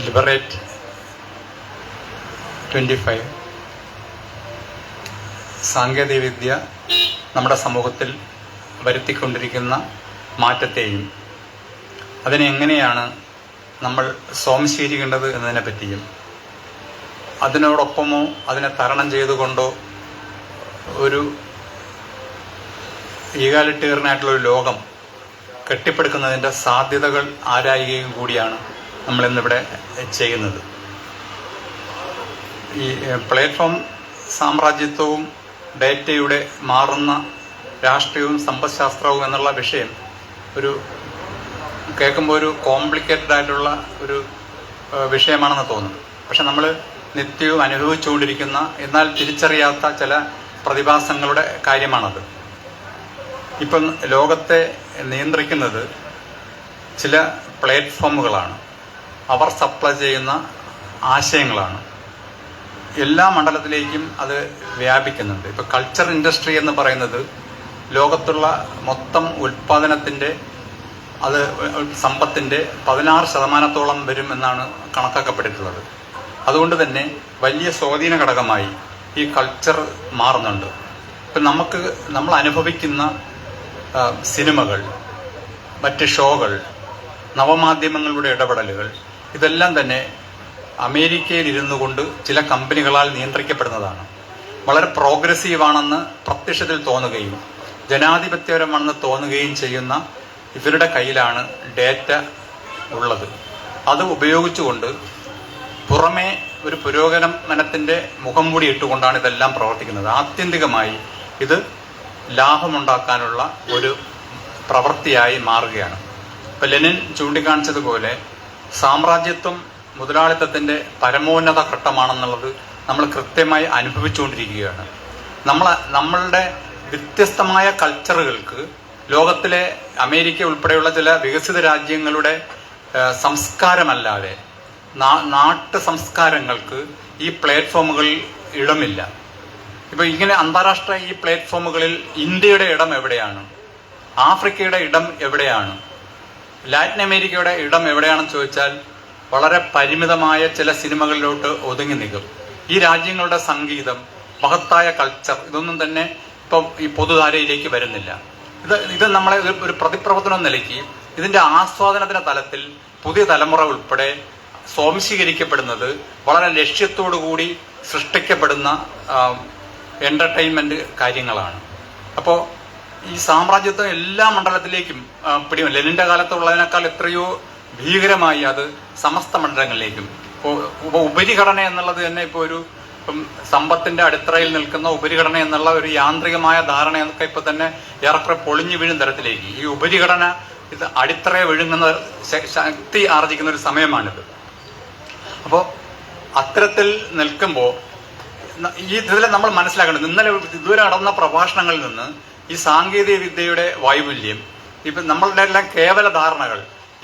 Liberate 25 സാങ്കേതികവിദ്യ നമ്മുടെ സമൂഹത്തിൽ വരുത്തിക്കൊണ്ടിരിക്കുന്ന മാറ്റത്തെയും അതിനെ എങ്ങനെയാണ് നമ്മൾ സ്വാംശീകരിക്കേണ്ടത് എന്നതിനെ പറ്റിയും അതിനോടൊപ്പമോ അതിനെ തരണം ചെയ്തുകൊണ്ടോ ഒരു ഈഗാലിറ്റേറിയനായിട്ടുള്ളൊരു ലോകം കെട്ടിപ്പടുക്കുന്നതിൻ്റെ സാധ്യതകൾ ആരായുകയും കൂടിയാണ് നമ്മളിന്നിവിടെ ചെയ്യുന്നത്. ഈ പ്ലാറ്റ്ഫോം സാമ്രാജ്യത്വവും ഡേറ്റയുടെ മാറുന്ന രാഷ്ട്രീയവും സമ്പദ്ശാസ്ത്രവും എന്നുള്ള വിഷയം ഒരു കേൾക്കുമ്പോൾ ഒരു കോംപ്ലിക്കേറ്റഡ് ആയിട്ടുള്ള ഒരു വിഷയമാണെന്ന് തോന്നുന്നു. പക്ഷെ നമ്മൾ നിത്യവും അനുഭവിച്ചുകൊണ്ടിരിക്കുന്ന എന്നാൽ തിരിച്ചറിയാത്ത ചില പ്രതിഭാസങ്ങളുടെ കാര്യമാണത്. ഇപ്പം ലോകത്തെ നിയന്ത്രിക്കുന്നത് ചില പ്ലാറ്റ്ഫോമുകളാണ്, അവർ സപ്ലൈ ചെയ്യുന്ന ആശയങ്ങളാണ്. എല്ലാ മണ്ഡലത്തിലേക്കും അത് വ്യാപിക്കുന്നുണ്ട്. ഇപ്പോൾ കൾച്ചർ ഇൻഡസ്ട്രി എന്ന് പറയുന്നത് ലോകത്തുള്ള മൊത്തം ഉൽപ്പാദനത്തിൻ്റെ അത് സമ്പത്തിൻ്റെ 16% വരും എന്നാണ് കണക്കാക്കപ്പെട്ടിട്ടുള്ളത്. അതുകൊണ്ട് തന്നെ വലിയ സ്വാധീന ഘടകമായി ഈ കൾച്ചർ മാറുന്നുണ്ട്. ഇപ്പം നമ്മൾ അനുഭവിക്കുന്ന സിനിമകൾ, മറ്റ് ഷോകൾ, നവമാധ്യമങ്ങളുടെ ഇടപെടലുകൾ ഇതെല്ലാം തന്നെ അമേരിക്കയിൽ ഇരുന്നു കൊണ്ട് ചില കമ്പനികളാൽ നിയന്ത്രിക്കപ്പെടുന്നതാണ്. വളരെ പ്രോഗ്രസീവാണെന്ന് പ്രത്യക്ഷത്തിൽ തോന്നുകയും ജനാധിപത്യപരമാണെന്ന് തോന്നുകയും ചെയ്യുന്ന ഇവരുടെ കയ്യിലാണ് ഡേറ്റ ഉള്ളത്. അത് ഉപയോഗിച്ചുകൊണ്ട് പുറമേ ഒരു പുരോഗമനത്തിൻ്റെ മുഖം മൂടി ഇട്ടുകൊണ്ടാണ് ഇതെല്ലാം പ്രവർത്തിക്കുന്നത്. ആത്യന്തികമായി ഇത് ലാഭമുണ്ടാക്കാനുള്ള ഒരു പ്രവൃത്തിയായി മാറുകയാണ്. ഇപ്പം ലെനിൻ ചൂണ്ടിക്കാണിച്ചതുപോലെ സാമ്രാജ്യത്വം മുതലാളിത്തത്തിൻ്റെ പരമോന്നത ഘട്ടമാണെന്നുള്ളത് നമ്മൾ കൃത്യമായി അനുഭവിച്ചുകൊണ്ടിരിക്കുകയാണ്. നമ്മളുടെ വ്യത്യസ്തമായ കൾച്ചറുകൾക്ക് ലോകത്തിലെ അമേരിക്ക ഉൾപ്പെടെയുള്ള ചില വികസിത രാജ്യങ്ങളുടെ സംസ്കാരമല്ലാതെ നാട്ടു സംസ്കാരങ്ങൾക്ക് ഈ പ്ലാറ്റ്ഫോമുകളിൽ ഇടമില്ല. ഇപ്പൊ ഇങ്ങനെ അന്താരാഷ്ട്ര ഈ പ്ലാറ്റ്ഫോമുകളിൽ ഇന്ത്യയുടെ ഇടം എവിടെയാണ്, ആഫ്രിക്കയുടെ ഇടം എവിടെയാണ്, ലാറ്റിൻ അമേരിക്കയുടെ ഇടം എവിടെയാണെന്ന് ചോദിച്ചാൽ വളരെ പരിമിതമായ ചില സിനിമകളിലോട്ട് ഒതുങ്ങി നിൽക്കും. ഈ രാജ്യങ്ങളുടെ സംഗീതം, മഹത്തായ കൾച്ചർ ഇതൊന്നും തന്നെ ഇപ്പം ഈ പൊതുധാരയിലേക്ക് വരുന്നില്ല. ഇത് നമ്മളെ ഒരു പ്രതിപ്രവർത്തനം നിലയ്ക്ക് ഇതിന്റെ ആസ്വാദനത്തിന്റെ തലത്തിൽ പുതിയ തലമുറ ഉൾപ്പെടെ സ്വാംശീകരിക്കപ്പെടുന്നത് വളരെ ലക്ഷ്യത്തോടു കൂടി സൃഷ്ടിക്കപ്പെടുന്ന എന്റർടൈൻമെന്റ് കാര്യങ്ങളാണ്. അപ്പോൾ ഈ സാമ്രാജ്യത്വം എല്ലാ മണ്ഡലത്തിലേക്കും പിടിയും ലെനിന്റെ കാലത്തുള്ളതിനേക്കാൾ എത്രയോ ഭീകരമായി അത് സമസ്ത മണ്ഡലങ്ങളിലേക്കും. ഇപ്പോൾ ഉപരിഘടന എന്നുള്ളത് തന്നെ ഇപ്പോൾ ഒരു സമ്പത്തിന്റെ അടിത്തറയിൽ നിൽക്കുന്ന ഉപരിഘടന എന്നുള്ള ഒരു യാന്ത്രികമായ ധാരണയൊക്കെ ഇപ്പൊ തന്നെ ഏറെക്കുറെ പൊളിഞ്ഞു വീഴും തരത്തിലേക്ക് ഈ ഉപരിഘടന ഇത് അടിത്തറയെ വിഴുങ്ങുന്ന ശക്തി ആർജിക്കുന്ന ഒരു സമയമാണിത്. അപ്പോൾ അത്തരത്തിൽ നിൽക്കുമ്പോൾ ഈ ഇതിൽ നമ്മൾ മനസ്സിലാക്കേണ്ടത് ഇന്നലെ ഇതുവരെ നടന്ന പ്രഭാഷണങ്ങളിൽ നിന്ന് ഈ സാങ്കേതിക വിദ്യയുടെ വൈപുല്യം, ഇപ്പം നമ്മളുടെ എല്ലാം കേവല ധാരണകൾ,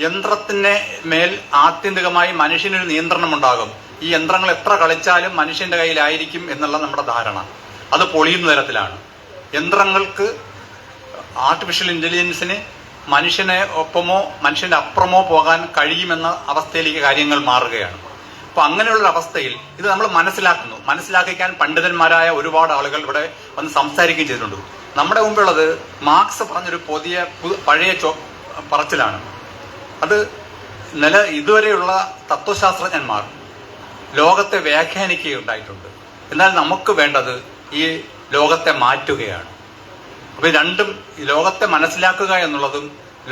യന്ത്രത്തിന് മേൽ ആത്യന്തികമായി മനുഷ്യനൊരു നിയന്ത്രണം ഉണ്ടാകും, ഈ യന്ത്രങ്ങൾ എത്ര കളിച്ചാലും മനുഷ്യന്റെ കയ്യിലായിരിക്കും എന്നുള്ള നമ്മുടെ ധാരണ അത് പൊളിയുന്ന തരത്തിലാണ്. യന്ത്രങ്ങൾക്ക് ആർട്ടിഫിഷ്യൽ ഇന്റലിജൻസിന് മനുഷ്യനെ ഒപ്പമോ മനുഷ്യന്റെ അപ്പുറമോ പോകാൻ കഴിയുമെന്ന അവസ്ഥയിലേക്ക് കാര്യങ്ങൾ മാറുകയാണ്. അപ്പൊ അങ്ങനെയുള്ളൊരു അവസ്ഥയിൽ ഇത് നമ്മൾ മനസ്സിലാക്കിക്കാൻ പണ്ഡിതന്മാരായ ഒരുപാട് ആളുകൾ ഇവിടെ വന്ന് സംസാരിക്കുകയും ചെയ്തിട്ടുണ്ട്. നമ്മുടെ മുമ്പുള്ളത് മാർക്സ് പറഞ്ഞൊരു പഴയ പറച്ചിലാണ്. അത് ഇതുവരെയുള്ള തത്വശാസ്ത്രജ്ഞന്മാർ ലോകത്തെ വ്യാഖ്യാനിക്കുകയുണ്ടായിട്ടുണ്ട്. എന്നാൽ നമുക്ക് വേണ്ടത് ഈ ലോകത്തെ മാറ്റുകയാണ്. അപ്പൊ രണ്ടും, ലോകത്തെ മനസ്സിലാക്കുക എന്നുള്ളതും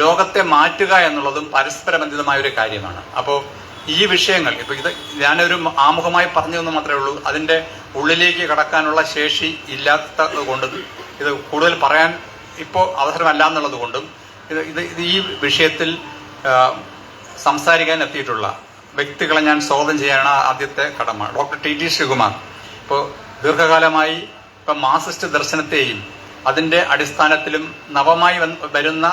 ലോകത്തെ മാറ്റുക എന്നുള്ളതും പരസ്പരബന്ധിതമായ ഒരു കാര്യമാണ്. അപ്പോൾ ഈ വിഷയങ്ങൾ ഇപ്പൊ ഇത് ഞാനൊരു ആമുഖമായി പറഞ്ഞതെന്ന് മാത്രമേ ഉള്ളൂ. അതിന്റെ ഉള്ളിലേക്ക് കടക്കാനുള്ള ശേഷി ഇല്ലാത്തത് കൊണ്ടും ഇത് കൂടുതൽ പറയാൻ ഇപ്പോൾ അവസരമല്ല എന്നുള്ളത് കൊണ്ടും ഇത് ഈ വിഷയത്തിൽ സംസാരിക്കാൻ എത്തിയിട്ടുള്ള വ്യക്തികളെ ഞാൻ സ്വാഗതം ചെയ്യാനാണ് ആദ്യത്തെ കടമ. ഡോക്ടർ ടി ശ്രീകുമാർ ഇപ്പോൾ ദീർഘകാലമായി ഇപ്പം മാർക്സിസ്റ്റ് ദർശനത്തെയും അതിൻ്റെ അടിസ്ഥാനത്തിലും നവമായി വരുന്ന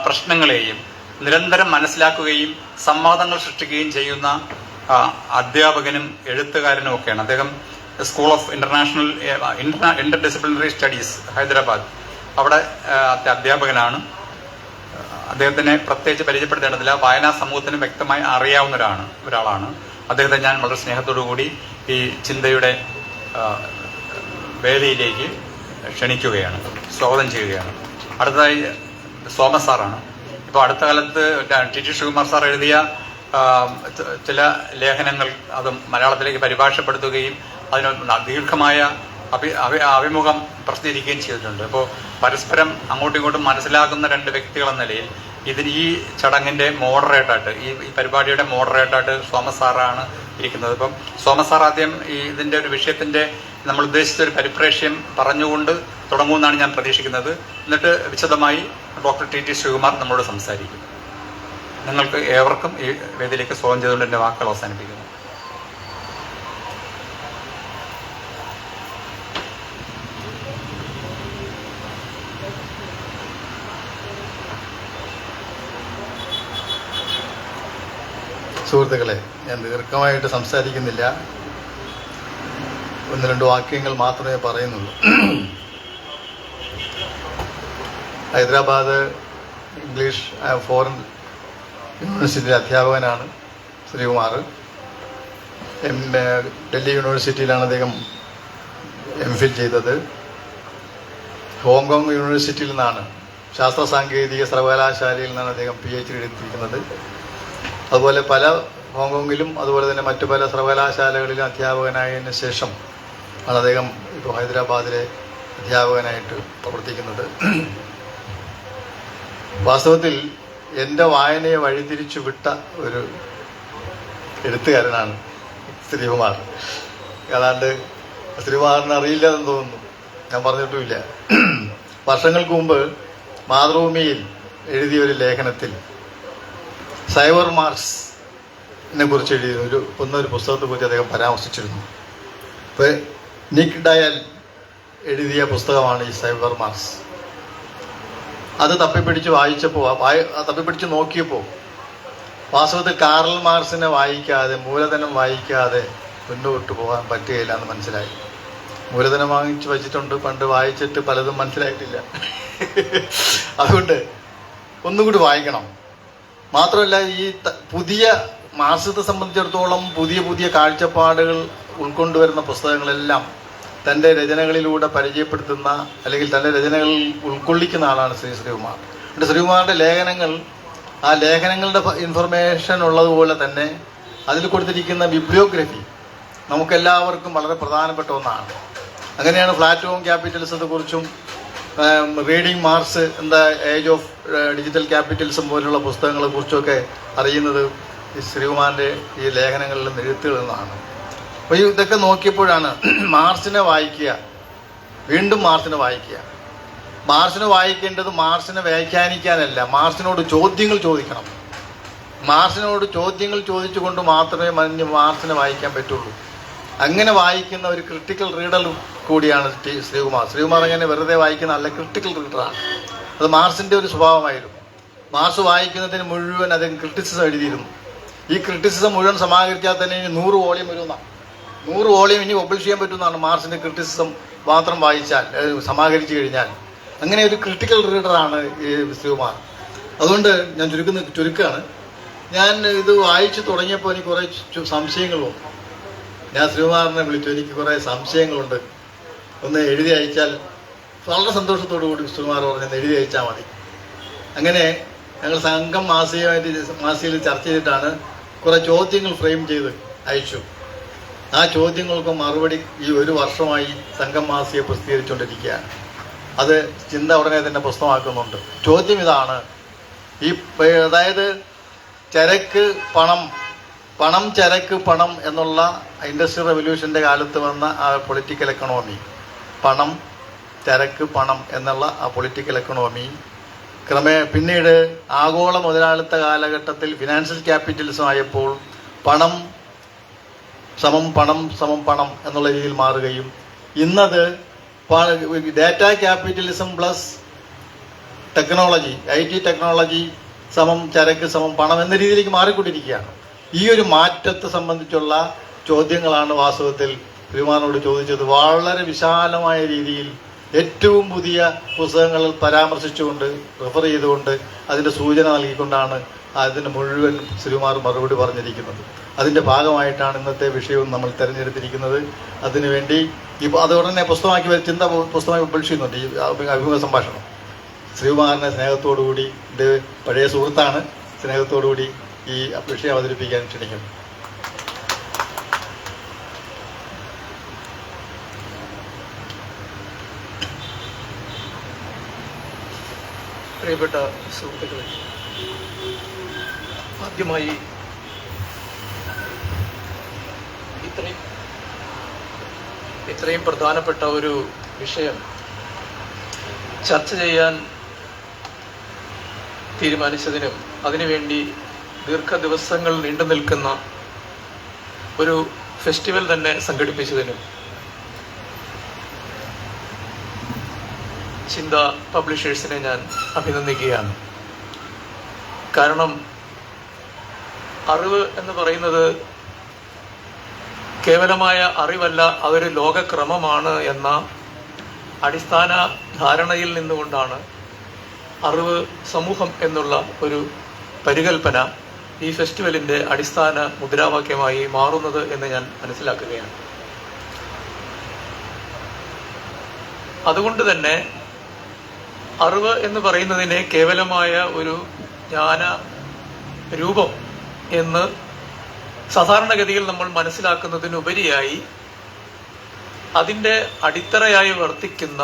പ്രശ്നങ്ങളെയും നിരന്തരം മനസ്സിലാക്കുകയും സംവാദങ്ങൾ സൃഷ്ടിക്കുകയും ചെയ്യുന്ന അധ്യാപകനും എഴുത്തുകാരനും ഒക്കെയാണ്. അദ്ദേഹം school of Inter disciplinary studies Hyderabad അവിടെ അധ്യാപകനാണ്. അദ്ദേഹത്തിനെ പ്രത്യേകിച്ച് പരിചയപ്പെടുത്തേണ്ടതില്ല. വായനാ സമൂഹത്തിന് വ്യക്തമായി അറിയാവുന്ന ഒരാളാണ്. അദ്ദേഹത്തെ ഞാൻ വളരെ സ്നേഹത്തോടു കൂടി ഈ ചിന്തയുടെ വേദിയിലേക്ക് ക്ഷണിക്കുകയാണ്, സ്വാഗതം ചെയ്യുകയാണ്. അടുത്തതായി സോമസ് സാറാണ്. ഇപ്പോൾ അടുത്ത കാലത്ത് ടി ശിവകുമാർ സാർ എഴുതിയ ചില ലേഖനങ്ങൾ അത് മലയാളത്തിലേക്ക് പരിഭാഷപ്പെടുത്തുകയും അതിന് ദീർഘമായ അഭിമുഖം പ്രസിദ്ധീകരിക്കുകയും ചെയ്തിട്ടുണ്ട്. അപ്പോൾ പരസ്പരം അങ്ങോട്ടും ഇങ്ങോട്ടും മനസ്സിലാക്കുന്ന രണ്ട് വ്യക്തികളെന്ന നിലയിൽ ഈ ചടങ്ങിന്റെ മോഡറേറ്റായിട്ട്, ഈ പരിപാടിയുടെ മോഡറേറ്റായിട്ട് സോമസ് സാറാണ് ഇരിക്കുന്നത്. ഇപ്പം സോമസ് സാർ ആദ്യം ഇതിന്റെ ഒരു വിഷയത്തിന്റെ നമ്മൾ ഉദ്ദേശിച്ച ഒരു പരിപ്രേക്ഷ്യം പറഞ്ഞുകൊണ്ട് തുടങ്ങുമെന്നാണ് ഞാൻ പ്രതീക്ഷിക്കുന്നത്. എന്നിട്ട് വിശദമായി ഡോക്ടർ ടി ശിവകുമാർ നമ്മളോട് സംസാരിക്കും. നിങ്ങൾക്ക് ഏവർക്കും ഈ വേദിയിലേക്ക് സ്വാഗതം ചെയ്തുകൊണ്ട് എൻ്റെ വാക്കുകൾ അവസാനിപ്പിക്കുന്നു. സുഹൃത്തുക്കളെ, ഞാൻ ദീർഘമായിട്ട് സംസാരിക്കുന്നില്ല. 1-2 വാക്യങ്ങൾ മാത്രമേ പറയുന്നുള്ളൂ. ഹൈദരാബാദ് ഇംഗ്ലീഷ് ഫോറിൻ യൂണിവേഴ്സിറ്റിയിലെ അധ്യാപകനാണ് ശ്രീകുമാർ. ഡൽഹി യൂണിവേഴ്സിറ്റിയിലാണ് അദ്ദേഹം MPhil ചെയ്തത്. ഹോങ്കോങ് യൂണിവേഴ്സിറ്റിയിൽ നിന്നാണ്, ശാസ്ത്ര സാങ്കേതിക സർവകലാശാലയിൽ നിന്നാണ് അദ്ദേഹം PhD എടുത്തിരിക്കുന്നത്. അതുപോലെ പല ഹോങ്കോങ്ങിലും അതുപോലെ തന്നെ മറ്റു പല സർവകലാശാലകളിലും അധ്യാപകനായതിനു ശേഷം ആണ് അദ്ദേഹം ഇപ്പോൾ ഹൈദരാബാദിലെ അധ്യാപകനായിട്ട് പ്രവർത്തിക്കുന്നത്. വാസ്തവത്തിൽ എൻ്റെ വായനയെ വഴിതിരിച്ചു വിട്ട ഒരു എഴുത്തുകാരനാണ് ശ്രീകുമാർ. ഏതാണ്ട് ശ്രീകുമാറിന് അറിയില്ലെന്ന് തോന്നുന്നു, ഞാൻ പറഞ്ഞിട്ടുമില്ല. വർഷങ്ങൾക്ക് മുമ്പ് മാതൃഭൂമിയിൽ എഴുതിയ ഒരു ലേഖനത്തിൽ സൈബർ മാർക്സിനെ കുറിച്ച് എഴുതിയ ഒരു പുസ്തകത്തെക്കുറിച്ച് അദ്ദേഹം പരാമർശിച്ചിരുന്നു. ഇപ്പോൾ നിക് ഡയൽ എഴുതിയ പുസ്തകമാണ് ഈ സൈബർ മാർക്സ്. അത് തപ്പിപ്പിടിച്ച് നോക്കിയപ്പോൾ വാസ്തവത്തിൽ കാറൽ മാർക്സിനെ വായിക്കാതെ, മൂലധനം വായിക്കാതെ മുന്നോട്ട് പോകാൻ പറ്റുകയില്ല എന്ന് മനസ്സിലായി. മൂലധനം വാങ്ങിച്ച് വെച്ചിട്ടുണ്ട്, പണ്ട് വായിച്ചിട്ട് പലതും മനസ്സിലായിട്ടില്ല. അതുകൊണ്ട് ഒന്നുകൂടി വായിക്കണം. മാത്രമല്ല, ഈ പുതിയ മാർക്സിസത്തെ സംബന്ധിച്ചിടത്തോളം പുതിയ കാഴ്ചപ്പാടുകൾ ഉൾക്കൊണ്ടുവരുന്ന പുസ്തകങ്ങളെല്ലാം തൻ്റെ രചനകളിലൂടെ പരിചയപ്പെടുത്തുന്ന അല്ലെങ്കിൽ തൻ്റെ രചനകളിൽ ഉൾക്കൊള്ളിക്കുന്ന ആളാണ് ശ്രീകുമാർ. ശ്രീകുമാറിൻ്റെ ലേഖനങ്ങൾ, ആ ലേഖനങ്ങളുടെ ഇൻഫർമേഷൻ ഉള്ളതുപോലെ തന്നെ അതിൽ കൊടുത്തിരിക്കുന്ന ബിബ്ലിയോഗ്രഫി നമുക്കെല്ലാവർക്കും വളരെ പ്രധാനപ്പെട്ട ഒന്നാണ്. അങ്ങനെയാണ് പ്ലാറ്റോം ക്യാപിറ്റലിസത്തെക്കുറിച്ചും reading Marx in the age of digital capitalism പോലുള്ള പുസ്തകങ്ങളെ കുറിച്ചൊക്കെ അറിയുന്നത് ഈ ശ്രീകുമാറിൻ്റെ ഈ ലേഖനങ്ങളിൽ നിന്ന്, എഴുത്തുകളിൽ നിന്നാണ്. അപ്പോൾ ഇതൊക്കെ നോക്കിയപ്പോഴാണ് മാർക്സിനെ വായിക്കുക, വീണ്ടും മാർക്സിനെ വായിക്കുക. മാർക്സിനെ വായിക്കേണ്ടത് മാർക്സിനെ വ്യാഖ്യാനിക്കാനല്ല, മാർക്സിനോട് ചോദ്യങ്ങൾ ചോദിക്കണം. മാർക്സിനോട് ചോദ്യങ്ങൾ ചോദിച്ചുകൊണ്ട് മാത്രമേ മാർക്സിനെ വായിക്കാൻ പറ്റുള്ളൂ. അങ്ങനെ വായിക്കുന്ന ഒരു ക്രിട്ടിക്കൽ റീഡർ കൂടിയാണ് ശ്രീകുമാർ. അങ്ങനെ വെറുതെ വായിക്കുന്ന അല്ല, ക്രിട്ടിക്കൽ റീഡറാണ്. അത് മാർക്സിൻ്റെ ഒരു സ്വഭാവമായിരുന്നു. മാർക്സ് വായിക്കുന്നതിന് മുഴുവൻ അദ്ദേഹം ക്രിറ്റിസിസം എഴുതിയിരുന്നു. ഈ ക്രിറ്റിസിസം മുഴുവൻ സമാഹരിച്ചാൽ തന്നെ ഇനി 100 വോളിയം വരുമെന്നാണ്. 100 വോളിയം ഇനി പബ്ലിഷ് ചെയ്യാൻ പറ്റുമെന്നാണ് മാർക്സിൻ്റെ ക്രിറ്റിസിസം മാത്രം വായിച്ചാൽ, സമാഹരിച്ചു കഴിഞ്ഞാൽ. അങ്ങനെ ഒരു ക്രിട്ടിക്കൽ റീഡറാണ് ഈ ശ്രീകുമാർ. അതുകൊണ്ട് ഞാൻ ചുരുക്കമാണ്. ഞാൻ ഇത് വായിച്ചു തുടങ്ങിയപ്പോൾ എനിക്ക് കുറേ സംശയങ്ങൾ വന്നു. ഞാൻ ശ്രീകുമാറിനെ വിളിച്ചു, എനിക്ക് കുറേ സംശയങ്ങളുണ്ട്, ഒന്ന് എഴുതി അയച്ചാൽ. വളരെ സന്തോഷത്തോടു കൂടി ശ്രീകുമാർ പറഞ്ഞ് എഴുതി അയച്ചാൽ മതി. അങ്ങനെ ഞങ്ങൾ സംഘം മാസികയിൽ ചർച്ച ചെയ്തിട്ടാണ് കുറേ ചോദ്യങ്ങൾ ഫ്രെയിം ചെയ്ത് അയച്ചു. ആ ചോദ്യങ്ങൾക്ക് മറുപടി ഈ 1 വർഷമായി സംഘം മാസിക പ്രസിദ്ധീകരിച്ചുകൊണ്ടിരിക്കുകയാണ്. അത് ചിന്ത ഉടനെ തന്നെ പുസ്തകമാക്കുന്നുണ്ട്. ചോദ്യം ഇതാണ്, അതായത് ചരക്ക് പണം ചരക്ക് പണം എന്നുള്ള ഇൻഡസ്ട്രിയൽ റെവല്യൂഷൻ്റെ കാലത്ത് വന്ന ആ പൊളിറ്റിക്കൽ എക്കണോമി, പണം ചരക്ക് പണം എന്നുള്ള ആ പൊളിറ്റിക്കൽ എക്കണോമി പിന്നീട് ആഗോള മുതലാളിത്ത കാലഘട്ടത്തിൽ ഫിനാൻഷ്യൽ ക്യാപിറ്റലിസം ആയപ്പോൾ പണം സമം പണം എന്നുള്ള രീതിയിൽ മാറുകയും ഇന്നത് data capitalism plus technology, IT technology സമം ചരക്ക് സമം പണം എന്ന രീതിയിലേക്ക് മാറിക്കൊണ്ടിരിക്കുകയാണ്. ഈ ഒരു മാറ്റത്തെ സംബന്ധിച്ചുള്ള ചോദ്യങ്ങളാണ് വാസ്തവത്തിൽ ശ്രീകുമാറിനോട് ചോദിച്ചത്. വളരെ വിശാലമായ രീതിയിൽ ഏറ്റവും പുതിയ പുസ്തകങ്ങളിൽ പരാമർശിച്ചുകൊണ്ട് റെഫർ ചെയ്തുകൊണ്ട് അതിൻ്റെ സൂചന നൽകിക്കൊണ്ടാണ് അതിന് മുഴുവൻ ശ്രീകുമാർ മറുപടി പറഞ്ഞിരിക്കുന്നത്. അതിൻ്റെ ഭാഗമായിട്ടാണ് ഇന്നത്തെ വിഷയവും നമ്മൾ തിരഞ്ഞെടുത്തിരിക്കുന്നത്. അതിനുവേണ്ടി ഇപ്പോൾ അത് ഉടനെ പുസ്തകമാക്കി പുസ്തകമായി പബ്ലിഷ് ചെയ്യുന്നുണ്ട്. ഈ അഭിമുഖ സംഭാഷണം ശ്രീകുമാറിനെ സ്നേഹത്തോടുകൂടി, ഇത് പഴയ സുഹൃത്താണ്, സ്നേഹത്തോടുകൂടി ഈ വിഷയം അവതരിപ്പിക്കാൻ ക്ഷണിക്കുന്നു. പ്രിയപ്പെട്ട സുഹൃത്തുക്കളെ, ആദ്യമായി ഇത്രയും പ്രധാനപ്പെട്ട ഒരു വിഷയം ചർച്ച ചെയ്യാൻ തീരുമാനിച്ചതിനും അതിനുവേണ്ടി ദീർഘദിവസങ്ങൾ നീണ്ടു നിൽക്കുന്ന ഒരു ഫെസ്റ്റിവൽ തന്നെ സംഘടിപ്പിച്ചതിനും ചിന്ത പബ്ലിഷേഴ്സിനെ ഞാൻ അഭിനന്ദിക്കുകയാണ്. കാരണം അറിവ് എന്ന് പറയുന്നത് കേവലമായ അറിവല്ല, അതൊരു ലോകക്രമമാണ് എന്ന അടിസ്ഥാന ധാരണയിൽ നിന്നുകൊണ്ടാണ് അറിവ് സമൂഹം എന്നുള്ള ഒരു പരികൽപ്പന ഈ ഫെസ്റ്റിവലിൻ്റെ അടിസ്ഥാന മുദ്രാവാക്യമായി മാറുന്നത് എന്ന് ഞാൻ മനസ്സിലാക്കുകയാണ്. അതുകൊണ്ട് തന്നെ അറിവ് എന്ന് പറയുന്നതിനെ കേവലമായ ഒരു ജ്ഞാന രൂപം എന്ന് സാധാരണഗതിയിൽ നമ്മൾ മനസ്സിലാക്കുന്നതിനുപരിയായി അതിൻ്റെ അടിത്തറയായി വർത്തിക്കുന്ന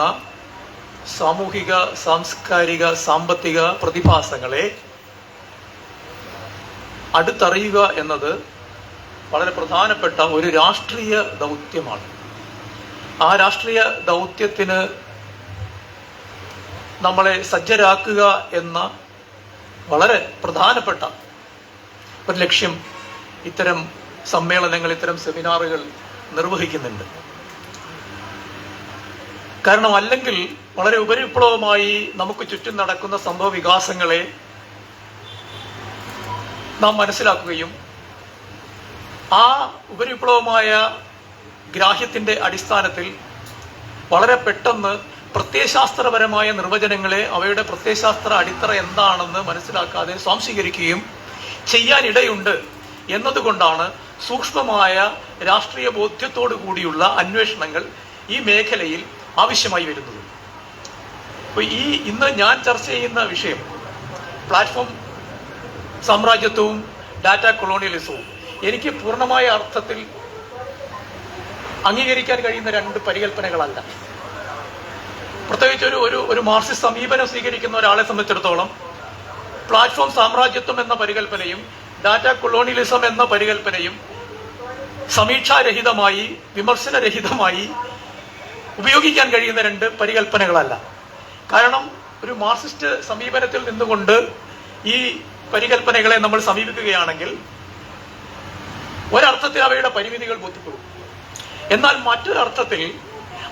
സാമൂഹിക, സാംസ്കാരിക, സാമ്പത്തിക പ്രതിഭാസങ്ങളെ അടുത്തറിയുക എന്നത് വളരെ പ്രധാനപ്പെട്ട ഒരു രാഷ്ട്രീയ ദൗത്യമാണ്. ആ രാഷ്ട്രീയ ദൗത്യത്തിന് നമ്മളെ സജ്ജരാക്കുക എന്ന വളരെ പ്രധാനപ്പെട്ട ഒരു ലക്ഷ്യം ഇത്തരം സമ്മേളനങ്ങൾ, ഇത്തരം സെമിനാറുകൾ നിർവഹിക്കുന്നുണ്ട്. കാരണം അല്ലെങ്കിൽ വളരെ ഉപരിപ്ലവമായി നമുക്ക് ചുറ്റും നടക്കുന്ന സംഭവ വികാസങ്ങളെ നാം മനസ്സിലാക്കുകയും ആ ഉപരിപ്ലവമായ ഗ്രാഹ്യത്തിൻ്റെ അടിസ്ഥാനത്തിൽ വളരെ പെട്ടെന്ന് പ്രത്യയശാസ്ത്രപരമായ നിർവചനങ്ങളെ, അവയുടെ പ്രത്യയശാസ്ത്ര അടിത്തറ എന്താണെന്ന് മനസ്സിലാക്കാതെ സ്വാംശീകരിക്കുകയും ചെയ്യാനിടയുണ്ട് എന്നതുകൊണ്ടാണ് സൂക്ഷ്മമായ രാഷ്ട്രീയ ബോധ്യത്തോടു കൂടിയുള്ള അന്വേഷണങ്ങൾ ഈ മേഖലയിൽ ആവശ്യമായി വരുന്നത്. അപ്പോൾ ഇന്ന് ഞാൻ ചർച്ച ചെയ്യുന്ന വിഷയം പ്ലാറ്റ്ഫോം സാമ്രാജ്യത്വവും ഡാറ്റ കൊളോണിയലിസവും എനിക്ക് പൂർണ്ണമായ അർത്ഥത്തിൽ അംഗീകരിക്കാൻ കഴിയുന്ന രണ്ട് പരികൽപ്പനകളല്ല. പ്രത്യേകിച്ച് ഒരു മാർക്സിസ്റ്റ് സമീപനം സ്വീകരിക്കുന്ന ഒരാളെ സംബന്ധിച്ചിടത്തോളം പ്ലാറ്റ്ഫോം സാമ്രാജ്യത്വം എന്ന പരികൽപ്പനയും ഡാറ്റ കൊളോണിയലിസം എന്ന പരികൽപ്പനയും സമീക്ഷാരഹിതമായി, വിമർശനരഹിതമായി ഉപയോഗിക്കാൻ കഴിയുന്ന രണ്ട് പരികൽപ്പനകളല്ല. കാരണം ഒരു മാർക്സിസ്റ്റ് സമീപനത്തിൽ നിന്നുകൊണ്ട് ഈ പരികൽപ്പനകളെ നമ്മൾ സമീപിക്കുകയാണെങ്കിൽ ഒരർത്ഥത്തിൽ അവയുടെ പരിമിതികൾ ബോധ്യപ്പെടും. എന്നാൽ മറ്റൊരർത്ഥത്തിൽ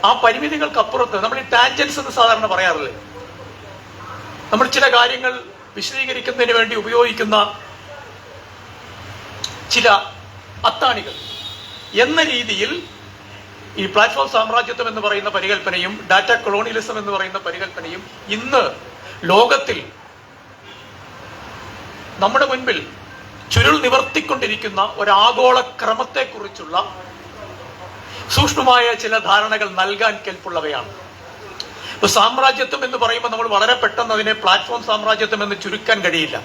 ആ പരിമിതികൾക്കപ്പുറത്ത് നമ്മൾ ഈ ടാൻജൻസ് എന്ന് സാധാരണ പറയാറില്ലേ, നമ്മൾ ചില കാര്യങ്ങൾ വിശദീകരിക്കുന്നതിന് വേണ്ടി ഉപയോഗിക്കുന്ന ചില അത്താണികൾ എന്ന രീതിയിൽ ഈ പ്ലാറ്റ്ഫോം സാമ്രാജ്യത്വം എന്ന് പറയുന്ന പരികൽപ്പനയും ഡാറ്റ കൊളോണിയലിസം എന്ന് പറയുന്ന പരികൽപ്പനയും ഇന്ന് ലോകത്തിൽ നമ്മുടെ മുൻപിൽ ചുരുൾ നിവർത്തിക്കൊണ്ടിരിക്കുന്ന ഒരാഗോള ക്രമത്തെക്കുറിച്ചുള്ള സൂക്ഷ്മമായ ചില ധാരണകൾ നൽകാൻ കെൽപ്പുള്ളവയാണ്. ഇപ്പൊ സാമ്രാജ്യത്വം എന്ന് പറയുമ്പോൾ നമ്മൾ വളരെ പെട്ടെന്ന് അതിനെ പ്ലാറ്റ്ഫോം സാമ്രാജ്യത്വം എന്ന് ചുരുക്കാൻ കഴിയില്ല.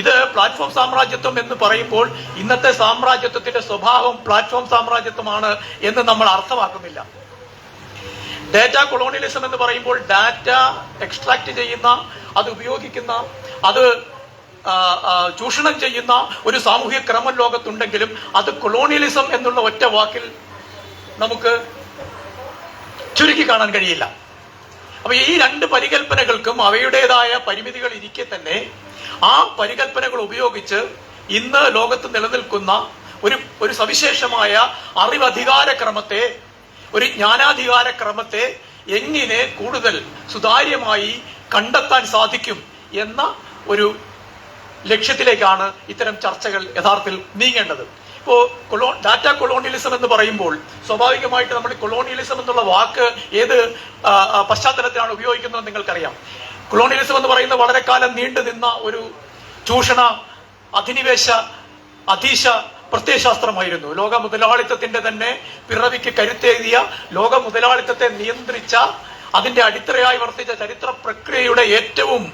ഇത് പ്ലാറ്റ്ഫോം സാമ്രാജ്യത്വം എന്ന് പറയുമ്പോൾ ഇന്നത്തെ സാമ്രാജ്യത്വത്തിന്റെ സ്വഭാവം പ്ലാറ്റ്ഫോം സാമ്രാജ്യത്വമാണ് എന്ന് നമ്മൾ അർത്ഥമാക്കുന്നില്ല. ഡാറ്റ കൊളോണിയലിസം എന്ന് പറയുമ്പോൾ ഡാറ്റ എക്സ്ട്രാക്ട് ചെയ്യുന്ന, അത് ഉപയോഗിക്കുന്ന, അത് ചൂഷണം ചെയ്യുന്ന ഒരു സാമൂഹിക ക്രമം ലോകത്തുണ്ടെങ്കിലും അത് കൊളോണിയലിസം എന്നുള്ള ഒറ്റ വാക്കിൽ നമുക്ക് ചുരുക്കി കാണാൻ കഴിയില്ല. അപ്പൊ ഈ രണ്ട് പരികൽപ്പനകൾക്കും അവയുടേതായ പരിമിതികൾ ഇരിക്കെ തന്നെ ആ പരികൽപ്പനകൾ ഉപയോഗിച്ച് ഇന്ന് ലോകത്ത് നിലനിൽക്കുന്ന ഒരു സവിശേഷമായ അറിവധികാര ക്രമത്തെ, ഒരു ജ്ഞാനാധികാര ക്രമത്തെ എങ്ങനെ കൂടുതൽ സുതാര്യമായി കണ്ടെത്താൻ സാധിക്കും എന്ന ഒരു ലക്ഷ്യത്തിലേക്കാണ് ഇത്തരം ചർച്ചകൾ യഥാർത്ഥത്തിൽ നീങ്ങേണ്ടത്. ഇപ്പോൾ ഡാറ്റ കൊളോണിയലിസം എന്ന് പറയുമ്പോൾ സ്വാഭാവികമായിട്ട് നമ്മൾ കൊളോണിയലിസം എന്നുള്ള വാക്ക് ഏത് പശ്ചാത്തലത്തിലാണ് ഉപയോഗിക്കുന്നത് നിങ്ങൾക്കറിയാം. കൊളോണിയലിസം എന്ന് പറയുന്നത് വളരെ കാലം നീണ്ടു നിന്ന ഒരു ചൂഷണ, അധിനിവേശ, അധീശ പ്രത്യയശാസ്ത്രമായിരുന്നു. ലോക മുതലാളിത്തത്തിന്റെ തന്നെ പിറവിക്ക് കരുത്തേകിയ, ലോക മുതലാളിത്തത്തെ നിയന്ത്രിച്ച, അതിന്റെ അടിത്തറയായി വർത്തിച്ച ചരിത്ര പ്രക്രിയയുടെ ഏറ്റവും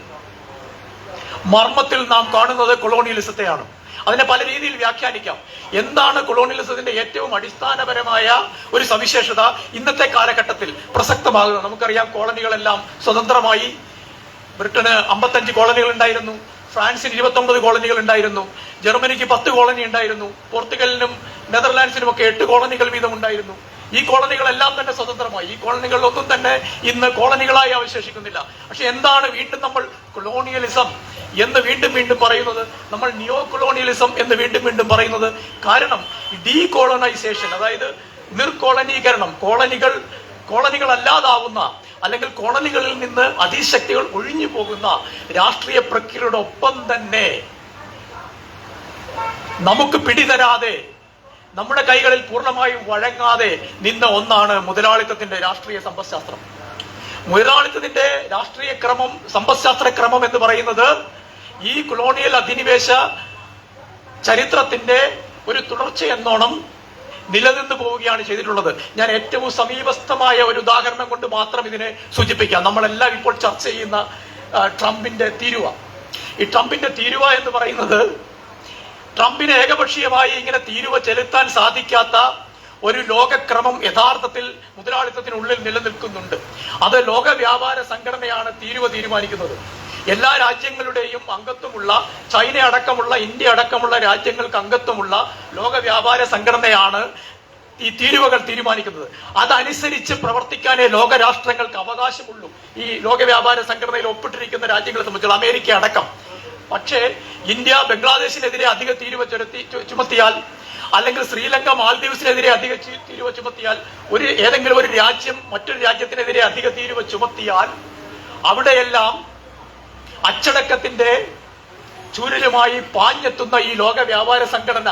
മർമ്മത്തിൽ നാം കാണുന്നത് കൊളോണിയലിസത്തെയാണ്. അതിനെ പല രീതിയിൽ വ്യാഖ്യാനിക്കാം. എന്താണ് കൊളോണിയലിസത്തിന്റെ ഏറ്റവും അടിസ്ഥാനപരമായ ഒരു സവിശേഷത ഇന്നത്തെ കാലഘട്ടത്തിൽ പ്രസക്തമാകുന്നത്? നമുക്കറിയാം, കോളനികളെല്ലാം സ്വതന്ത്രമായി. ബ്രിട്ടന് 55 കോളനികൾ ഉണ്ടായിരുന്നു, ഫ്രാൻസിന് 29 കോളനികൾ ഉണ്ടായിരുന്നു, ജർമ്മനിക്ക് 10 കോളനി ഉണ്ടായിരുന്നു, പോർച്ചുഗലിനും നെതർലാൻഡ്സിനും ഒക്കെ 8 കോളനികൾ വീതം ഉണ്ടായിരുന്നു. ഈ കോളനികളെല്ലാം തന്നെ സ്വതന്ത്രമായി. ഈ കോളനികളിലൊന്നും തന്നെ ഇന്ന് കോളനികളായി അവശേഷിക്കുന്നില്ല. പക്ഷെ എന്താണ് വീണ്ടും നമ്മൾ കൊളോണിയലിസം എന്ന് വീണ്ടും പറയുന്നത്, നമ്മൾ നിയോ കൊളോണിയലിസം എന്ന് വീണ്ടും പറയുന്നത്? കാരണം ഡീകോളനൈസേഷൻ, അതായത് നിർകോളനീകരണം, കോളനികളല്ലാതാവുന്ന, അല്ലെങ്കിൽ കോളനികളിൽ നിന്ന് അതിശക്തികൾ ഒഴിഞ്ഞു പോകുന്ന രാഷ്ട്രീയ പ്രക്രിയയുടെ ഒപ്പം തന്നെ നമുക്ക് പിടിതരാതെ, നമ്മുടെ കൈകളിൽ പൂർണ്ണമായും വഴങ്ങാതെ നിന്ന ഒന്നാണ് മുതലാളിത്തത്തിന്റെ രാഷ്ട്രീയ സമ്പദ്ശാസ്ത്രം. മുതലാളിത്തത്തിന്റെ രാഷ്ട്രീയ ക്രമം, സമ്പദ്ശാസ്ത്ര ക്രമം എന്ന് പറയുന്നത് ഈ കൊളോണിയൽ അധിനിവേശ ചരിത്രത്തിന്റെ ഒരു തുടർച്ചയെന്നോണം നിലനിന്ന് പോവുകയാണ് ചെയ്തിട്ടുള്ളത്. ഞാൻ ഏറ്റവും സമീപസ്ഥമായ ഒരു ഉദാഹരണം കൊണ്ട് മാത്രം ഇതിനെ സൂചിപ്പിക്കാം. നമ്മളെല്ലാം ഇപ്പോൾ ചർച്ച ചെയ്യുന്ന ട്രംപിന്റെ തീരുവ. ഈ ട്രംപിന്റെ തീരുവ എന്ന് പറയുന്നത്, ട്രംപിന് ഏകപക്ഷീയമായി ഇങ്ങനെ തീരുവ ചെലുത്താൻ സാധിക്കാത്ത ഒരു ലോകക്രമം യഥാർത്ഥത്തിൽ മുതലാളിത്തത്തിനുള്ളിൽ നിലനിൽക്കുന്നുണ്ട്. അത് ലോക വ്യാപാര സംഘടനയാണ് തീരുവ തീരുമാനിക്കുന്നത്. എല്ലാ രാജ്യങ്ങളുടെയും അംഗത്വമുള്ള, ചൈന അടക്കമുള്ള, ഇന്ത്യ അടക്കമുള്ള രാജ്യങ്ങൾക്ക് അംഗത്വമുള്ള ലോക വ്യാപാര സംഘടനയാണ് ഈ തീരുവകൾ തീരുമാനിക്കുന്നത്. അതനുസരിച്ച് പ്രവർത്തിക്കാനേ ലോകരാഷ്ട്രങ്ങൾക്ക് അവകാശമുള്ളൂ, ഈ ലോക വ്യാപാര സംഘടനയിൽ ഒപ്പിട്ടിരിക്കുന്ന രാജ്യങ്ങളെ സംബന്ധിച്ചുള്ള, അമേരിക്ക അടക്കം. പക്ഷേ ഇന്ത്യ ബംഗ്ലാദേശിനെതിരെ അധിക തീരുവ ചുമത്തിയാൽ, അല്ലെങ്കിൽ ശ്രീലങ്ക മാൽദീവ്സിനെതിരെ അധിക തീരുവ ചുമത്തിയാൽ, ഏതെങ്കിലും ഒരു രാജ്യം മറ്റൊരു രാജ്യത്തിനെതിരെ അധിക തീരുവ ചുമത്തിയാൽ, അവിടെയെല്ലാം അച്ചടക്കത്തിന്റെ ചൂരലുമായി പാഞ്ഞെത്തുന്ന ഈ ലോക വ്യാപാര സംഘടന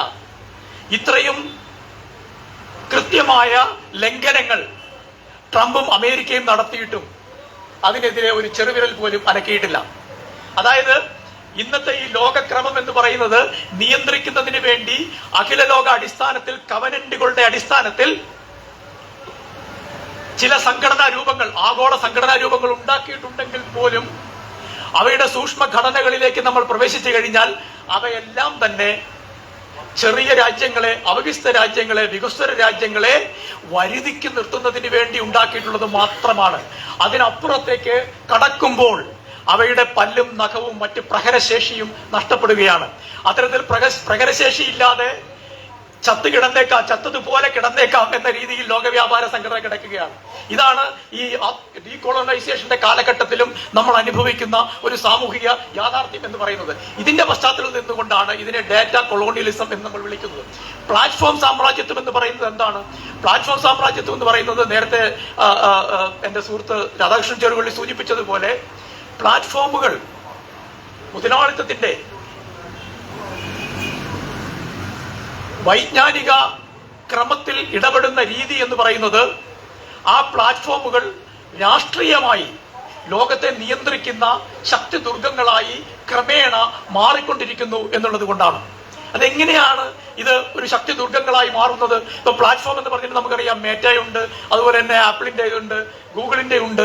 ഇത്രയും കൃത്യമായ ലംഘനങ്ങൾ ട്രംപും അമേരിക്കയും നടത്തിയിട്ടും അതിനെതിരെ ഒരു ചെറുവിരൽ പോലും അനക്കിയിട്ടില്ല. അതായത് ഇന്നത്തെ ഈ ലോകക്രമം എന്ന് പറയുന്നത് നിയന്ത്രിക്കുന്നതിന് വേണ്ടി അഖില ലോക അടിസ്ഥാനത്തിൽ, കവനന്റുകളുടെ അടിസ്ഥാനത്തിൽ ചില സംഘടനാ രൂപങ്ങൾ, ആഗോള സംഘടനാ രൂപങ്ങൾ ഉണ്ടാക്കിയിട്ടുണ്ടെങ്കിൽ പോലും അവയുടെ സൂക്ഷ്മ ഘടനകളിലേക്ക് നമ്മൾ പ്രവേശിച്ചു കഴിഞ്ഞാൽ അവയെല്ലാം തന്നെ ചെറിയ രാജ്യങ്ങളെ, അവികസിത രാജ്യങ്ങളെ, വികസ്വര രാജ്യങ്ങളെ വരുതിക്ക് നിർത്തുന്നതിന് വേണ്ടി ഉണ്ടാക്കിയിട്ടുള്ളത് മാത്രമാണ്. അതിനപ്പുറത്തേക്ക് കടക്കുമ്പോൾ അവയുടെ പല്ലും നഖവും മറ്റ് പ്രഹരശേഷിയും നഷ്ടപ്പെടുകയാണ്. അത്തരത്തിൽ പ്രഹരശേഷി ഇല്ലാതെ ചത്തതുപോലെ കിടന്നേക്കാം എന്ന രീതിയിൽ ലോകവ്യാപാര സംഘടന കിടക്കുകയാണ്. ഇതാണ് ഈ ഡീകോളനൈസേഷന്റെ കാലഘട്ടത്തിലും നമ്മൾ അനുഭവിക്കുന്ന ഒരു സാമൂഹിക യാഥാർത്ഥ്യം എന്ന് പറയുന്നത്. ഇതിന്റെ പശ്ചാത്തലത്തിൽ നിന്നുകൊണ്ടാണ് ഇതിനെ ഡാറ്റ കൊളോണിയലിസം എന്ന് നമ്മൾ വിളിക്കുന്നത്. പ്ലാറ്റ്ഫോം സാമ്രാജ്യത്വം എന്ന് പറയുന്നത് എന്താണ്? പ്ലാറ്റ്ഫോം സാമ്രാജ്യത്വം എന്ന് പറയുന്നത്, നേരത്തെ എന്റെ സുഹൃത്ത് രാധാകൃഷ്ണൻ ചെറുവള്ളി സൂചിപ്പിച്ചതുപോലെ, പ്ലാറ്റ്ഫോമുകൾ മുതലാളിത്തത്തിന്റെ വൈജ്ഞാനിക ക്രമത്തിൽ ഇടപെടുന്ന രീതി എന്ന് പറയുന്നത്, ആ പ്ലാറ്റ്ഫോമുകൾ രാഷ്ട്രീയമായി ലോകത്തെ നിയന്ത്രിക്കുന്ന ശക്തി ദുർഗങ്ങളായി ക്രമേണ മാറിക്കൊണ്ടിരിക്കുന്നു എന്നുള്ളത് കൊണ്ടാണ്. അതെങ്ങനെയാണ് ഇത് ഒരു ശക്തി ദുർഗങ്ങളായി മാറുന്നത്? ഇപ്പൊ പ്ലാറ്റ്ഫോം എന്ന് പറഞ്ഞിട്ട് നമുക്കറിയാം, മേറ്റയുണ്ട്, അതുപോലെ തന്നെ ആപ്പിളിന്റെ ഉണ്ട്, ഗൂഗിളിന്റെ ഉണ്ട്,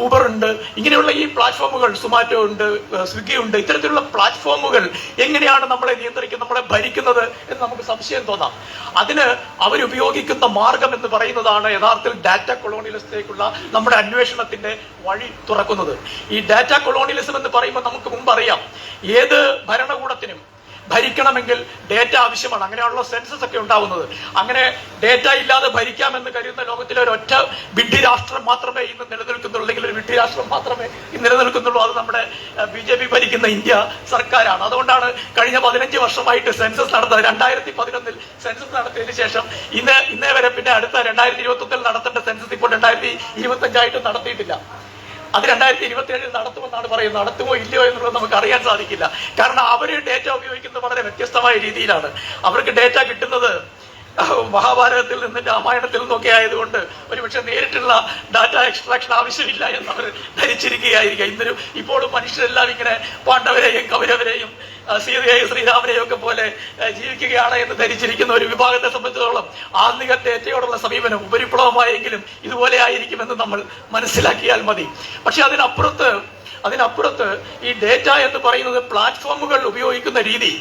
ഊബർ ഉണ്ട്. ഇങ്ങനെയുള്ള ഈ പ്ലാറ്റ്ഫോമുകൾ, സുമാറ്റോ ഉണ്ട്, സ്വിഗ്ഗി ഉണ്ട്. ഇത്തരത്തിലുള്ള പ്ലാറ്റ്ഫോമുകൾ എങ്ങനെയാണ് നമ്മളെ നിയന്ത്രിക്കുന്നത്, നമ്മളെ ഭരിക്കുന്നത് എന്ന് നമുക്ക് സംശയം തോന്നാം. അതിന് അവരുപയോഗിക്കുന്ന മാർഗം എന്ന് പറയുന്നതാണ് യഥാർത്ഥത്തിൽ ഡാറ്റ കൊളോണിയലിസത്തിലേക്കുള്ള നമ്മുടെ അന്വേഷണത്തിന്റെ വഴി തുറക്കുന്നത്. ഈ ഡാറ്റ കൊളോണിയലിസം എന്ന് പറയുമ്പോൾ നമുക്ക് മുമ്പ് അറിയാം, ഏത് ഭരണകൂടത്തിനും ഭരിക്കണമെങ്കിൽ ഡേറ്റ ആവശ്യമാണ്. അങ്ങനെയാണല്ലോ സെൻസസ് ഒക്കെ ഉണ്ടാവുന്നത്. അങ്ങനെ ഡേറ്റ ഇല്ലാതെ ഭരിക്കാമെന്ന് കരുതുന്ന ലോകത്തിലെ ഒരൊറ്റ വിഡ്ഢി രാഷ്ട്രം മാത്രമേ ഇന്ന് നിലനിൽക്കുന്നുള്ളൂ, അല്ലെങ്കിൽ ഒരു വിഡ്ഢി രാഷ്ട്രം മാത്രമേ ഇന്ന് നിലനിൽക്കുന്നുള്ളൂ. അത് നമ്മുടെ BJP ഭരിക്കുന്ന ഇന്ത്യ സർക്കാരാണ്. അതുകൊണ്ടാണ് കഴിഞ്ഞ 15 വർഷമായിട്ട് സെൻസസ് നടത്തുന്നത്. 2011 സെൻസസ് നടത്തിയതിനു ശേഷം ഇന്നേ വരെ, പിന്നെ അടുത്ത 2021 നടത്തേണ്ട സെൻസസ് ഇപ്പോൾ 2025 നടത്തിയിട്ടില്ല. അത് 2027 നടത്തുമെന്നാണ് പറയുന്നത്. നടത്തുമോ ഇല്ലയോ എന്നുള്ളത് നമുക്ക് അറിയാൻ സാധിക്കില്ല. കാരണം അവർ ഡേറ്റ ഉപയോഗിക്കുന്നത് വളരെ വ്യത്യസ്തമായ രീതിയിലാണ്. അവർക്ക് ഡേറ്റ കിട്ടുന്നത് മഹാഭാരതത്തിൽ നിന്നും രാമായണത്തിൽ നിന്നൊക്കെ ആയതുകൊണ്ട് ഒരുപക്ഷെ നേരിട്ടുള്ള ഡാറ്റ എക്സ്ട്രാക്ഷൻ ആവശ്യമില്ല എന്ന് അവർ ധരിച്ചിരിക്കുകയായിരിക്കും. ഇപ്പോഴും മനുഷ്യരെല്ലാം ഇങ്ങനെ പാണ്ഡവരെയും കൗരവരെയും സീതയെയും ശ്രീരാമനെയും ഒക്കെ പോലെ ജീവിക്കുകയാണ് എന്ന് ധരിച്ചിരിക്കുന്ന ഒരു വിഭാഗത്തെ സംബന്ധിച്ചിടത്തോളം ആധുനിക ഡേറ്റയോടുള്ള സമീപനം ഉപരിപ്ലവമായെങ്കിലും ഇതുപോലെ ആയിരിക്കുമെന്ന് നമ്മൾ മനസ്സിലാക്കിയാൽ മതി. പക്ഷെ അതിനപ്പുറത്ത് ഈ ഡേറ്റ എന്ന് പറയുന്നത് പ്ലാറ്റ്ഫോമുകൾ ഉപയോഗിക്കുന്ന രീതി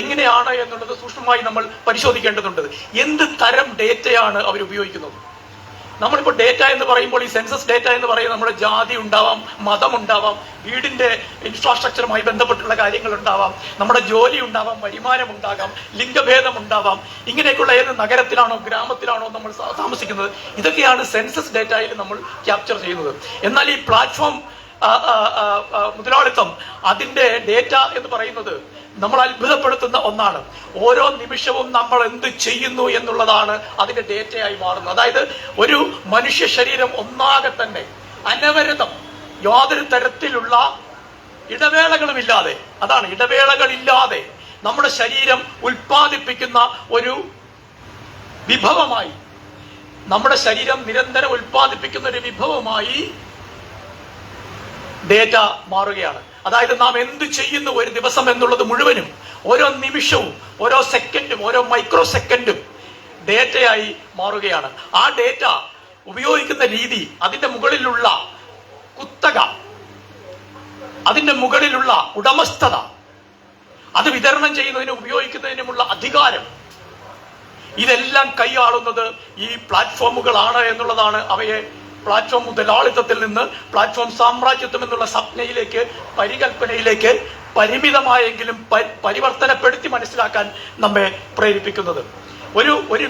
എങ്ങനെയാണ് എന്നുള്ളത് സൂക്ഷ്മമായി നമ്മൾ പരിശോധിക്കേണ്ടതുണ്ട്. എന്ത് തരം ഡേറ്റയാണ് അവർ ഉപയോഗിക്കുന്നത്? നമ്മളിപ്പോൾ ഡേറ്റ എന്ന് പറയുമ്പോൾ ഈ സെൻസസ് ഡേറ്റ എന്ന് പറയുന്നത് നമ്മുടെ ജാതി ഉണ്ടാവാം, മതം ഉണ്ടാവാം, വീടിന്റെ ഇൻഫ്രാസ്ട്രക്ചറുമായി ബന്ധപ്പെട്ടുള്ള കാര്യങ്ങൾ ഉണ്ടാവാം, നമ്മുടെ ജോലി ഉണ്ടാവാം, വരുമാനം ഉണ്ടാകാം, ലിംഗഭേദം ഉണ്ടാവാം. ഇങ്ങനെയൊക്കെയുള്ള ഏത് നഗരത്തിലാണോ ഗ്രാമത്തിലാണോ നമ്മൾ താമസിക്കുന്നത്, ഇതൊക്കെയാണ് സെൻസസ് ഡേറ്റയിൽ നമ്മൾ ക്യാപ്ചർ ചെയ്യുന്നത്. എന്നാൽ ഈ പ്ലാറ്റ്ഫോം മുതലാളിത്തം, അതിന്റെ ഡേറ്റ എന്ന് പറയുന്നത് നമ്മൾ അത്ഭുതപ്പെടുത്തുന്ന ഒന്നാണ്. ഓരോ നിമിഷവും നമ്മൾ എന്ത് ചെയ്യുന്നു എന്നുള്ളതാണ് അതിന്റെ ഡേറ്റയായി മാറുന്നത്. അതായത് ഒരു മനുഷ്യ ശരീരം ഒന്നാകെ തന്നെ അനവരതം യാതൊരു തരത്തിലുള്ള ഇടവേളകളുമില്ലാതെ, അതാണ് ഇടവേളകളില്ലാതെ നമ്മുടെ ശരീരം ഉൽപ്പാദിപ്പിക്കുന്ന ഒരു വിഭവമായി, നമ്മുടെ ശരീരം നിരന്തരം ഉൽപ്പാദിപ്പിക്കുന്ന ഒരു വിഭവമായി ഡേറ്റ മാറുകയാണ്. അതായത് നാം എന്ത് ചെയ്യുന്നു ഒരു ദിവസം എന്നുള്ളത് മുഴുവനും, ഓരോ നിമിഷവും, ഓരോ സെക്കൻഡും, ഓരോ മൈക്രോ സെക്കൻഡും ഡേറ്റയായി മാറുകയാണ്. ആ ഡേറ്റ ഉപയോഗിക്കുന്ന രീതി, അതിന്റെ മുകളിലുള്ള കുത്തക, അതിന്റെ മുകളിലുള്ള ഉടമസ്ഥത, അത് വിതരണം ചെയ്യുന്നതിനും ഉപയോഗിക്കുന്നതിനുമുള്ള അധികാരം, ഇതെല്ലാം കൈയാളുന്നത് ഈ പ്ലാറ്റ്ഫോമുകളാണ് എന്നുള്ളതാണ് അവയെ പ്ലാറ്റ്ഫോം മുതലാളിത്തത്തിൽ നിന്ന് പ്ലാറ്റ്ഫോം സാമ്രാജ്യത്വം എന്നുള്ള സ്വപ്നയിലേക്ക്, പരികൽപ്പനയിലേക്ക് പരിമിതമായെങ്കിലും പരിവർത്തനപ്പെടുത്തി മനസ്സിലാക്കാൻ നമ്മെ പ്രേരിപ്പിക്കുന്നത്. ഒരു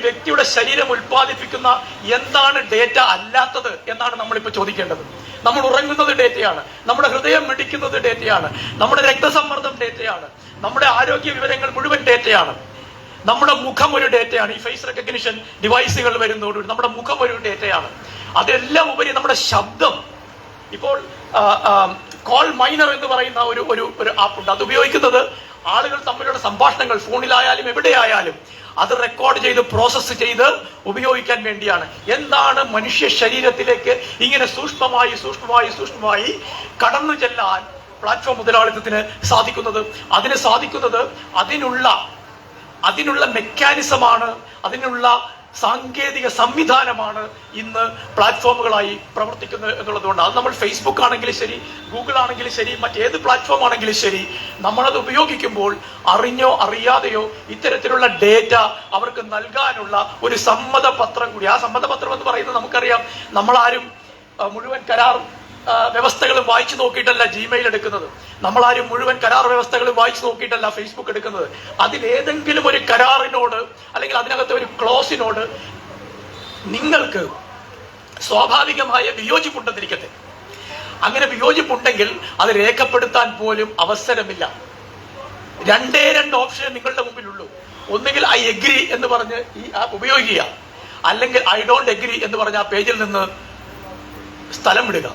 വ്യക്തിയുടെ ശരീരം ഉൽപ്പാദിപ്പിക്കുന്ന എന്താണ് ഡേറ്റ അല്ലാത്തത് എന്നാണ് നമ്മളിപ്പോൾ ചോദിക്കേണ്ടത്. നമ്മൾ ഉറങ്ങുന്നത് ഡേറ്റയാണ്, നമ്മുടെ ഹൃദയം മിടിക്കുന്നത് ഡേറ്റയാണ്, നമ്മുടെ രക്തസമ്മർദ്ദം ഡേറ്റയാണ്, നമ്മുടെ ആരോഗ്യ വിവരങ്ങൾ മുഴുവൻ ഡേറ്റയാണ്, നമ്മുടെ മുഖം ഒരു ഡേറ്റയാണ്. ഈ ഫേസ് റെക്കഗ്നിഷൻ ഡിവൈസുകൾ വരുന്നതോടുകൂടി നമ്മുടെ മുഖം ഒരു ഡേറ്റയാണ്. അതെല്ലാം ഉപരി നമ്മുടെ ശബ്ദം. ഇപ്പോൾ കോൾ മൈനർ എന്ന് പറയുന്ന ഒരു ആപ്പ് ഉണ്ട്. അത് ഉപയോഗിക്കുന്നത് ആളുകൾ തമ്മിലുള്ള സംഭാഷണങ്ങൾ ഫോണിലായാലും എവിടെയായാലും അത് റെക്കോർഡ് ചെയ്ത് പ്രോസസ്സ് ചെയ്ത് ഉപയോഗിക്കാൻ വേണ്ടിയാണ്. എന്താണ് മനുഷ്യ ശരീരത്തിലേക്ക് ഇങ്ങനെ സൂക്ഷ്മമായി കടന്നു ചെല്ലാൻ പ്ലാറ്റ്ഫോം മുതലാളിത്തത്തിന് സാധിക്കുന്നത്? അതിനുള്ള മെക്കാനിസമാണ്, അതിനുള്ള സാങ്കേതിക സംവിധാനമാണ് ഇന്ന് പ്ലാറ്റ്ഫോമുകളായി പ്രവർത്തിക്കുന്നത് എന്നുള്ളതുകൊണ്ട് അത് നമ്മൾ ഫേസ്ബുക്ക് ആണെങ്കിലും ശരി, ഗൂഗിൾ ആണെങ്കിലും ശരി, മറ്റേത് പ്ലാറ്റ്ഫോം ആണെങ്കിലും ശരി, നമ്മളത് ഉപയോഗിക്കുമ്പോൾ അറിഞ്ഞോ അറിയാതെയോ ഇത്തരത്തിലുള്ള ഡേറ്റ അവർക്ക് നൽകാനുള്ള ഒരു സമ്മതപത്രം കൂടി. ആ സമ്മതപത്രം എന്ന് പറയുന്നത് നമുക്കറിയാം, നമ്മളാരും മുഴുവൻ കരാർ വ്യവസ്ഥകളും വായിച്ചു നോക്കിയിട്ടല്ല ജിമെയിൽ എടുക്കുന്നത്, നമ്മളാരും മുഴുവൻ കരാർ വ്യവസ്ഥകളും വായിച്ചു നോക്കിയിട്ടല്ല ഫേസ്ബുക്ക് എടുക്കുന്നത്. അതിലേതെങ്കിലും ഒരു കരാറിനോട് അല്ലെങ്കിൽ അതിനകത്തെ ഒരു ക്ലോസിനോട് നിങ്ങൾക്ക് സ്വാഭാവികമായ വിയോജിപ്പുണ്ടെന്നിരിക്കട്ടെ. അങ്ങനെ വിയോജിപ്പുണ്ടെങ്കിൽ അത് രേഖപ്പെടുത്താൻ പോലും അവസരമില്ല. രണ്ട് ഓപ്ഷൻ നിങ്ങളുടെ മുമ്പിലുള്ളൂ. ഒന്നുകിൽ ഐ എഗ്രി എന്ന് പറഞ്ഞ് ഈ ആപ്പ് ഉപയോഗിക്കുക, അല്ലെങ്കിൽ ഐ ഡോണ്ട് എഗ്രി എന്ന് പറഞ്ഞ് ആ പേജിൽ നിന്ന് സ്ഥലം വിടുക.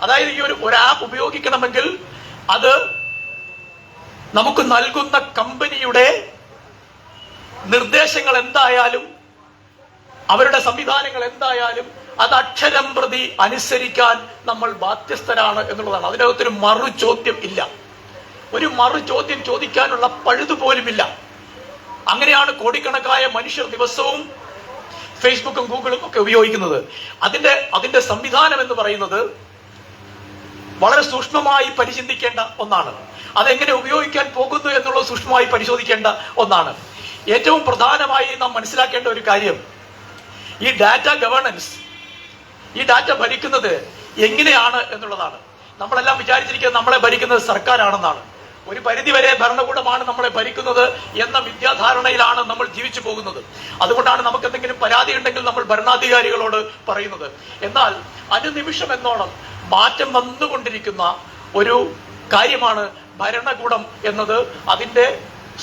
അതായത് ഈ ഒരു ആപ്പ് ഉപയോഗിക്കണമെങ്കിൽ അത് നമുക്ക് നൽകുന്ന കമ്പനിയുടെ നിർദ്ദേശങ്ങൾ എന്തായാലും, അവരുടെ സംവിധാനങ്ങൾ എന്തായാലും അത് അക്ഷരം പ്രതി അനുസരിക്കാൻ നമ്മൾ ബാധ്യസ്ഥരാണ് എന്നുള്ളതാണ്. അതിനകത്തൊരു മറു ചോദ്യം ഇല്ല, ഒരു മറു ചോദ്യം ചോദിക്കാനുള്ള പഴുതുപോലുമില്ല. അങ്ങനെയാണ് കോടിക്കണക്കായ മനുഷ്യർ ദിവസവും ഫേസ്ബുക്കും ഗൂഗിളും ഒക്കെ ഉപയോഗിക്കുന്നത്. അതിന്റെ സംവിധാനം എന്ന് പറയുന്നത് വളരെ സൂക്ഷ്മമായി പരിചിന്തിക്കേണ്ട ഒന്നാണ്. അതെങ്ങനെ ഉപയോഗിക്കാൻ പോകുന്നു എന്നുള്ളത് സൂക്ഷ്മമായി പരിശോധിക്കേണ്ട ഒന്നാണ്. ഏറ്റവും പ്രധാനമായി നാം മനസ്സിലാക്കേണ്ട ഒരു കാര്യം, ഈ ഡാറ്റ ഗവേണൻസ്, ഈ ഡാറ്റ ഭരിക്കുന്നത് എങ്ങനെയാണ് എന്നുള്ളതാണ്. നമ്മളെല്ലാം വിചാരിച്ചിരിക്കുന്നത് നമ്മളെ ഭരിക്കുന്നത് സർക്കാരാണെന്നാണ്. ഒരു പരിധിവരെ ഭരണകൂടമാണ് നമ്മളെ ഭരിക്കുന്നത് എന്ന വിദ്യാധാരണയിലാണ് നമ്മൾ ജീവിച്ചു പോകുന്നത്. അതുകൊണ്ടാണ് നമുക്ക് എന്തെങ്കിലും പരാതി ഉണ്ടെങ്കിൽ നമ്മൾ ഭരണാധികാരികളോട് പറയുന്നത്. എന്നാൽ അനുനിമിഷം എന്നോണം മാറ്റം വന്നുകൊണ്ടിരിക്കുന്ന ഒരു കാര്യമാണ് ഭരണകൂടം എന്നത്. അതിന്റെ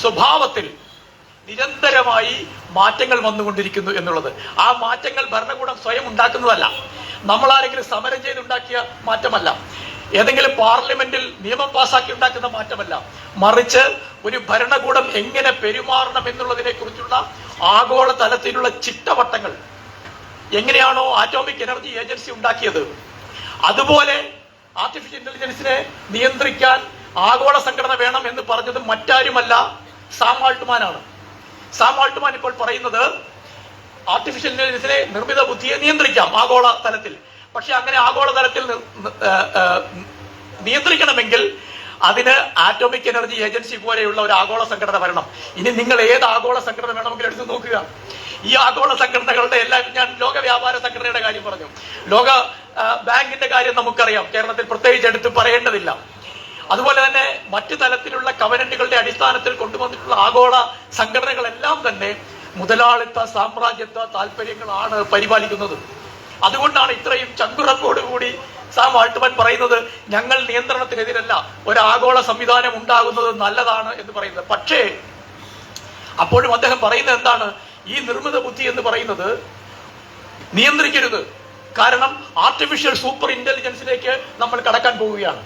സ്വഭാവത്തിൽ നിരന്തരമായി മാറ്റങ്ങൾ വന്നുകൊണ്ടിരിക്കുന്നു എന്നുള്ളത്. ആ മാറ്റങ്ങൾ ഭരണകൂടം സ്വയം ഉണ്ടാക്കുന്നതല്ല, നമ്മളാരെങ്കിലും സമരം ചെയ്തുണ്ടാക്കിയ മാറ്റമല്ല, ഏതെങ്കിലും പാർലമെന്റിൽ നിയമം പാസാക്കി ഉണ്ടാക്കുന്ന മാറ്റമല്ല, മറിച്ച് ഒരു ഭരണകൂടം എങ്ങനെ പെരുമാറണം എന്നുള്ളതിനെ കുറിച്ചുള്ള ആഗോള തലത്തിലുള്ള ചിട്ടവട്ടങ്ങൾ എങ്ങനെയാണോ ആറ്റോമിക് എനർജി ഏജൻസി ഉണ്ടാക്കിയത്, അതുപോലെ ആർട്ടിഫിഷ്യൽ ഇന്റലിജൻസിനെ നിയന്ത്രിക്കാൻ ആഗോള സംഘടന വേണം എന്ന് പറഞ്ഞത് മറ്റാരുമല്ല, സാം ആൾട്ട്മാനാണ്. സാം ആൾട്ട്മാൻ ഇപ്പോൾ പറയുന്നത് ആർട്ടിഫിഷ്യൽ ഇന്റലിജൻസിനെ, നിർമ്മിത ബുദ്ധിയെ നിയന്ത്രിക്കാം ആഗോള തലത്തിൽ. പക്ഷെ അങ്ങനെ ആഗോള തലത്തിൽ നിയന്ത്രിക്കണമെങ്കിൽ അതിന് ആറ്റോമിക് എനർജി ഏജൻസി പോലെയുള്ള ഒരു ആഗോള സംഘടന വരണം. ഇനി നിങ്ങൾ ഏത് ആഗോള സംഘടന വേണമെങ്കിലും എടുത്ത് നോക്കുക. ഈ ആഗോള സംഘടനകളുടെ എല്ലാം, ഞാൻ ലോക വ്യാപാര സംഘടനയുടെ കാര്യം പറഞ്ഞു, ലോക ബാങ്കിന്റെ കാര്യം നമുക്കറിയാം, കേരളത്തിൽ പ്രത്യേകിച്ച് എടുത്ത് പറയേണ്ടതില്ല. അതുപോലെ തന്നെ മറ്റു തലത്തിലുള്ള കവനന്റുകളുടെ അടിസ്ഥാനത്തിൽ കൊണ്ടുവന്നിട്ടുള്ള ആഗോള സംഘടനകളെല്ലാം തന്നെ മുതലാളിത്ത സാമ്രാജ്യത്വ താല്പര്യങ്ങളാണ് പരിപാലിക്കുന്നത്. അതുകൊണ്ടാണ് ഇത്രയും ചങ്കുറപ്പോടുകൂടി സാം ആൾട്ട്മാൻ പറയുന്നത് ഞങ്ങൾ നിയന്ത്രണത്തിനെതിരല്ല, ഒരു ആഗോള സംവിധാനം ഉണ്ടാകുന്നത് നല്ലതാണ് എന്ന് പറയുന്നത്. പക്ഷേ അപ്പോഴും അദ്ദേഹം പറയുന്നത് എന്താണ്? ഈ നിർമ്മിത ബുദ്ധി എന്ന് പറയുന്നത് നിയന്ത്രിക്കരുത്. കാരണം ആർട്ടിഫിഷ്യൽ സൂപ്പർ ഇന്റലിജൻസിലേക്ക് നമ്മൾ കടക്കാൻ പോവുകയാണ്.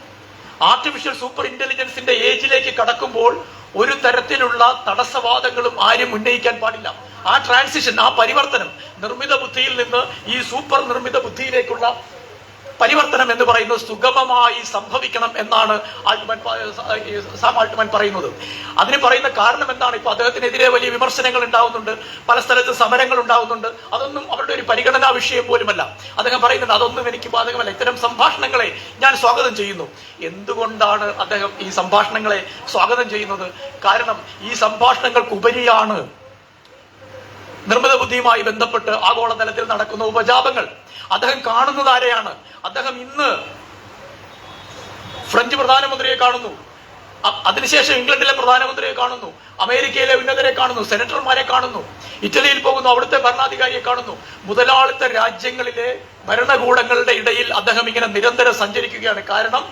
ആർട്ടിഫിഷ്യൽ സൂപ്പർ ഇന്റലിജൻസിന്റെ ഏജിലേക്ക് കടക്കുമ്പോൾ ഒരു തരത്തിലുള്ള തടസ്സവാദങ്ങളും ആരും ഉന്നയിക്കാൻ പാടില്ല. ആ ട്രാൻസിഷൻ, ആ പരിവർത്തനം, നിർമ്മിത ബുദ്ധിയിൽ നിന്ന് ഈ സൂപ്പർ നിർമ്മിത ബുദ്ധിയിലേക്കുള്ള പരിവർത്തനം എന്ന് പറയുന്നത് സുഗമമായി സംഭവിക്കണം എന്നാണ് സാം ആൾട്ട്മാൻ പറയുന്നത്. അതിന് പറയുന്ന കാരണം എന്താണ്? ഇപ്പൊ അദ്ദേഹത്തിനെതിരെ വലിയ വിമർശനങ്ങൾ ഉണ്ടാവുന്നുണ്ട്, പല സ്ഥലത്ത് സമരങ്ങൾ ഉണ്ടാവുന്നുണ്ട്. അതൊന്നും അവരുടെ ഒരു പരിഗണനാ വിഷയം പോലുമല്ല. അദ്ദേഹം പറയുന്നുണ്ട് അതൊന്നും എനിക്ക് ബാധകമല്ല, ഇത്തരം സംഭാഷണങ്ങളെ ഞാൻ സ്വാഗതം ചെയ്യുന്നു. എന്തുകൊണ്ടാണ് അദ്ദേഹം ഈ സംഭാഷണങ്ങളെ സ്വാഗതം ചെയ്യുന്നത്? കാരണം ഈ സംഭാഷണങ്ങൾക്കുപരിയാണ് നിർമ്മിത ബുദ്ധിയുമായി ബന്ധപ്പെട്ട് ആഗോളതലത്തിൽ നടക്കുന്ന ഉപജാപങ്ങൾ. അദ്ദേഹം കാണുന്നത് ആരെയാണ്? അദ്ദേഹം ഇന്ന് ഫ്രഞ്ച് പ്രധാനമന്ത്രിയെ കാണുന്നു, അതിനുശേഷം ഇംഗ്ലണ്ടിലെ പ്രധാനമന്ത്രിയെ കാണുന്നു, അമേരിക്കയിലെ ഉന്നതരെ കാണുന്നു, സെനറ്റർമാരെ കാണുന്നു, ഇറ്റലിയിൽ പോകുന്നു, അവിടുത്തെ ഭരണാധികാരിയെ കാണുന്നു. മുതലാളിത്ത രാജ്യങ്ങളിലെ ഭരണകൂടങ്ങളുടെ ഇടയിൽ അദ്ദേഹം ഇങ്ങനെ നിരന്തരം സഞ്ചരിക്കുകയാണ്. കാരണം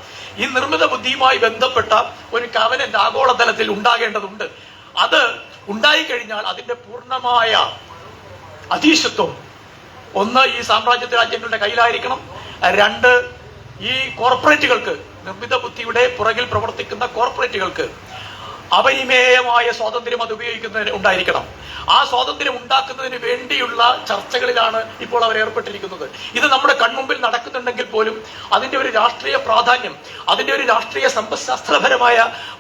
ഈ നിർമ്മിത ബുദ്ധിയുമായി ബന്ധപ്പെട്ട ഒരു കവനന്റ് ആഗോളതലത്തിൽ ഉണ്ടാകേണ്ടതുണ്ട്. അത് ഉണ്ടായിക്കഴിഞ്ഞാൽ അതിന്റെ പൂർണ്ണമായ അധീശത്വം ഒന്ന് ഈ സാമ്രാജ്യത്വ രാജ്യങ്ങളുടെ കയ്യിലായിരിക്കണം. രണ്ട്, ഈ കോർപ്പറേറ്റുകൾക്ക്, നിർമ്മിത ബുദ്ധിയുടെ പുറകിൽ പ്രവർത്തിക്കുന്ന കോർപ്പറേറ്റുകൾക്ക് അപരിമേയമായ സ്വാതന്ത്ര്യം അത് ഉപയോഗിക്കുന്നതിന് ഉണ്ടായിരിക്കണം. ആ സ്വാതന്ത്ര്യം ഉണ്ടാക്കുന്നതിന് വേണ്ടിയുള്ള ചർച്ചകളിലാണ് ഇപ്പോൾ അവർ ഏർപ്പെട്ടിരിക്കുന്നത്. ഇത് നമ്മുടെ കൺമുമ്പിൽ നടക്കുന്നുണ്ടെങ്കിൽ പോലും അതിന്റെ ഒരു രാഷ്ട്രീയ പ്രാധാന്യം, അതിന്റെ ഒരു രാഷ്ട്രീയ സമ്പദ്ശാസ്ത്രപരമായ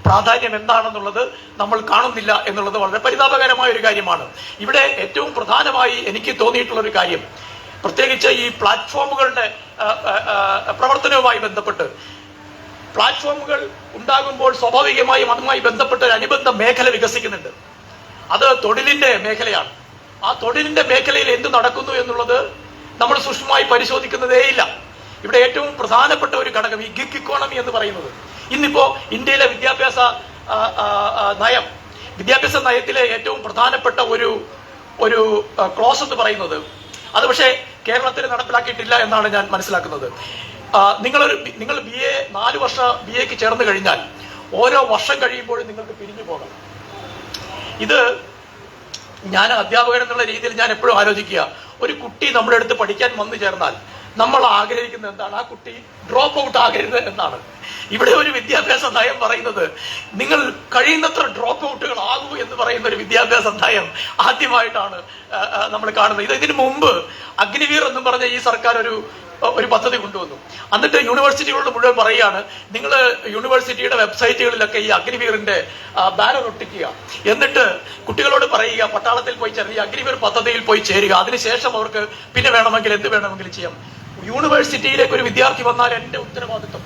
പ്രാധാന്യം എന്താണെന്നുള്ളത് നമ്മൾ കാണുന്നില്ല എന്നുള്ളത് വളരെ പരിതാപകരമായ ഒരു കാര്യമാണ്. ഇവിടെ ഏറ്റവും പ്രധാനമായി എനിക്ക് തോന്നിയിട്ടുള്ള ഒരു കാര്യം, പ്രത്യേകിച്ച് ഈ പ്ലാറ്റ്ഫോമുകളുടെ പ്രവർത്തനവുമായി ബന്ധപ്പെട്ട്, പ്ലാറ്റ്ഫോമുകൾ ഉണ്ടാകുമ്പോൾ സ്വാഭാവികമായും അതുമായി ബന്ധപ്പെട്ട ഒരു അനുബന്ധ മേഖല വികസിക്കുന്നുണ്ട്. അത് തൊഴിലിന്റെ മേഖലയാണ്. ആ തൊഴിലിന്റെ മേഖലയിൽ എന്ത് നടക്കുന്നു എന്നുള്ളത് നമ്മൾ സൂക്ഷ്മമായി പരിശോധിക്കുന്നതേയില്ല. ഇവിടെ ഏറ്റവും പ്രധാനപ്പെട്ട ഒരു ഘടകം ഈ ഗിഗ് ഇക്കോണമി എന്ന് പറയുന്നത്. ഇന്നിപ്പോ ഇന്ത്യയിലെ വിദ്യാഭ്യാസ നയത്തിലെ ഏറ്റവും പ്രധാനപ്പെട്ട ഒരു ക്ലോസ് എന്ന് പറയുന്നത്, അത് പക്ഷേ കേരളത്തിൽ നടപ്പിലാക്കിയിട്ടില്ല എന്നാണ് ഞാൻ മനസ്സിലാക്കുന്നത്. നിങ്ങൾ BA 4 വർഷ BAക്ക് ചേർന്ന് കഴിഞ്ഞാൽ ഓരോ വർഷം കഴിയുമ്പോഴും നിങ്ങൾക്ക് പിരിഞ്ഞു പോകാം. ഇത് ഞാൻ അധ്യാപകൻ എന്നുള്ള രീതിയിൽ ഞാൻ എപ്പോഴും ആലോചിക്കുക, ഒരു കുട്ടി നമ്മുടെ അടുത്ത് പഠിക്കാൻ വന്നു ചേർന്നാൽ നമ്മൾ ആഗ്രഹിക്കുന്നത് എന്താണ്? ആ കുട്ടി ഡ്രോപ്പ് ഔട്ട് ആകരുത് എന്നാണ്. ഇവിടെ ഒരു വിദ്യാഭ്യാസ നയം പറയുന്നത് നിങ്ങൾ കഴിയുന്നത്ര ഡ്രോപ്പ് ഔട്ടുകൾ ആകൂ എന്ന് പറയുന്ന ഒരു വിദ്യാഭ്യാസ നയം ആദ്യമായിട്ടാണ് നമ്മൾ കാണുന്നത്. ഇതിനു മുമ്പ് അഗ്നിവീർ എന്നും പറഞ്ഞ ഈ സർക്കാർ ഒരു പദ്ധതി കൊണ്ടുവന്നു. എന്നിട്ട് യൂണിവേഴ്സിറ്റികളോട് മുഴുവൻ പറയുകയാണ്, നിങ്ങൾ യൂണിവേഴ്സിറ്റിയുടെ വെബ്സൈറ്റുകളിലൊക്കെ ഈ അഗ്നിവീറിന്റെ ബാനർ ഒട്ടിക്കുക, എന്നിട്ട് കുട്ടികളോട് പറയുക പട്ടാളത്തിൽ പോയി ചേർന്ന് ഈ അഗ്നിവീർ പദ്ധതിയിൽ പോയി ചേരുക, അതിനുശേഷം അവർക്ക് പിന്നെ വേണമെങ്കിൽ എന്ത് വേണമെങ്കിലും ചെയ്യാം. യൂണിവേഴ്സിറ്റിയിലേക്ക് ഒരു വിദ്യാർത്ഥി വന്നാൽ എന്റെ ഉത്തരവാദിത്വം,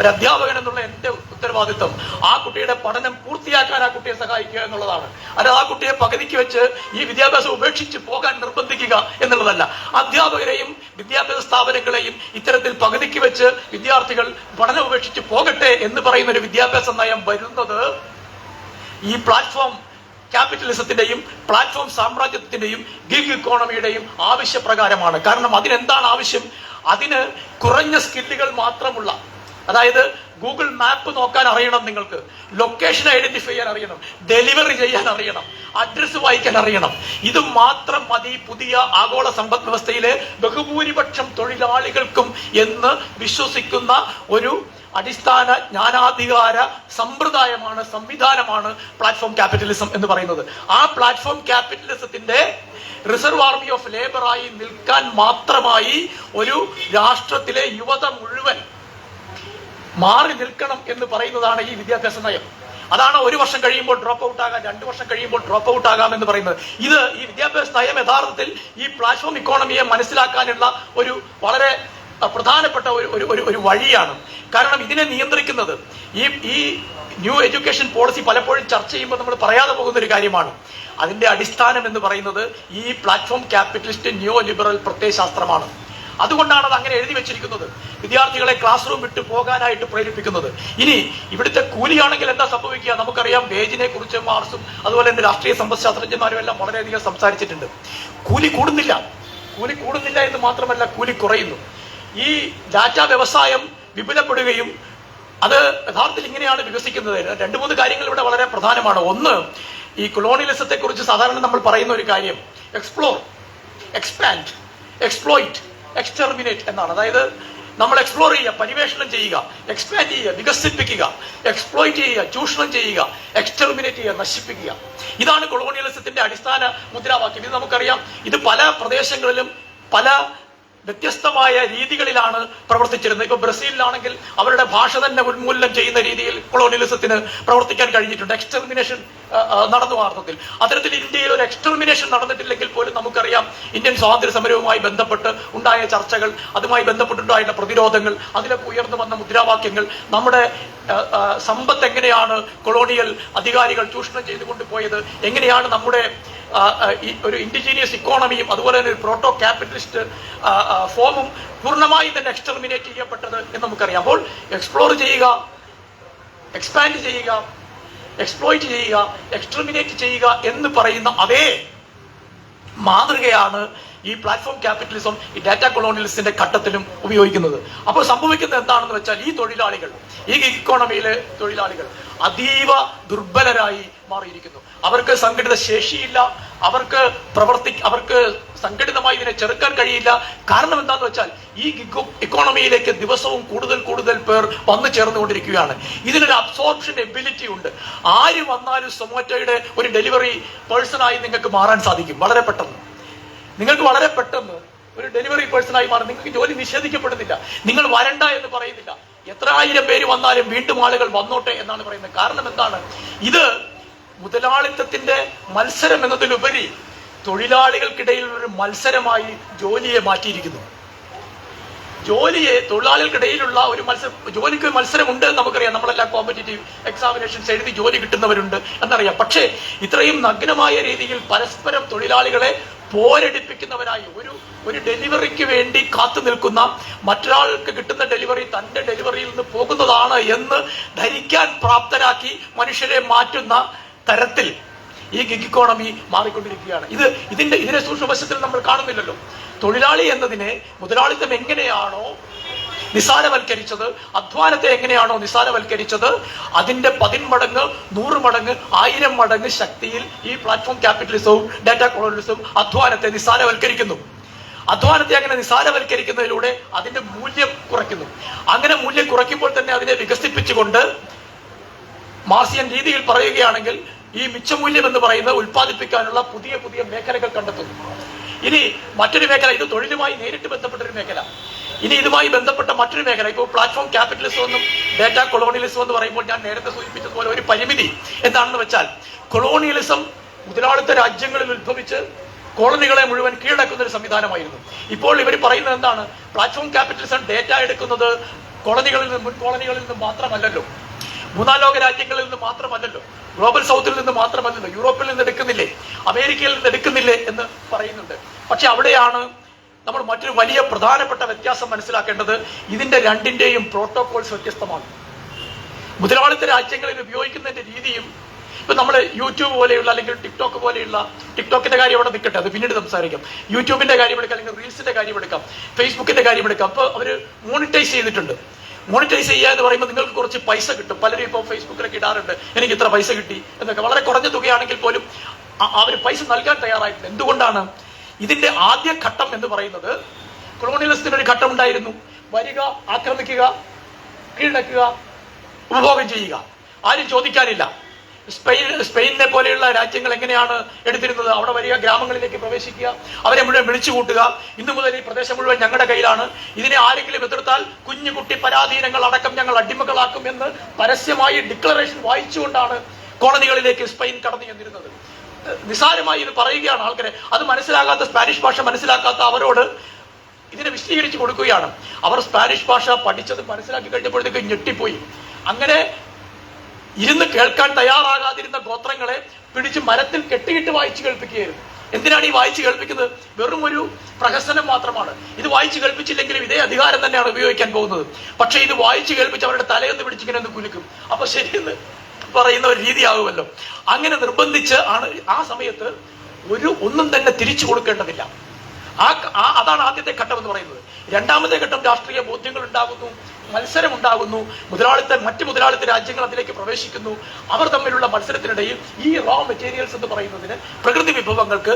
ഒരു അധ്യാപകൻ എന്നുള്ള എന്റെ ഉത്തരവാദിത്വം ആ കുട്ടിയുടെ പഠനം പൂർത്തിയാക്കാൻ ആ കുട്ടിയെ സഹായിക്കുക എന്നുള്ളതാണ്. അല്ലാതെ ആ കുട്ടിയെ പകുതിക്ക് വെച്ച് ഈ വിദ്യാഭ്യാസം ഉപേക്ഷിച്ച് പോകാൻ നിർബന്ധിക്കുക എന്നുള്ളതല്ല. അധ്യാപകരെയും വിദ്യാഭ്യാസ സ്ഥാപനങ്ങളെയും ഇത്തരത്തിൽ പകുതിക്ക് വെച്ച് വിദ്യാർത്ഥികൾ പഠനം ഉപേക്ഷിച്ച് പോകട്ടെ എന്ന് പറയുന്ന ഒരു വിദ്യാഭ്യാസ നയം വരുന്നത് ഈ പ്ലാറ്റ്ഫോം ക്യാപിറ്റലിസത്തിന്റെയും പ്ലാറ്റ്ഫോം സാമ്രാജ്യത്തിന്റെയും ഗിഗ് ഇക്കോണമിയുടെയും ആവശ്യപ്രകാരമാണ്. കാരണം അതിനെന്താണ് ആവശ്യം? അതിന് കുറഞ്ഞ സ്കില്ലുകൾ മാത്രമുള്ള, അതായത് ഗൂഗിൾ മാപ്പ് നോക്കാൻ അറിയണം, നിങ്ങൾക്ക് ലൊക്കേഷൻ ഐഡന്റിഫൈ ചെയ്യാൻ അറിയണം, ഡെലിവറി ചെയ്യാൻ അറിയണം, അഡ്രസ്സ് വായിക്കാൻ അറിയണം. ഇത് മാത്രം മതി പുതിയ ആഗോള സമ്പദ് വ്യവസ്ഥയിലെ ബഹുഭൂരിപക്ഷം തൊഴിലാളികൾക്കും എന്ന് വിശ്വസിക്കുന്ന ഒരു അടിസ്ഥാന ജ്ഞാനാധികാര സമ്പ്രദായമാണ്, സംവിധാനമാണ് പ്ലാറ്റ്ഫോം ക്യാപിറ്റലിസം എന്ന് പറയുന്നത്. ആ പ്ലാറ്റ്ഫോം ക്യാപിറ്റലിസത്തിന്റെ റിസർവ് ആർമി ഓഫ് ലേബറായി നിൽക്കാൻ മാത്രമായി ഒരു രാഷ്ട്രത്തിലെ യുവത മുഴുവൻ മാറി നിൽക്കണം എന്ന് പറയുന്നതാണ് ഈ വിദ്യാഭ്യാസ നയം. അതാണ് 1 വർഷം കഴിയുമ്പോൾ ഡ്രോപ്പ് ഔട്ട് ആകാം, 2 വർഷം കഴിയുമ്പോൾ ഡ്രോപ്പ് ഔട്ട് ആകാം എന്ന് പറയുന്നത്. ഇത് ഈ വിദ്യാഭ്യാസ നയം യഥാർത്ഥത്തിൽ ഈ പ്ലാറ്റ്ഫോം ഇക്കോണമിയെ മനസ്സിലാക്കാനുള്ള ഒരു വളരെ പ്രധാനപ്പെട്ട ഒരു വഴിയാണ്. കാരണം ഇതിനെ നിയന്ത്രിക്കുന്നത് ഈ ന്യൂ എഡ്യൂക്കേഷൻ പോളിസി പലപ്പോഴും ചർച്ച ചെയ്യുമ്പോൾ നമ്മൾ പറയാതെ പോകുന്ന ഒരു കാര്യമാണ്. അതിന്റെ അടിസ്ഥാനം എന്ന് പറയുന്നത് ഈ പ്ലാറ്റ്ഫോം ക്യാപിറ്റലിസ്റ്റ് ന്യൂ ലിബറൽ പ്രത്യയശാസ്ത്രമാണ്. അതുകൊണ്ടാണ് അത് അങ്ങനെ എഴുതി വെച്ചിരിക്കുന്നത്, വിദ്യാർത്ഥികളെ ക്ലാസ് റൂം വിട്ട് പോകാനായിട്ട് പ്രേരിപ്പിക്കുന്നത്. ഇനി ഇവിടുത്തെ കൂലിയാണെങ്കിൽ എന്താ സംഭവിക്കുക? നമുക്കറിയാം, വേജിനെ കുറിച്ച് മാർക്സും അതുപോലെ തന്നെ രാഷ്ട്രീയ സമ്പദ് ശാസ്ത്രജ്ഞന്മാരും എല്ലാം വളരെയധികം സംസാരിച്ചിട്ടുണ്ട്. കൂലി കൂടുന്നില്ല എന്ന് മാത്രമല്ല, കൂലി കുറയുന്നു. ഈ ഡാറ്റ വ്യവസായം വിപുലപ്പെടുകയും അത് യഥാർത്ഥത്തിൽ ഇങ്ങനെയാണ് വികസിക്കുന്നത്. 2-3 കാര്യങ്ങൾ ഇവിടെ വളരെ പ്രധാനമാണ്. ഒന്ന്, ഈ കൊളോണിയലിസത്തെ കുറിച്ച് സാധാരണ നമ്മൾ പറയുന്ന ഒരു കാര്യം എക്സ്പ്ലോർ, എക്സ്പാൻഡ്, എക്സ്പ്ലോയിറ്റ്, എക്സ്റ്റെർമിനേറ്റ് എന്നാണ്. അതായത് നമ്മൾ എക്സ്പ്ലോർ ചെയ്യുക, പരിവേഷണം ചെയ്യുക, എക്സ്പാൻഡ് ചെയ്യുക, വികസിപ്പിക്കുക, എക്സ്പ്ലോയിറ്റ് ചെയ്യുക, ചൂഷണം ചെയ്യുക, എക്സ്റ്റെർമിനേറ്റ് ചെയ്യുക, നശിപ്പിക്കുക. ഇതാണ് കൊളോണിയലിസത്തിന്റെ അടിസ്ഥാന മുദ്രാവാക്യം. ഇത് നമുക്കറിയാം. ഇത് പല പ്രദേശങ്ങളിലും പല വ്യത്യസ്തമായ രീതികളിലാണ് പ്രവർത്തിച്ചിരുന്നത്. ഇപ്പൊ ബ്രസീലിലാണെങ്കിൽ അവരുടെ ഭാഷ തന്നെ ഉന്മൂലനം ചെയ്യുന്ന രീതിയിൽ കൊളോണിയലിസത്തിന് പ്രവർത്തിക്കാൻ കഴിഞ്ഞിട്ടുണ്ട്. എക്സ്റ്റെർമിനേഷൻ നടന്നു അർത്ഥത്തിൽ. അത്തരത്തിൽ ഇന്ത്യയിൽ ഒരു എക്സ്റ്റെർമിനേഷൻ നടന്നിട്ടില്ലെങ്കിൽ പോലും നമുക്കറിയാം ഇന്ത്യൻ സ്വാതന്ത്ര്യ സമരവുമായി ബന്ധപ്പെട്ട് ഉണ്ടായ ചർച്ചകൾ, അതുമായി ബന്ധപ്പെട്ടുണ്ടായ പ്രതിരോധങ്ങൾ, അതിലൊക്കെ ഉയർന്നു വന്ന മുദ്രാവാക്യങ്ങൾ, നമ്മുടെ സമ്പത്ത് എങ്ങനെയാണ് കൊളോണിയൽ അധികാരികൾ ചൂഷണം ചെയ്തുകൊണ്ട് പോയത്, എങ്ങനെയാണ് നമ്മുടെ ഒരു ഇൻഡിജീനിയസ് ഇക്കോണമിയും അതുപോലെ തന്നെ ഒരു പ്രോട്ടോ ക്യാപിറ്റലിസ്റ്റ് ഫോമും പൂർണ്ണമായും തന്നെ എക്സ്റ്റെർമിനേറ്റ് ചെയ്യപ്പെട്ടത് എന്ന് നമുക്കറിയാം. അപ്പോൾ എക്സ്പ്ലോർ ചെയ്യുക, എക്സ്പാൻഡ് ചെയ്യുക, എക്സ്പ്ലോയിറ്റ് ചെയ്യുക, എക്സ്റ്റെർമിനേറ്റ് ചെയ്യുക എന്ന് പറയുന്ന അതേ മാതൃകയാണ് ഈ പ്ലാറ്റ്ഫോം ക്യാപിറ്റലിസം ഈ ഡാറ്റ കൊളോണിയലിസത്തിന്റെ ഘട്ടത്തിലും ഉപയോഗിക്കുന്നത്. അപ്പോൾ സംഭവിക്കുന്നത് എന്താണെന്ന് വെച്ചാൽ ഈ തൊഴിലാളികൾ, ഈ ഇക്കോണമിയിലെ തൊഴിലാളികൾ അതീവ ദുർബലരായി മാറിയിരിക്കുന്നു. അവർക്ക് സംഘടിത ശേഷിയില്ല, അവർക്ക് സംഘടിതമായി ഇതിനെ ചെറുക്കാൻ കഴിയില്ല. കാരണം എന്താണെന്ന് വെച്ചാൽ ഈ ഇക്കോണമിയിലേക്ക് ദിവസവും കൂടുതൽ പേർ വന്നു ചേർന്നുകൊണ്ടിരിക്കുകയാണ്. ഇതിനൊരു അബ്സോർപ്ഷൻ എബിലിറ്റി ഉണ്ട്. ആര് വന്നാലും സൊമാറ്റോയുടെ ഒരു ഡെലിവറി പേഴ്സണായി നിങ്ങൾക്ക് മാറാൻ സാധിക്കും. നിങ്ങൾക്ക് വളരെ പെട്ടെന്ന് ഒരു ഡെലിവറി പേഴ്സണായി മാറും. നിങ്ങൾക്ക് ജോലി നിഷേധിക്കപ്പെടുന്നില്ല, നിങ്ങൾ വരണ്ട എന്ന് പറയുന്നില്ല. എത്ര ആയിരം പേര് വന്നാലും വീണ്ടും ആളുകൾ വന്നോട്ടെ എന്നാണ് പറയുന്നത്. കാരണം എന്താണ്? ഇത് മുതലാളിത്തത്തിന്റെ മത്സരം എന്നതിലുപരി തൊഴിലാളികൾക്കിടയിലുള്ള ഒരു മത്സരമായി ജോലിയെ മാറ്റിയിരിക്കുന്നു. തൊഴിലാളികൾക്കിടയിലുള്ള ഒരു ജോലിക്ക് മത്സരമുണ്ട് എന്ന് നമുക്കറിയാം. നമ്മളെല്ലാം കോമ്പറ്റീറ്റീവ് എക്സാമിനേഷൻസ് എഴുതി ജോലി കിട്ടുന്നവരുണ്ട് എന്നറിയാം. പക്ഷേ ഇത്രയും നഗ്നമായ രീതിയിൽ പരസ്പരം തൊഴിലാളികളെ പോരടിപ്പിക്കുന്നവരായി ഒരു ഡെലിവറിക്ക് വേണ്ടി കാത്തു നിൽക്കുന്ന, മറ്റൊരാൾക്ക് കിട്ടുന്ന ഡെലിവറി തന്റെ ഡെലിവറിയിൽ നിന്ന് പോകുന്നതാണ് എന്ന് ധരിക്കാൻ പ്രാപ്തരാക്കി മനുഷ്യരെ മാറ്റുന്ന തരത്തിൽ ഈ ഗിഗ് ഇക്കോണമി മാറിക്കൊണ്ടിരിക്കുകയാണ്. ഇതിനെ സൂക്ഷ്മവശത്തിൽ നമ്മൾ കാണുന്നില്ലല്ലോ. തൊഴിലാളി എന്നതിനെ മുതലാളിത്തം എങ്ങനെയാണോ നിസാരവൽക്കരിച്ചത്, അധ്വാനത്തെ എങ്ങനെയാണോ നിസാരവൽക്കരിച്ചത്, അതിന്റെ 10 മടങ്ങ് 100 മടങ്ങ് 1000 മടങ്ങ് ശക്തിയിൽ ഈ പ്ലാറ്റ്ഫോം ക്യാപിറ്റലിസവും ഡാറ്റ കൊളോണിയലിസവും അധ്വാനത്തെ നിസാരവൽക്കരിക്കുന്നു. അധ്വാനത്തെ അങ്ങനെ നിസാരവൽക്കരിക്കുന്നതിലൂടെ അതിന്റെ മൂല്യം കുറയ്ക്കുന്നു. അങ്ങനെ മൂല്യം കുറയ്ക്കുമ്പോൾ തന്നെ അതിനെ വികസിപ്പിച്ചുകൊണ്ട് മാർസിയൻ രീതിയിൽ പറയുകയാണെങ്കിൽ ഈ മിച്ചമൂല്യം എന്ന് പറയുന്നത് ഉൽപ്പാദിപ്പിക്കാനുള്ള പുതിയ മേഖലകൾ കണ്ടെത്തുന്നു. ഇനി മറ്റൊരു മേഖല, ഇത് തൊഴിലുമായി നേരിട്ട് ബന്ധപ്പെട്ട ഒരു മേഖല. ഇനി ഇതുമായി ബന്ധപ്പെട്ട മറ്റൊരു മേഖല, ഇപ്പോൾ പ്ലാറ്റ്ഫോം ക്യാപിറ്റലിസം എന്നും ഡാറ്റ കൊളോണിയലിസം എന്ന് പറയുമ്പോൾ ഞാൻ നേരത്തെ സൂചിപ്പിച്ചതുപോലെ ഒരു പരിമിതി എന്താണെന്ന് വെച്ചാൽ, കൊളോണിയലിസം മുതലാളിത്ത രാജ്യങ്ങളിൽ ഉത്ഭവിച്ച് കോളനികളെ മുഴുവൻ കീഴടക്കുന്ന ഒരു സംവിധാനമായിരുന്നു. ഇപ്പോൾ ഇവർ പറയുന്നത് എന്താണ്? പ്ലാറ്റ്ഫോം ക്യാപിറ്റലിസം ഡേറ്റ എടുക്കുന്നത് മുൻ കോളനികളിൽ നിന്ന് മാത്രമല്ലല്ലോ, 3-ാം ലോക രാജ്യങ്ങളിൽ നിന്ന് മാത്രമല്ലല്ലോ, ഗ്ലോബൽ സൗത്തിൽ നിന്ന് മാത്രമല്ലല്ലോ, യൂറോപ്പിൽ നിന്ന് എടുക്കുന്നില്ലേ, അമേരിക്കയിൽ നിന്ന് എടുക്കുന്നില്ലേ എന്ന് പറയുന്നുണ്ട്. പക്ഷെ അവിടെയാണ് നമ്മൾ മറ്റൊരു വലിയ പ്രധാനപ്പെട്ട വ്യത്യാസം മനസ്സിലാക്കേണ്ടത്. ഇതിന്റെ രണ്ടിന്റെയും പ്രോട്ടോകോൾസ് വ്യത്യസ്തമാണ്. മുതലാളിത്ത രാജ്യങ്ങളിൽ ഉപയോഗിക്കുന്നതിന്റെ രീതിയും, ഇപ്പൊ നമ്മൾ യൂട്യൂബ് പോലെയുള്ള അല്ലെങ്കിൽ ടിക്ടോക്കിന്റെ കാര്യം അവിടെ നിൽക്കട്ടെ, അത് പിന്നീട് സംസാരിക്കാം. യൂട്യൂബിന്റെ കാര്യം എടുക്കാം, അല്ലെങ്കിൽ റീൽസിന്റെ കാര്യം എടുക്കാം, ഫേസ്ബുക്കിന്റെ കാര്യം എടുക്കാം. അപ്പൊ അവര് മോണിറ്റൈസ് ചെയ്തിട്ടുണ്ട്. മോണിറ്റൈസ് ചെയ്യുക എന്ന് പറയുമ്പോൾ നിങ്ങൾക്ക് കുറച്ച് പൈസ കിട്ടും. പലരും ഇപ്പോൾ ഫേസ്ബുക്കിലൊക്കെ ഇടാറുണ്ട്, എനിക്ക് ഇത്ര പൈസ കിട്ടി എന്നൊക്കെ. വളരെ കുറഞ്ഞ തുകയാണെങ്കിൽ പോലും അവർ പൈസ നൽകാൻ തയ്യാറായിട്ടുണ്ട്. എന്തുകൊണ്ടാണ്? ഇതിന്റെ ആദ്യ ഘട്ടം എന്ന് പറയുന്നത് കൊളോണിയലിസത്തിന് ഒരു ഘട്ടം ഉണ്ടായിരുന്നു. വരിക, ആക്രമിക്കുക, കീഴടക്കുക, ഉപഭോഗം ചെയ്യുക, ആരും ചോദിക്കാനില്ല. സ്പെയിനിനെ പോലെയുള്ള രാജ്യങ്ങൾ എങ്ങനെയാണ് എടുത്തിരുന്നത്? അവിടെ വരിക, ഗ്രാമങ്ങളിലേക്ക് പ്രവേശിക്കുക, അവരെ മുഴുവൻ വിളിച്ചു കൂട്ടുക, ഇന്നു മുതൽ ഈ പ്രദേശം മുഴുവൻ ഞങ്ങളുടെ കയ്യിലാണ്, ഇതിനെ ആരെങ്കിലും എതിർത്താൽ കുഞ്ഞുകുട്ടി പരാധീനങ്ങൾ അടക്കം ഞങ്ങൾ അടിമകളാക്കും എന്ന് പരസ്യമായി ഡിക്ലറേഷൻ വായിച്ചുകൊണ്ടാണ് കോളനികളിലേക്ക് സ്പെയിൻ കടന്നു ചെന്നിരുന്നത്. നിസാരമായി ഇത് പറയുകയാണ് ആൾക്കാരെ. അത് മനസ്സിലാകാത്ത, സ്പാനിഷ് ഭാഷ മനസ്സിലാക്കാത്ത അവരോട് ഇതിനെ വിശദീകരിച്ച് കൊടുക്കുകയാണ്. അവർ സ്പാനിഷ് ഭാഷ പഠിച്ചത് മനസ്സിലാക്കി കഴിഞ്ഞപ്പോഴത്തേക്ക് ഞെട്ടിപ്പോയി. അങ്ങനെ ഇരുന്ന് കേൾക്കാൻ തയ്യാറാകാതിരുന്ന ഗോത്രങ്ങളെ പിടിച്ച് മരത്തിൽ കെട്ടിയിട്ട് വായിച്ചു കേൾപ്പിക്കുകയായിരുന്നു. എന്തിനാണ് ഈ വായിച്ചു കേൾപ്പിക്കുന്നത്? വെറും ഒരു പ്രഹസനം മാത്രമാണ്. ഇത് വായിച്ചു കേൾപ്പിച്ചില്ലെങ്കിലും ഇതേ അധികാരം തന്നെയാണ് ഉപയോഗിക്കാൻ പോകുന്നത്. പക്ഷെ ഇത് വായിച്ചു കേൾപ്പിച്ച് അവരുടെ തലയൊന്ന് പിടിച്ചിങ്ങനെ ഒന്ന് കുലുക്കും. അപ്പൊ ശരിയെന്ന് പറയുന്ന ഒരു രീതിയാകുമല്ലോ. അങ്ങനെ നിർബന്ധിച്ച് ആണ് ആ സമയത്ത് ഒന്നും തന്നെ തിരിച്ചു കൊടുക്കേണ്ടതില്ല. അതാണ് ആദ്യത്തെ ഘട്ടം എന്ന് പറയുന്നത്. രണ്ടാമത്തെ ഘട്ടം രാഷ്ട്രീയ ബോധ്യങ്ങൾ ഉണ്ടാകുന്നു, മത്സരം ഉണ്ടാകുന്നു, മറ്റ് മുതലാളിത്ത രാജ്യങ്ങൾ അതിലേക്ക് പ്രവേശിക്കുന്നു. അവർ തമ്മിലുള്ള മത്സരത്തിനിടയിൽ ഈ റോ മെറ്റീരിയൽസ് എന്ന് പറയുന്നതിന്, പ്രകൃതി വിഭവങ്ങൾക്ക്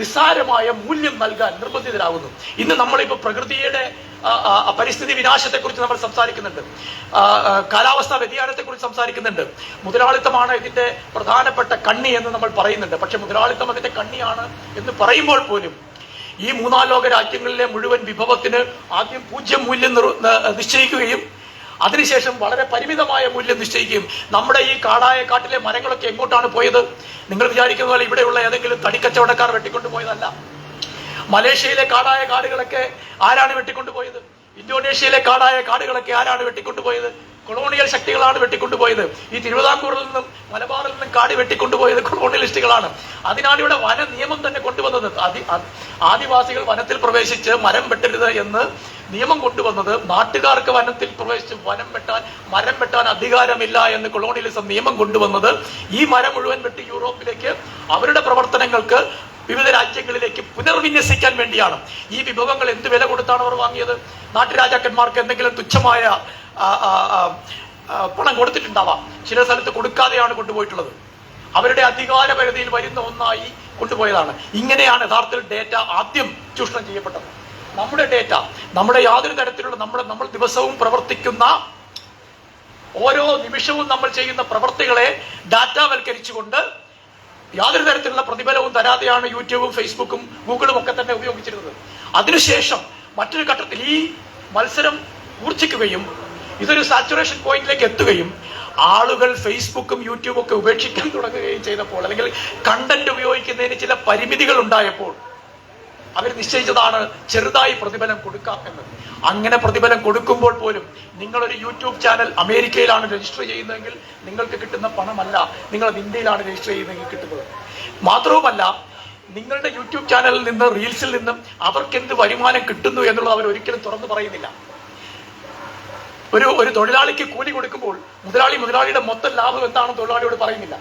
നിസ്സാരമായ മൂല്യം നൽകാൻ നിർബന്ധിതരാകുന്നു. ഇന്ന് നമ്മളിപ്പോൾ പ്രകൃതിയുടെ പരിസ്ഥിതി വിനാശത്തെക്കുറിച്ച് നമ്മൾ സംസാരിക്കുന്നുണ്ട്, കാലാവസ്ഥാ വ്യതിയാനത്തെക്കുറിച്ച് സംസാരിക്കുന്നുണ്ട്. മുതലാളിത്തമാണ് ഇതിന്റെ പ്രധാനപ്പെട്ട കണ്ണി എന്ന് നമ്മൾ പറയുന്നുണ്ട്. പക്ഷെ മുതലാളിത്തം അതിന്റെ കണ്ണിയാണ് എന്ന് പറയുമ്പോൾ പോലും ഈ മൂന്നാം ലോക രാജ്യങ്ങളിലെ മുഴുവൻ വിഭവത്തിന് ആദ്യം 0 മൂല്യം നിശ്ചയിക്കുകയും അതിനുശേഷം വളരെ പരിമിതമായ മൂല്യം നിശ്ചയിക്കുകയും, നമ്മുടെ ഈ കാട്ടിലെ മരങ്ങളൊക്കെ എങ്ങോട്ടാണ് പോയത്? നിങ്ങൾ വിചാരിക്കുന്ന പോലെ ഇവിടെയുള്ള ഏതെങ്കിലും തടിക്കച്ചവടക്കാർ വെട്ടിക്കൊണ്ടുപോയതല്ല. മലേഷ്യയിലെ കാടുകളൊക്കെ ആരാണ് വെട്ടിക്കൊണ്ടുപോയത്? ഇന്തോനേഷ്യയിലെ കാടുകളൊക്കെ ആരാണ് വെട്ടിക്കൊണ്ടുപോയത്? കൊളോണിയൽ ശക്തികളാണ് വെട്ടിക്കൊണ്ടുപോയത്. ഈ തിരുവിതാംകൂറിൽ നിന്നും മലബാറിൽ നിന്നും കാട് വെട്ടിക്കൊണ്ടുപോയത് കൊളോണിയലിസ്റ്റുകളാണ്. അതിനാണ് ഇവിടെ വന നിയമം തന്നെ കൊണ്ടുവന്നത്. ആദിവാസികൾ വനത്തിൽ പ്രവേശിച്ച് മരം വെട്ടരുത് എന്ന് നിയമം കൊണ്ടുവന്നത് നാട്ടുകാർക്ക് വനത്തിൽ പ്രവേശിച്ച് മരം വെട്ടാൻ അധികാരമില്ല എന്ന് കൊളോണിയലിസം നിയമം കൊണ്ടുവന്നത് ഈ മരം മുഴുവൻ വെട്ടി യൂറോപ്പിലേക്ക് അവരുടെ പ്രവർത്തനങ്ങൾക്ക് വിവിധ രാജ്യങ്ങളിലേക്ക് പുനർവിന്യസിക്കാൻ വേണ്ടിയാണ്. ഈ വിഭവങ്ങൾ എന്ത് വില കൊടുത്താണ് അവർ വാങ്ങിയത്? നാട്ടുരാജാക്കന്മാർക്ക് എന്തെങ്കിലും തുച്ഛമായ പണം കൊടുത്തിട്ടുണ്ടാവാം, ചില സ്ഥലത്ത് കൊടുക്കാതെയാണ് കൊണ്ടുപോയിട്ടുള്ളത്. അവരുടെ അധികാര പരിധിയിൽ വരുന്ന ഒന്നായി കൊണ്ടുപോയതാണ്. ഇങ്ങനെയാണ് യഥാർത്ഥത്തിൽ ഡേറ്റ ആദ്യം ചൂഷണം ചെയ്യപ്പെട്ടത്. നമ്മുടെ ഡേറ്റ, നമ്മുടെ യാതൊരു തരത്തിലുള്ള നമ്മൾ ദിവസവും പ്രവർത്തിക്കുന്ന, ഓരോ നിമിഷവും നമ്മൾ ചെയ്യുന്ന പ്രവൃത്തികളെ ഡാറ്റാവൽക്കരിച്ചുകൊണ്ട് യാതൊരു തരത്തിലുള്ള പ്രതിഫലവും തരാതെയാണ് യൂട്യൂബും ഫേസ്ബുക്കും ഗൂഗിളും ഒക്കെ തന്നെ ഉപയോഗിച്ചിരുന്നത്. അതിനുശേഷം മറ്റൊരു ഘട്ടത്തിൽ ഈ മത്സരം മൂർച്ഛിക്കുകയും ഇതൊരു സാച്ചുറേഷൻ പോയിന്റിലേക്ക് എത്തുകയും ആളുകൾ ഫേസ്ബുക്കും യൂട്യൂബും ഒക്കെ ഉപേക്ഷിക്കാൻ തുടങ്ങുകയും ചെയ്തപ്പോൾ, അല്ലെങ്കിൽ കണ്ടന്റ് ഉപയോഗിക്കുന്നതിന് ചില പരിമിതികൾ ഉണ്ടായപ്പോൾ അവർ നിശ്ചയിച്ചതാണ് ചെറുതായി പ്രതിഫലം കൊടുക്കാം എന്ന്. അങ്ങനെ പ്രതിഫലം കൊടുക്കുമ്പോൾ പോലും നിങ്ങളൊരു യൂട്യൂബ് ചാനൽ അമേരിക്കയിലാണ് രജിസ്റ്റർ ചെയ്യുന്നതെങ്കിൽ നിങ്ങൾക്ക് കിട്ടുന്ന പണമല്ല നിങ്ങൾ ഇന്ത്യയിലാണ് രജിസ്റ്റർ ചെയ്യുന്നതെങ്കിൽ കിട്ടുന്നത്. മാത്രവുമല്ല, നിങ്ങളുടെ യൂട്യൂബ് ചാനലിൽ നിന്ന്, റീൽസിൽ നിന്നും അവർക്ക് എന്ത് വരുമാനം കിട്ടുന്നു എന്നുള്ളത് അവർ ഒരിക്കലും തുറന്നു പറയുന്നില്ല. ഒരു തൊഴിലാളിക്ക് കൂലി കൊടുക്കുമ്പോൾ മുതലാളിയുടെ മൊത്തം ലാഭം എന്താണെന്ന് തൊഴിലാളിയോട് പറയുന്നില്ല.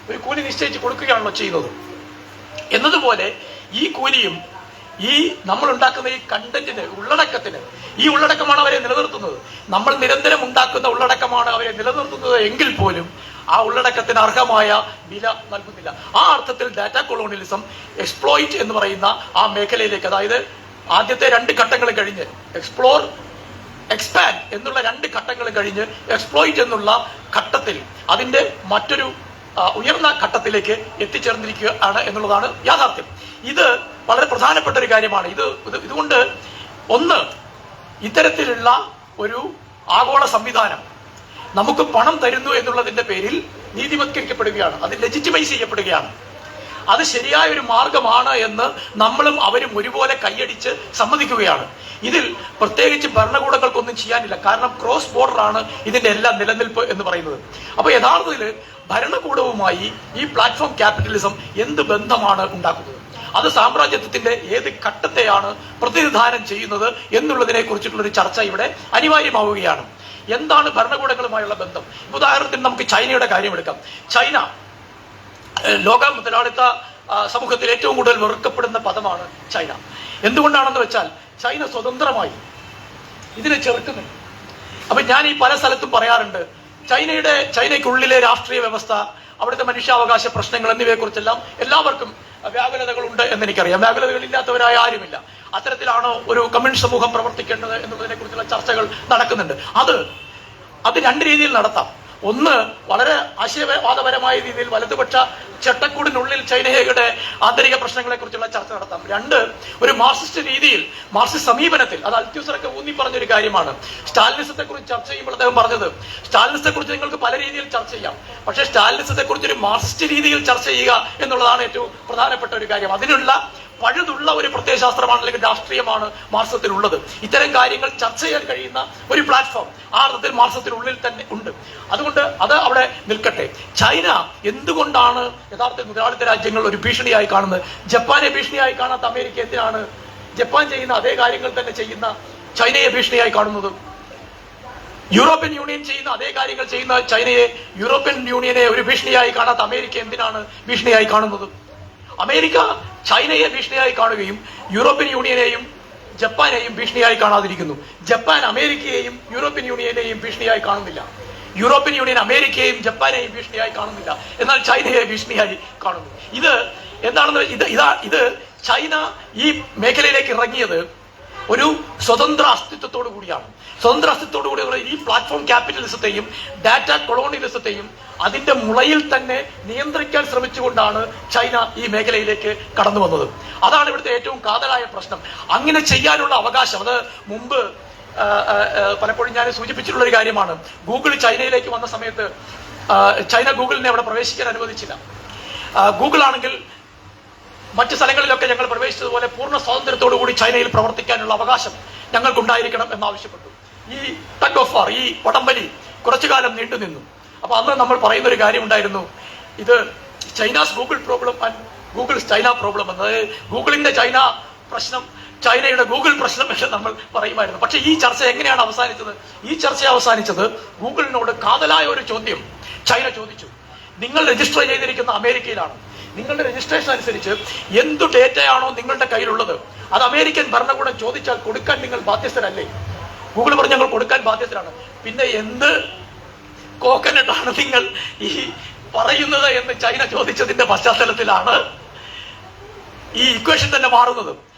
ഒരു കൂലി നിശ്ചയിച്ച് കൊടുക്കുകയാണല്ലോ ചെയ്യുന്നത്. എന്നതുപോലെ ഈ കൂലിയും ഈ നമ്മൾ ഉണ്ടാക്കുന്ന ഈ കണ്ടന്റിന്, ഉള്ളടക്കത്തിന്, ഈ ഉള്ളടക്കമാണ് അവരെ നിലനിർത്തുന്നത്. നമ്മൾ നിരന്തരം ഉണ്ടാക്കുന്ന ഉള്ളടക്കമാണ് അവരെ നിലനിർത്തുന്നത് എങ്കിൽ പോലും ആ ഉള്ളടക്കത്തിന് അർഹമായ വില നൽകുന്നില്ല. ആ അർത്ഥത്തിൽ ഡാറ്റ കൊളോണിയലിസം എക്സ്പ്ലോയിറ്റ് എന്ന് പറയുന്ന ആ മേഖലയിലേക്ക്, അതായത് ആദ്യത്തെ 2 ഘട്ടങ്ങൾ കഴിഞ്ഞ് എക്സ്പ്ലോർ, എക്സ്പാൻഡ് എന്നുള്ള 2 ഘട്ടങ്ങൾ കഴിഞ്ഞ് എക്സ്പ്ലോയിറ്റ് എന്നുള്ള ഘട്ടത്തിൽ അതിന്റെ മറ്റൊരു ഉയർന്ന ഘട്ടത്തിലേക്ക് എത്തിച്ചേർന്നിരിക്കുകയാണ് എന്നുള്ളതാണ് യാഥാർത്ഥ്യം. ഇത് വളരെ പ്രധാനപ്പെട്ട ഒരു കാര്യമാണ്. ഇതുകൊണ്ട് ഒന്ന്, ഇത്തരത്തിലുള്ള ഒരു ആഗോള സംവിധാനം നമുക്ക് പണം തരുന്നു എന്നുള്ളതിന്റെ പേരിൽ നീതിവത്കരിക്കപ്പെടുകയാണ്, അത് ലെജിറ്റിമൈസ് ചെയ്യപ്പെടുകയാണ്. അത് ശരിയായ ഒരു മാർഗമാണ് എന്ന് നമ്മളും അവരും ഒരുപോലെ കൈയടിച്ച് സമ്മതിക്കുകയാണ്. ഇതിൽ പ്രത്യേകിച്ച് ഭരണകൂടങ്ങൾക്കൊന്നും ചെയ്യാനില്ല. കാരണം ക്രോസ് ബോർഡർ ആണ് ഇതിന്റെ എല്ലാം നിലനിൽപ്പ് എന്ന് പറയുന്നത്. അപ്പൊ യഥാർത്ഥത്തിൽ ഭരണകൂടവുമായി ഈ പ്ലാറ്റ്ഫോം ക്യാപിറ്റലിസം എന്ത് ബന്ധമാണ് ഉണ്ടാക്കുന്നത്? അത് സാമ്രാജ്യത്വത്തിന്റെ ഏത് ഘട്ടത്തെയാണ് പ്രതിനിധാനം ചെയ്യുന്നത് എന്നുള്ളതിനെ കുറിച്ചിട്ടുള്ള ഒരു ചർച്ച ഇവിടെ അനിവാര്യമാവുകയാണ്. എന്താണ് ഭരണകൂടങ്ങളുമായുള്ള ബന്ധം? ഉദാഹരണത്തിന് നമുക്ക് ചൈനയുടെ കാര്യം എടുക്കാം. ചൈന ലോക മുതലാളിത്ത സമൂഹത്തിൽ ഏറ്റവും കൂടുതൽ വെറുക്കപ്പെടുന്ന പദമാണ് ചൈന. എന്തുകൊണ്ടാണെന്ന് വെച്ചാൽ ചൈന സ്വതന്ത്രമായി ഇതിനെ ചെറുക്കുന്നുണ്ട്. അപ്പൊ ഞാൻ ഈ പല സ്ഥലത്തും പറയാറുണ്ട്, ചൈനയ്ക്കുള്ളിലെ രാഷ്ട്രീയ വ്യവസ്ഥ, അവിടുത്തെ മനുഷ്യാവകാശ പ്രശ്നങ്ങൾ എന്നിവയെക്കുറിച്ചെല്ലാം എല്ലാവർക്കും വ്യാകുലതകളുണ്ട് എന്നെനിക്കറിയാം. വ്യാകുലതകൾ ഇല്ലാത്തവരായ ആരുമില്ല. അത്തരത്തിലാണോ ഒരു കമ്മ്യൂണിസ്റ്റ് സമൂഹം പ്രവർത്തിക്കേണ്ടത് എന്നുള്ളതിനെ കുറിച്ചുള്ള ചർച്ചകൾ നടക്കുന്നുണ്ട്. അത് രണ്ട് രീതിയിൽ നടത്താം. ഒന്ന്, വളരെ ആശയവാദപരമായ രീതിയിൽ വലതുപക്ഷ ചട്ടക്കൂടിനുള്ളിൽ ചൈനയുടെ ആന്തരിക പ്രശ്നങ്ങളെ കുറിച്ചുള്ള ചർച്ച നടത്താം. രണ്ട്, ഒരു മാർക്സിസ്റ്റ് രീതിയിൽ, മാർക്സിസ്റ്റ് സമീപനത്തിൽ, അത് അൽത്യൂസറൊക്കെ ഊന്നി പറഞ്ഞൊരു കാര്യമാണ്. സ്റ്റാലിനിസത്തെ കുറിച്ച് ചർച്ച ചെയ്യുമ്പോൾ അദ്ദേഹം പറഞ്ഞത്, സ്റ്റാലിനിസത്തെ കുറിച്ച് നിങ്ങൾക്ക് പല രീതിയിൽ ചർച്ച ചെയ്യാം, പക്ഷേ സ്റ്റാലിനിസത്തെ കുറിച്ച് ഒരു മാർക്സിസ്റ്റ് രീതിയിൽ ചർച്ച ചെയ്യുക എന്നുള്ളതാണ് ഏറ്റവും പ്രധാനപ്പെട്ട ഒരു കാര്യം. അതിനുള്ള പഴുതുള്ള ഒരു പ്രത്യയശാസ്ത്രമാണ് അല്ലെങ്കിൽ രാഷ്ട്രീയമാണ് മാർക്സത്തിലുള്ളത്. ഇത്തരം കാര്യങ്ങൾ ചർച്ച ചെയ്യാൻ കഴിയുന്ന ഒരു പ്ലാറ്റ്ഫോം ആ അർത്ഥത്തിൽ മാർക്സത്തിനുള്ളിൽ തന്നെ ഉണ്ട്. അതുകൊണ്ട് അത് അവിടെ നിൽക്കട്ടെ. ചൈന എന്തുകൊണ്ടാണ് യഥാർത്ഥ മുതലാളിത്ത രാജ്യങ്ങൾ ഒരു ഭീഷണിയായി കാണുന്നത്? ജപ്പാനെ ഭീഷണിയായി കാണാത്ത അമേരിക്ക എന്തിനാണ് ജപ്പാൻ ചെയ്യുന്ന അതേ കാര്യങ്ങൾ തന്നെ ചെയ്യുന്ന ചൈനയെ ഭീഷണിയായി കാണുന്നത്? യൂറോപ്യൻ യൂണിയൻ ചെയ്യുന്ന അതേ കാര്യങ്ങൾ ചെയ്യുന്ന ചൈനയെ, യൂറോപ്യൻ യൂണിയനെ ഒരു ഭീഷണിയായി കാണാത്ത അമേരിക്ക എന്തിനാണ് ഭീഷണിയായി കാണുന്നത്? അമേരിക്ക ചൈനയെ ഭീഷണിയായി കാണുകയും യൂറോപ്യൻ യൂണിയനെയും ജപ്പാനെയും ഭീഷണിയായി കാണാതിരിക്കുന്നു. ജപ്പാൻ അമേരിക്കയെയും യൂറോപ്യൻ യൂണിയനെയും ഭീഷണിയായി കാണുന്നില്ല. യൂറോപ്യൻ യൂണിയൻ അമേരിക്കയെയും ജപ്പാനെയും ഭീഷണിയായി കാണുന്നില്ല, എന്നാൽ ചൈനയെ ഭീഷണിയായി കാണുന്നു. ഇത് എന്താണെന്ന് ഇത് ചൈന ഈ മേഖലയിലേക്ക് ഇറങ്ങിയത് ഒരു സ്വതന്ത്ര അസ്തിത്വത്തോടു കൂടിയാണ്. സ്വതന്ത്ര അസ്തിത്വത്തോടു കൂടിയുള്ള ഈ പ്ലാറ്റ്ഫോം ക്യാപിറ്റലിസത്തെയും ഡാറ്റ കൊളോണിയലിസത്തെയും അതിന്റെ മുളയിൽ തന്നെ നിയന്ത്രിക്കാൻ ശ്രമിച്ചുകൊണ്ടാണ് ചൈന ഈ മേഖലയിലേക്ക് കടന്നു വന്നത്. അതാണ് ഇവിടുത്തെ ഏറ്റവും കാതലായ പ്രശ്നം. അങ്ങനെ ചെയ്യാനുള്ള അവകാശം, അത് മുമ്പ് പലപ്പോഴും ഞാൻ സൂചിപ്പിച്ചിട്ടുള്ള ഒരു കാര്യമാണ്. ഗൂഗിൾ ചൈനയിലേക്ക് വന്ന സമയത്ത് ചൈന ഗൂഗിളിനെ അവിടെ പ്രവേശിക്കാൻ അനുവദിച്ചില്ല. ഗൂഗിൾ ആണെങ്കിൽ മറ്റു സ്ഥലങ്ങളിലൊക്കെ ഞങ്ങൾ പ്രവേശിച്ചതുപോലെ പൂർണ്ണ സ്വാതന്ത്ര്യത്തോടു കൂടി ചൈനയിൽ പ്രവർത്തിക്കാനുള്ള അവകാശം ഞങ്ങൾക്കുണ്ടായിരിക്കണം എന്നാവശ്യപ്പെട്ടു. ഈ ടഗ് ഓഫ് വാർ, ഈ വടംവലി കുറച്ചു കാലം നീണ്ടുനിന്നു. അപ്പൊ അന്ന് നമ്മൾ പറയുന്ന ഒരു കാര്യം ഉണ്ടായിരുന്നു, ഇത് China's Google problem and Google's China problem എന്ന്. ഗൂഗിളിന്റെ ചൈന പ്രശ്നം, ചൈനയുടെ ഗൂഗിൾ പ്രശ്നം എന്ന് നമ്മൾ പറയുമായിരുന്നു. പക്ഷെ ഈ ചർച്ച എങ്ങനെയാണ് അവസാനിച്ചത്? ഈ ചർച്ച അവസാനിച്ചത് ഗൂഗിളിനോട് കാതലായ ഒരു ചോദ്യം ചൈന ചോദിച്ചു. നിങ്ങൾ രജിസ്റ്റർ ചെയ്തിരിക്കുന്ന അമേരിക്കയിലാണ്. നിങ്ങളുടെ രജിസ്ട്രേഷൻ അനുസരിച്ച് എന്തു ഡേറ്റയാണോ നിങ്ങളുടെ കയ്യിലുള്ളത് അത് അമേരിക്കൻ ഭരണകൂടം ചോദിച്ചാൽ കൊടുക്കാൻ നിങ്ങൾ ബാധ്യസ്ഥരല്ലേ? ഗൂഗിൾ പറഞ്ഞു ഞങ്ങൾ കൊടുക്കാൻ ബാധ്യസ്ഥരാണ്. പിന്നെ എന്ത് കോക്കനട്ടാണ് നിങ്ങൾ ഈ പറയുന്നത് എന്ന് ചൈന ചോദിച്ചതിന്റെ പശ്ചാത്തലത്തിലാണ് ഈ ഇക്വേഷൻ തന്നെ മാറുന്നത്.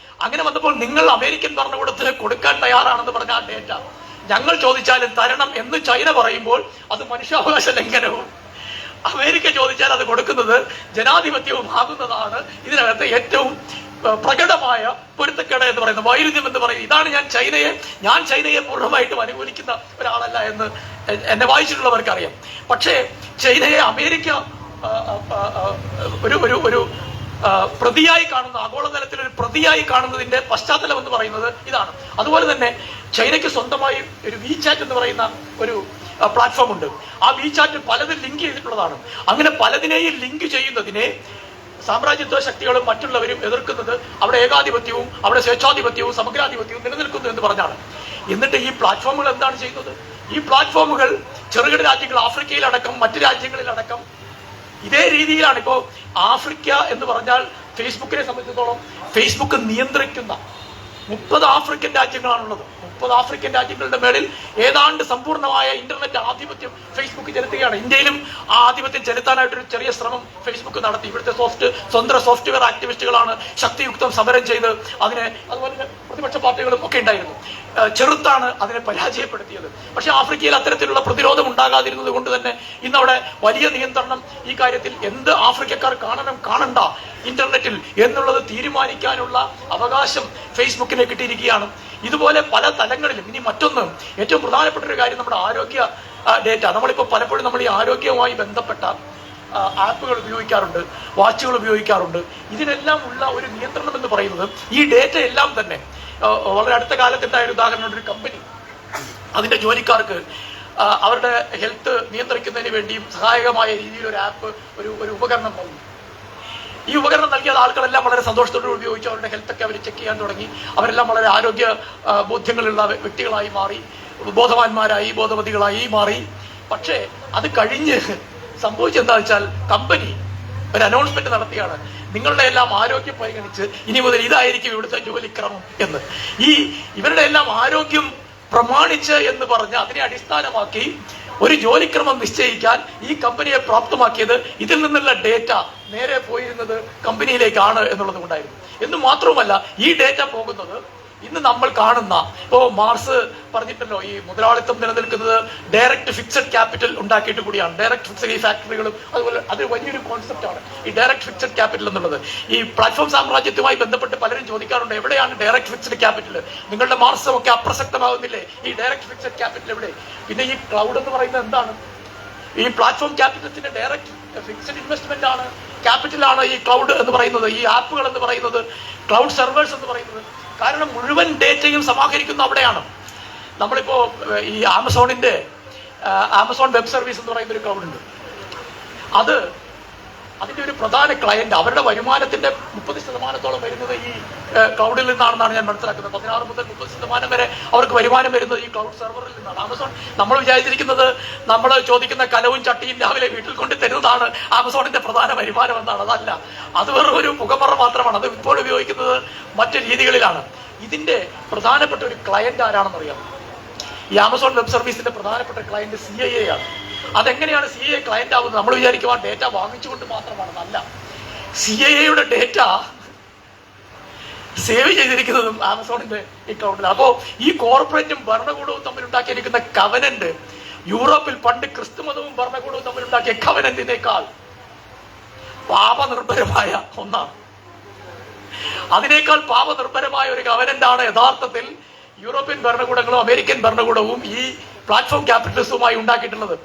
അങ്ങനെ വന്നപ്പോൾ നിങ്ങൾ അമേരിക്കൻ ഭരണകൂടത്തിന് കൊടുക്കാൻ തയ്യാറാണെന്ന് പറഞ്ഞ ആ ഡേറ്റ ഞങ്ങൾ ചോദിച്ചാലും തരണം എന്ന് ചൈന പറയുമ്പോൾ അത് മനുഷ്യാവകാശ ലംഘനവും, അമേരിക്ക ചോദിച്ചാൽ അത് കൊടുക്കുന്നത് ജനാധിപത്യവും ആകുന്നതാണ് ഇതിനകത്ത് ഏറ്റവും പ്രകടമായ പൊരുത്തക്കേട് എന്ന് പറയുന്നത്, വൈരുദ്ധ്യം എന്ന് പറയുന്നത്. ഇതാണ് ഞാൻ ചൈനയെ പൂർണ്ണമായിട്ടും അനുകൂലിക്കുന്ന ഒരാളല്ല എന്ന് എന്നെ വായിച്ചിട്ടുള്ളവർക്കറിയാം. പക്ഷേ ചൈനയെ അമേരിക്ക ഒരു പ്രതിയായി കാണുന്ന, ആഗോളതലത്തിൽ ഒരു പ്രതിയായി കാണുന്നതിന്റെ പശ്ചാത്തലം എന്ന് പറയുന്നത് ഇതാണ്. അതുപോലെ തന്നെ ചൈനയ്ക്ക് സ്വന്തമായി ഒരു വിചാറ്റ് എന്ന് പറയുന്ന ഒരു പ്ലാറ്റ്ഫോം ഉണ്ട്. ആ വിചാറ്റ് പലതും ലിങ്ക് ചെയ്തിട്ടുള്ളതാണ്. അങ്ങനെ പലതിനെയും ലിങ്ക് ചെയ്യുന്നതിനെ സാമ്രാജ്യത്വ ശക്തികളും മറ്റുള്ളവരും എതിർക്കുന്നത് അവിടെ ഏകാധിപത്യവും അവിടെ സ്വേച്ഛാധിപത്യവും സമഗ്രാധിപത്യവും നിലനിൽക്കുന്നു എന്ന് പറഞ്ഞാണ്. എന്നിട്ട് ഈ പ്ലാറ്റ്ഫോമുകൾ എന്താണ് ചെയ്യുന്നത്? ഈ പ്ലാറ്റ്ഫോമുകൾ ചെറുകിട രാജ്യങ്ങൾ, ആഫ്രിക്കയിലടക്കം മറ്റു രാജ്യങ്ങളിലടക്കം ഇതേ രീതിയിലാണ്. ഇപ്പോൾ ആഫ്രിക്ക എന്ന് പറഞ്ഞാൽ ഫേസ്ബുക്കിനെ സംബന്ധിച്ചിടത്തോളം ഫേസ്ബുക്ക് നിയന്ത്രിക്കുന്ന 30 ആഫ്രിക്കൻ രാജ്യങ്ങളാണുള്ളത്. 30 ആഫ്രിക്കൻ രാജ്യങ്ങളുടെ മേളിൽ ഏതാണ്ട് സമ്പൂർണ്ണമായ ഇന്റർനെറ്റ് ആധിപത്യം ഫേസ്ബുക്ക് ചെലുത്തുകയാണ്. ഇന്ത്യയിലും ആ ആധിപത്യം ചെലുത്താനായിട്ടൊരു ചെറിയ ശ്രമം ഫേസ്ബുക്ക് നടത്തി. ഇവിടുത്തെ സ്വതന്ത്ര സോഫ്റ്റ്വെയർ ആക്ടിവിസ്റ്റുകളാണ് ശക്തിയുക്തം സമരം ചെയ്ത് അതിനെ, അതുപോലെ പ്രതിപക്ഷ പാർട്ടികളും ഒക്കെ ഉണ്ടായിരുന്നു, ചെറുത്താണ് അതിനെ പരാജയപ്പെടുത്തിയത്. പക്ഷെ ആഫ്രിക്കയിൽ അത്തരത്തിലുള്ള പ്രതിരോധം ഉണ്ടാകാതിരുന്നത് കൊണ്ട് തന്നെ ഇന്നവിടെ വലിയ നിയന്ത്രണം ഈ കാര്യത്തിൽ എന്ത് ആഫ്രിക്കക്കാർ കാണണം കാണണ്ട ഇന്റർനെറ്റിൽ എന്നുള്ളത് തീരുമാനിക്കാനുള്ള അവകാശം ഫേസ്ബുക്കിനെ കിട്ടിയിരിക്കുകയാണ്. ഇതുപോലെ പല തലങ്ങളിലും. ഇനി മറ്റൊന്ന്, ഏറ്റവും പ്രധാനപ്പെട്ട ഒരു കാര്യം നമ്മുടെ ആരോഗ്യ ഡേറ്റ. നമ്മളിപ്പോൾ പലപ്പോഴും നമ്മൾ ഈ ആരോഗ്യവുമായി ബന്ധപ്പെട്ട ആപ്പുകൾ ഉപയോഗിക്കാറുണ്ട്, വാച്ചുകൾ ഉപയോഗിക്കാറുണ്ട്. ഇതിനെല്ലാം ഉള്ള ഒരു നിയന്ത്രണം എന്ന് പറയുന്നത് ഈ ഡേറ്റ എല്ലാം തന്നെ വളരെ അടുത്ത കാലത്തുണ്ടായ ഒരു ഉദാഹരണം, ഒരു കമ്പനി അതിന്റെ ജോലിക്കാർക്ക് അവരുടെ ഹെൽത്ത് നിയന്ത്രിക്കുന്നതിന് വേണ്ടിയും സഹായകമായ രീതിയിൽ ഒരു ആപ്പ്, ഒരു ഉപകരണം നൽകി. ഈ ഉപകരണം നൽകിയ ആളുകളെല്ലാം വളരെ സന്തോഷത്തോടെ ഉപയോഗിച്ചു. അവരുടെ ഹെൽത്തൊക്കെ അവർ ചെക്ക് ചെയ്യാൻ തുടങ്ങി. അവരെല്ലാം വളരെ ആരോഗ്യ ബോധ്യങ്ങളുള്ള വ്യക്തികളായി മാറി, ബോധവാന്മാരായി, ബോധവതികളായി മാറി. പക്ഷേ അത് കഴിഞ്ഞ് സംഭവിച്ചെന്താ വെച്ചാൽ കമ്പനി ഒരു അനൗൺസ്മെന്റ് നടത്തിയാണ്, നിങ്ങളുടെ എല്ലാം ആരോഗ്യം പരിഗണിച്ച് ഇനി മുതൽ ഇതായിരിക്കും ഇവിടുത്തെ ജോലിക്രമം എന്ന്. ഇവരുടെ എല്ലാം ആരോഗ്യം പ്രമാണിച്ച് എന്ന് പറഞ്ഞ് അതിനെ അടിസ്ഥാനമാക്കി ഒരു ജോലിക്രമം നിശ്ചയിക്കാൻ ഈ കമ്പനിയെ പ്രാപ്തമാക്കിയത് ഇതിൽ നിന്നുള്ള ഡേറ്റ നേരെ പോയിരുന്നത് കമ്പനിയിലേക്കാണ് എന്നുള്ളത് കൊണ്ടായിരുന്നു. എന്ന് മാത്രവുമല്ല, ഈ ഡേറ്റ പോകുന്നത് ഇന്ന് നമ്മൾ കാണുന്ന, ഇപ്പോ മാർസ് പറഞ്ഞിട്ടല്ലോ, ഈ മുതലാളിത്തം നിലനിൽക്കുന്നത് ഡയറക്റ്റ് ഫിക്സഡ് ക്യാപിറ്റൽ ഉണ്ടാക്കിയിട്ട് കൂടിയാണ്. ഡയറക്റ്റ് ഫിക്സഡ്, ഈ ഫാക്ടറികളും അതുപോലെ അത് വലിയൊരു കോൺസെപ്റ്റാണ് ഈ ഡയറക്റ്റ് ഫിക്സഡ് ക്യാപിറ്റൽ എന്നുള്ളത്. ഈ പ്ലാറ്റ്ഫോം സാമ്രാജ്യത്തുമായി ബന്ധപ്പെട്ട് പലരും ചോദിക്കാറുണ്ട്, എവിടെയാണ് ഡയറക്റ്റ് ഫിക്സഡ് ക്യാപിറ്റൽ? നിങ്ങളുടെ മാർസം ഒക്കെ അപ്രസക്തമാകുന്നില്ലേ? ഈ ഡയറക്റ്റ് ഫിക്സഡ് ക്യാപിറ്റൽ എവിടെ? പിന്നെ ഈ ക്ലൗഡ് എന്ന് പറയുന്നത് എന്താണ്? ഈ പ്ലാറ്റ്ഫോം ക്യാപിറ്റലിന്റെ ഡയറക്റ്റ് ഫിക്സഡ് ഇൻവെസ്റ്റ്മെന്റ് ആണ്, ക്യാപിറ്റലാണ് ഈ ക്ലൗഡ് എന്ന് പറയുന്നത്, ഈ ആപ്പുകൾ എന്ന് പറയുന്നത്, ക്ലൗഡ് സെർവേഴ്സ് എന്ന് പറയുന്നത്. കാരണം മുഴുവൻ ഡേറ്റയും സമാഹരിക്കുന്ന അവിടെയാണ്. നമ്മളിപ്പോ ഈ ആമസോൺ വെബ് സർവീസ് എന്ന് പറയുന്ന ഒരു ക്ലൗഡ് ഉണ്ട്. അതിന്റെ ഒരു പ്രധാന ക്ലയന്റ്, അവരുടെ വരുമാനത്തിന്റെ 30% വരുന്നത് ഈ ക്ലൗഡിൽ നിന്നാണെന്നാണ് ഞാൻ മനസ്സിലാക്കുന്നത്. 16 മുതൽ 30% വരെ അവർക്ക് വരുമാനം വരുന്നത് ഈ ക്ലൗഡ് സെർവറിൽ നിന്നാണ്. ആമസോൺ, നമ്മൾ വിചാരിച്ചിരിക്കുന്നത് നമ്മൾ ചോദിക്കുന്ന കലവും ചട്ടിയും രാവിലെ വീട്ടിൽ കൊണ്ട് തരുന്നതാണ് ആമസോണിന്റെ പ്രധാന വരുമാനം എന്നാണ്. അതല്ല, അത് വെറും ഒരു മുഖമറ മാത്രമാണ്. അത് ഇപ്പോൾ ഉപയോഗിക്കുന്നത് മറ്റു രീതികളിലാണ്. ഇതിന്റെ പ്രധാനപ്പെട്ട ഒരു ക്ലയന്റ് ആരാണെന്നറിയാം? ഈ ആമസോൺ വെബ് സർവീസിന്റെ പ്രധാനപ്പെട്ട ക്ലയന്റ് CIA ആണ്. അതെങ്ങനെയാണ് CIA ക്ലയന്റ് ആവുന്നത്? നമ്മൾ വിചാരിക്കും ആ ഡേറ്റ വാങ്ങിച്ചുകൊണ്ട് മാത്രമാണെന്ന്. അല്ല, CIAയുടെ ഡേറ്റ സേവ് ചെയ്തിരിക്കുന്നതും ആമസോണിന്റെ ഈ ക്ലൗഡിലാണ്. അപ്പോ ഈ കോർപ്പറേറ്റും ഭരണകൂടവും തമ്മിൽ ഉണ്ടാക്കിയിരിക്കുന്ന കവനന്റ് യൂറോപ്പിൽ പണ്ട് ക്രിസ്തുമതവും ഭരണകൂടവും തമ്മിൽ ഉണ്ടാക്കിയ കവനന്റിനേക്കാൾ പാപനിർഭരമായ ഒന്നാണ്. അതിനേക്കാൾ പാപനിർഭരമായ ഒരു കവനന്റാണ് യഥാർത്ഥത്തിൽ യൂറോപ്യൻ ഭരണകൂടങ്ങളും അമേരിക്കൻ ഭരണകൂടവും ഈ പ്ലാറ്റ്ഫോം ക്യാപിറ്റലിസവുമായി ഉണ്ടാക്കിയിട്ടുള്ളത്.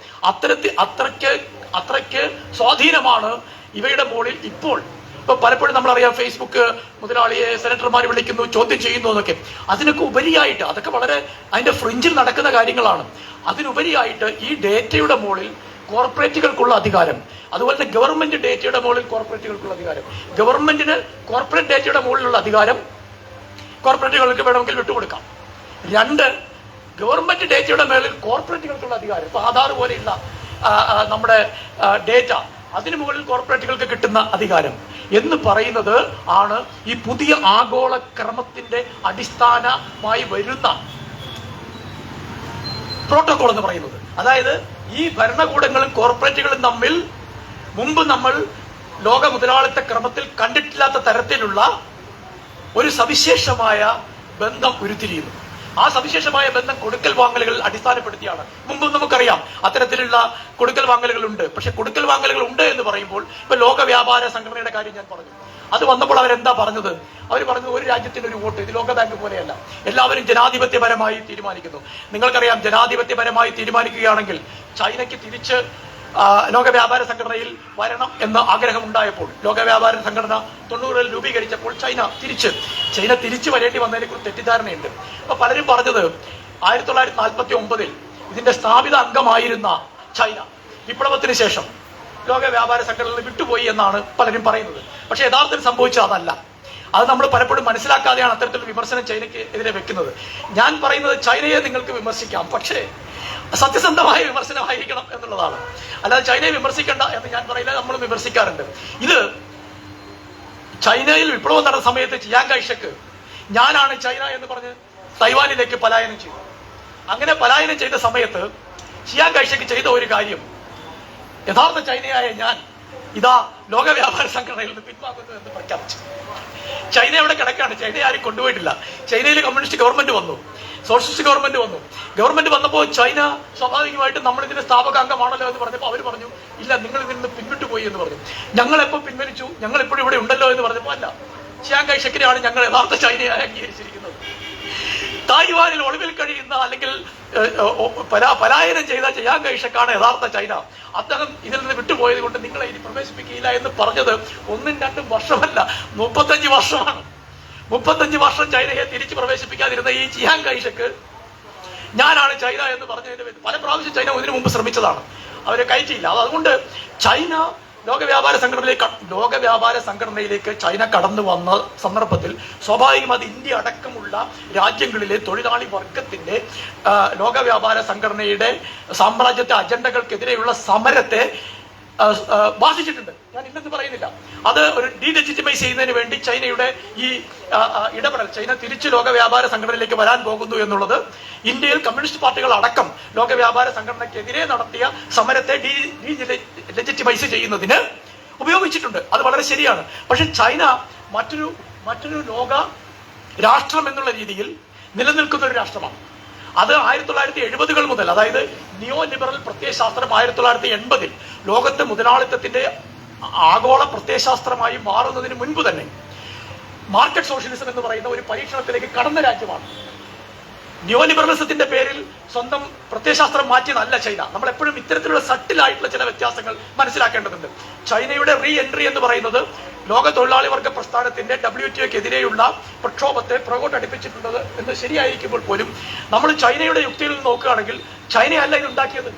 അത്രയ്ക്ക് സ്വാധീനമാണ് ഇവയുടെ മുകളിൽ ഇപ്പോൾ. ഇപ്പൊ പലപ്പോഴും നമ്മളറിയാം, ഫേസ്ബുക്ക് മുതലാളിയെ സെനറ്റർമാർ വിളിക്കുന്നു, ചോദ്യം ചെയ്യുന്നു എന്നൊക്കെ. അതിനൊക്കെ ഉപരിയായിട്ട്, അതൊക്കെ വളരെ അതിന്റെ ഫ്രിഞ്ചിൽ നടക്കുന്ന കാര്യങ്ങളാണ്. അതിനുപരിയായിട്ട് ഈ ഡേറ്റയുടെ മുകളിൽ കോർപ്പറേറ്റുകൾക്കുള്ള അധികാരം, അതുപോലെ തന്നെ ഗവൺമെന്റ് ഡേറ്റയുടെ മുകളിൽ കോർപ്പറേറ്റുകൾക്കുള്ള അധികാരം. ഗവൺമെന്റിന് കോർപ്പറേറ്റ് ഡേറ്റയുടെ മുകളിലുള്ള അധികാരം കോർപ്പറേറ്റുകൾക്ക് വേണമെങ്കിൽ വിട്ടുകൊടുക്കാം. 2, ഗവൺമെന്റ് ഡേറ്റയുടെ മേളിൽ കോർപ്പറേറ്റുകൾക്കുള്ള അധികാരം. ഇപ്പൊ ആധാർ പോലെയുള്ള നമ്മുടെ ഡേറ്റ, അതിനു മുകളിൽ കോർപ്പറേറ്റുകൾക്ക് കിട്ടുന്ന അധികാരം എന്ന് പറയുന്നത് ആണ് ഈ പുതിയ ആഗോള ക്രമത്തിന്റെ അടിസ്ഥാനമായി വരുന്ന പ്രോട്ടോകോൾ എന്ന് പറയുന്നത്. അതായത് ഈ ഭരണകൂടങ്ങളും കോർപ്പറേറ്റുകളും തമ്മിൽ മുമ്പ് നമ്മൾ ലോക മുതലാളിത്ത ക്രമത്തിൽ കണ്ടിട്ടില്ലാത്ത തരത്തിലുള്ള ഒരു സവിശേഷമായ ബന്ധം ഉരുത്തിരിയുന്നു. ആ സവിശേഷമായ ബന്ധം കൊടുക്കൽ വാങ്ങലുകൾ അടിസ്ഥാനപ്പെടുത്തിയാണ്. മുമ്പും നമുക്കറിയാം അത്തരത്തിലുള്ള കൊടുക്കൽ വാങ്ങലുകൾ ഉണ്ട്. പക്ഷെ കൊടുക്കൽ വാങ്ങലുകൾ ഉണ്ട് എന്ന് പറയുമ്പോൾ, ഇപ്പൊ ലോക വ്യാപാര സംഘടനയുടെ കാര്യം ഞാൻ പറഞ്ഞു. അത് വന്നപ്പോൾ അവരെന്താ പറഞ്ഞത്? അവർ പറഞ്ഞത് ഒരു രാജ്യത്തിന് ഒരു വോട്ട്. ഇത് ലോകബാങ്ക് പോലെയല്ല, എല്ലാവരും ജനാധിപത്യപരമായി തീരുമാനിക്കുന്നു. നിങ്ങൾക്കറിയാം, ജനാധിപത്യപരമായി തീരുമാനിക്കുകയാണെങ്കിൽ ചൈനയ്ക്ക് തിരിച്ച് ലോക വ്യാപാര സംഘടനയിൽ വരണം എന്ന ആഗ്രഹം ഉണ്ടായപ്പോൾ, ലോക വ്യാപാര സംഘടന 90-ൽ രൂപീകരിച്ചപ്പോൾ ചൈന തിരിച്ചു വരേണ്ടി വന്നതിനെ കുറിച്ച് തെറ്റിദ്ധാരണയുണ്ട്. അപ്പൊ പലരും പറഞ്ഞത് 1949-ൽ ഇതിന്റെ സ്ഥാപിത അംഗമായിരുന്ന ചൈന വിപ്ലവത്തിന് ശേഷം ലോക വ്യാപാര സംഘടനയിൽ വിട്ടുപോയി എന്നാണ് പലരും പറയുന്നത്. പക്ഷെ യഥാർത്ഥത്തിൽ സംഭവിച്ചത് അതല്ല. അത് നമ്മൾ പലപ്പോഴും മനസ്സിലാക്കാതെയാണ് അത്തരത്തിലുള്ള വിമർശനം ചൈനയ്ക്ക് എതിരെ വെക്കുന്നത്. ഞാൻ പറയുന്നത്, ചൈനയെ നിങ്ങൾക്ക് വിമർശിക്കാം, പക്ഷേ സത്യസന്ധമായ വിമർശനമായിരിക്കണം എന്നുള്ളതാണ്. അല്ലാതെ ചൈനയെ വിമർശിക്കേണ്ട എന്ന് ഞാൻ പറയില്ല, നമ്മളും വിമർശിക്കാറുണ്ട്. ഇത് ചൈനയിൽ വിപ്ലവം നടന്ന സമയത്ത് ചിയാങ് കൈഷക്ക് ഞാനാണ് ചൈന എന്ന് പറഞ്ഞ് തൈവാനിലേക്ക് പലായനം ചെയ്തു. അങ്ങനെ പലായനം ചെയ്ത സമയത്ത് ചിയാങ് കൈഷക്ക് ചെയ്ത ഒരു കാര്യം, യഥാർത്ഥ ചൈനയായ ഞാൻ ഇതാ ലോക വ്യാപാര സംഘടനയിൽ നിന്ന് പിൻവാങ്ങുന്നു എന്ന് പ്രഖ്യാപിച്ചു. ചൈന എവിടെ കിടക്കാണ്? ചൈന ആരും കൊണ്ടുപോയിട്ടില്ല. ചൈനയിൽ കമ്മ്യൂണിസ്റ്റ് ഗവൺമെന്റ് വന്നു, സോഷ്യലിസ്റ്റ് ഗവൺമെന്റ് വന്നു. ഗവൺമെന്റ് വന്നപ്പോൾ ചൈന സ്വാഭാവികമായിട്ടും നമ്മൾ ഇതിന്റെ സ്ഥാപകാംഗമാണല്ലോ എന്ന് പറഞ്ഞപ്പോൾ അവർ പറഞ്ഞു, ഇല്ല, നിങ്ങൾ ഇതിൽ നിന്ന് പിൻവിട്ടു പോയി എന്ന് പറഞ്ഞു. ഞങ്ങൾ എപ്പോൾ പിൻവലിച്ചു? ഞങ്ങൾ ഇപ്പോഴും ഇവിടെ ഉണ്ടല്ലോ എന്ന് പറഞ്ഞപ്പോൾ, അല്ല, ചിയാങ് കൈഷക്കിനെയാണ് ഞങ്ങൾ യഥാർത്ഥ ചൈനയായി അംഗീകരിച്ചിരിക്കുന്നത്. തായ്വാനിൽ ഒളിവിൽ കഴിയുന്ന അല്ലെങ്കിൽ പലായനം ചെയ്ത ചിയാങ് കൈഷക്കാണ് യഥാർത്ഥ ചൈന. അദ്ദേഹം ഇതിൽ നിന്ന് വിട്ടുപോയത് കൊണ്ട് നിങ്ങളെ ഇനി പ്രവേശിപ്പിക്കുകയില്ല എന്ന് പറഞ്ഞത് 1-2 വർഷമല്ല, 35 വർഷമാണ്. 35 വർഷം ചൈനയെ തിരിച്ചു പ്രവേശിപ്പിക്കാതിരുന്ന ഈ ചിയാങ് കൈഷക്ക് ഞാനാണ് ചൈന എന്ന് പറഞ്ഞതിന് പല പ്രാവശ്യം ചൈന ഇതിനു മുമ്പ് ശ്രമിച്ചതാണ്, അവരെ കയറ്റിയില്ല. അതുകൊണ്ട് ചൈന ലോക വ്യാപാര സംഘടനയിലേക്ക് ചൈന കടന്നു വന്ന സന്ദർഭത്തിൽ സ്വാഭാവികം അത് ഇന്ത്യ അടക്കമുള്ള രാജ്യങ്ങളിലെ തൊഴിലാളി വർഗത്തിന്റെ ലോക വ്യാപാര സംഘടനയുടെ സാമ്രാജ്യത്തെ അജണ്ടകൾക്കെതിരെയുള്ള സമരത്തെ ബാധിച്ചിട്ടുണ്ട്. ഞാൻ ഇല്ലെന്ന് പറയുന്നില്ല. അത് ഒരു ഡീലെജിറ്റിമൈസ് ചെയ്യുന്നതിന് വേണ്ടി ചൈനയുടെ ഈ ഇടപെടൽ, ചൈന തിരിച്ച് ലോക വ്യാപാര സംഘടനയിലേക്ക് വരാൻ പോകുന്നു എന്നുള്ളത് ഇന്ത്യയിൽ കമ്മ്യൂണിസ്റ്റ് പാർട്ടികൾ അടക്കം ലോക വ്യാപാര സംഘടനയ്ക്കെതിരെ നടത്തിയ സമരത്തെ ഡീലെജിറ്റിമൈസ് ചെയ്യുന്നതിന് ഉപയോഗിച്ചിട്ടുണ്ട്. അത് വളരെ ശരിയാണ്. പക്ഷെ ചൈന മറ്റൊരു ലോക രാഷ്ട്രം എന്നുള്ള രീതിയിൽ നിലനിൽക്കുന്ന ഒരു രാഷ്ട്രമാണ്. അത് 1970-കൾ മുതൽ, അതായത് നിയോ ലിബറൽ പ്രത്യയശാസ്ത്രം 1980-ൽ ലോകത്ത് മുതലാളിത്തത്തിന്റെ ആഗോള പ്രത്യയശാസ്ത്രമായി മാറുന്നതിന് മുൻപ് തന്നെ മാർക്കറ്റ് സോഷ്യലിസം എന്ന് പറയുന്ന ഒരു പരീക്ഷണത്തിലേക്ക് കടന്ന രാജ്യമാണ്. നിയോ ലിബറലിസത്തിന്റെ പേരിൽ സ്വന്തം പ്രത്യയശാസ്ത്രം മാറ്റിയതല്ല ചൈന. നമ്മൾ എപ്പോഴും ഇത്തരത്തിലുള്ള സട്ടിലായിട്ടുള്ള ചില വ്യത്യാസങ്ങൾ മനസ്സിലാക്കേണ്ടതുണ്ട്. ചൈനയുടെ റീ എൻട്രി എന്ന് പറയുന്നത് ലോക തൊഴിലാളി വർഗ പ്രസ്ഥാനത്തിന്റെ WTO-ക്കെതിരെയുള്ള പ്രക്ഷോഭത്തെ പുറകോട്ടടിപ്പിച്ചിട്ടുള്ളത് എന്ന് ശരിയായിരിക്കുമ്പോൾ പോലും നമ്മൾ ചൈനയുടെ യുക്തിയിൽ നിന്ന് നോക്കുകയാണെങ്കിൽ ചൈനയല്ല ഇത് ഉണ്ടാക്കിയത്,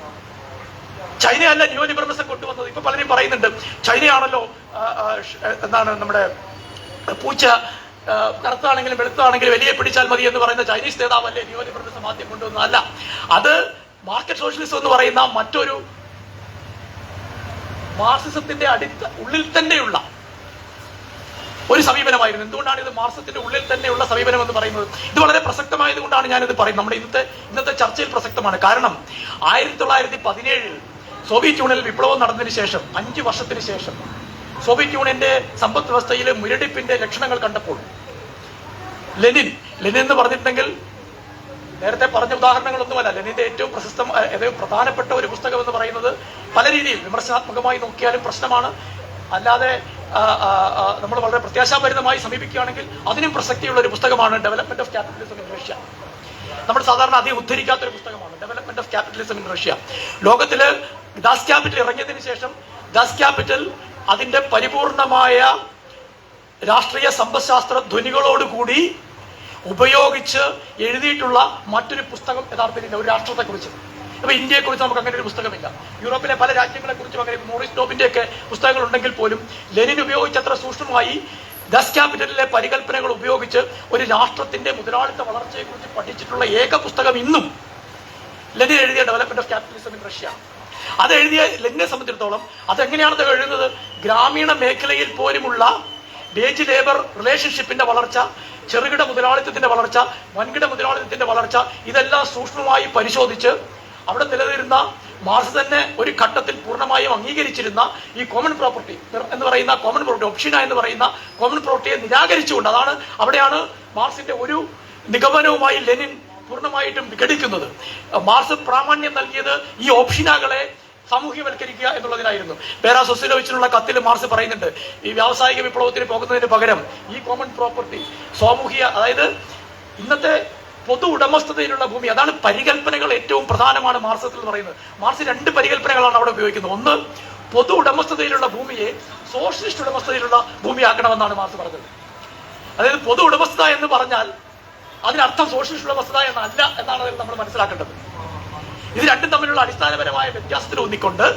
ചൈനയല്ല നിയോ ലിബറലിസം കൊണ്ടുവന്നത്. ഇപ്പൊ പലരും പറയുന്നുണ്ട് ചൈനയാണല്ലോ എന്താണ് നമ്മുടെ പൂച്ച കറുത്താണെങ്കിലും വെളുത്താണെങ്കിലും വലിയ പിടിച്ചാൽ മതി എന്ന് പറയുന്ന ചൈനീസ് നേതാവല്ലേ നിയോ ലിബറലിസം ആദ്യം കൊണ്ടുവന്നതല്ല. അത് മാർക്കറ്റ് സോഷ്യലിസം എന്ന് പറയുന്ന മറ്റൊരു മാർക്സിസത്തിന്റെ ഉള്ളിൽ തന്നെയുള്ള ഒരു സമീപനമായിരുന്നു. എന്തുകൊണ്ടാണ് ഇത് മാർക്സിസത്തിന്റെ ഉള്ളിൽ തന്നെയുള്ള സമീപനം എന്ന് പറയുന്നത്? ഇത് വളരെ പ്രസക്തമായത് കൊണ്ടാണ് ഞാനിത് പറയുന്നത്. നമ്മുടെ ഇന്നത്തെ ചർച്ചയിൽ പ്രസക്തമാണ്. കാരണം 1917 സോവിയറ്റ് യൂണിയനിൽ വിപ്ലവം നടന്നതിന് ശേഷം 5 വർഷത്തിന് ശേഷം സോവിയറ്റ് യൂണിയന്റെ സമ്പദ് വ്യവസ്ഥയിൽ മുരടിപ്പിന്റെ ലക്ഷണങ്ങൾ കണ്ടപ്പോൾ ലെനിൻ എന്ന് പറഞ്ഞിട്ടുണ്ടെങ്കിൽ നേരത്തെ പറഞ്ഞ ഉദാഹരണങ്ങളൊന്നുമല്ല. ലെനിന്റെ ഏറ്റവും പ്രധാനപ്പെട്ട ഒരു പുസ്തകം എന്ന് പറയുന്നത് പല രീതിയിൽ വിമർശനാത്മകമായി നോക്കിയാലും പ്രശ്നമാണ്, അല്ലാതെ നമ്മൾ വളരെ പ്രത്യാശാഭരിതമായി സമീപിക്കുകയാണെങ്കിൽ അതിനും പ്രസക്തിയുള്ള ഒരു പുസ്തകമാണ് development of capitalism in Russia. നമ്മൾ സാധാരണ അധികം ഉദ്ധരിക്കാത്ത ഒരു പുസ്തകമാണ് development of capitalism in Russia. ലോകത്തില് ദാസ് ക്യാപിറ്റൽ ഇറങ്ങിയതിന് ശേഷം ദാസ് ക്യാപിറ്റൽ അതിന്റെ പരിപൂർണമായ രാഷ്ട്രീയ സമ്പദ്ശാസ്ത്ര ധ്വനികളോടുകൂടി ഉപയോഗിച്ച് എഴുതിയിട്ടുള്ള മറ്റൊരു പുസ്തകം യഥാർത്ഥത്തിൽ ഒരു രാഷ്ട്രത്തെക്കുറിച്ച്. അപ്പൊ ഇന്ത്യയെക്കുറിച്ച് നമുക്ക് അങ്ങനെ ഒരു പുസ്തകമില്ല. യൂറോപ്പിലെ പല രാജ്യങ്ങളെ കുറിച്ചും അങ്ങനെ മോറിസ് ഡോബിന്റെ ഒക്കെ പുസ്തകങ്ങൾ ഉണ്ടെങ്കിൽ പോലും ലെനിൻ ഉപയോഗിച്ചത്ര സൂക്ഷ്മമായി ദാസ് ക്യാപിറ്റലിലെ പരികല്പനകൾ ഉപയോഗിച്ച് ഒരു രാഷ്ട്രത്തിന്റെ മുതലാളിത്ത വളർച്ചയെക്കുറിച്ച് പഠിച്ചിട്ടുള്ള ഏക പുസ്തകം ഇന്നും ലെനിൻ എഴുതിയ development of capitalism in Russia. അത് എഴുതിയ ലെനിനെ സംബന്ധിച്ചിടത്തോളം അതെങ്ങനെയാണ് എഴുതുന്നത്? ഗ്രാമീണ മേഖലയിൽ പോലുമുള്ള വേജ് ലേബർ റിലേഷൻഷിപ്പിന്റെ വളർച്ച, ചെറുകിട മുതലാളിത്തത്തിന്റെ വളർച്ച, വൻകിട മുതലാളിത്തത്തിന്റെ വളർച്ച, ഇതെല്ലാം സൂക്ഷ്മമായി പരിശോധിച്ച് അവിടെ നിലനിരുന്ന മാർക്സ് തന്നെ ഒരു ഘട്ടത്തിൽ പൂർണ്ണമായും അംഗീകരിച്ചിരുന്ന ഈ കോമൺ പ്രോപ്പർട്ടി എന്ന് പറയുന്ന ഒപ്ഷന എന്ന് പറയുന്ന കോമൺ പ്രോപ്പർട്ടിയെ നിരാകരിച്ചുകൊണ്ട്, അവിടെയാണ് മാർക്സിന്റെ ഒരു നിഗമനവുമായി ലെനിൻ പൂർണ്ണമായിട്ടും വിഘടിക്കുന്നത്. മാർക്സ് പ്രാമാണ്യം നൽകിയത് ഈ ഓപ്ഷനകളെ സാമൂഹ്യവൽക്കരിക്കുക എന്നുള്ളതിനായിരുന്നു. പേരാ സൊസിലോവിച്ചിനുള്ള കത്തിൽ മാർക്സ് പറയുന്നുണ്ട്, ഈ വ്യാവസായിക വിപ്ലവത്തിന് പോകുന്നതിന് പകരം ഈ കോമൺ പ്രോപ്പർട്ടി സാമൂഹിക, അതായത് ഇന്നത്തെ പൊതു ഉടമസ്ഥതയിലുള്ള ഭൂമി, അതാണ് പരികല്പനകൾ ഏറ്റവും പ്രധാനമാണ് മാർക്സത്തിൽ എന്ന് പറയുന്നത്. മാർക്സ് 2 പരികല്പനകളാണ് അവിടെ ഉപയോഗിക്കുന്നത്. ഒന്ന്, പൊതു ഉടമസ്ഥതയിലുള്ള ഭൂമിയെ സോഷ്യലിസ്റ്റ് ഉടമസ്ഥതയിലുള്ള ഭൂമിയാക്കണമെന്നാണ് മാർക്സ് പറഞ്ഞത്. അതായത് പൊതു ഉടമസ്ഥത എന്ന് പറഞ്ഞാൽ അതിനർത്ഥം സോഷ്യലിസ്റ്റ് ഉടമസ്ഥത എന്നല്ല എന്നാണ് നമ്മൾ മനസ്സിലാക്കേണ്ടത്. ഇത് രണ്ടും തമ്മിലുള്ള അടിസ്ഥാനപരമായ വ്യത്യാസത്തിൽ ഊന്നിക്കൊണ്ട്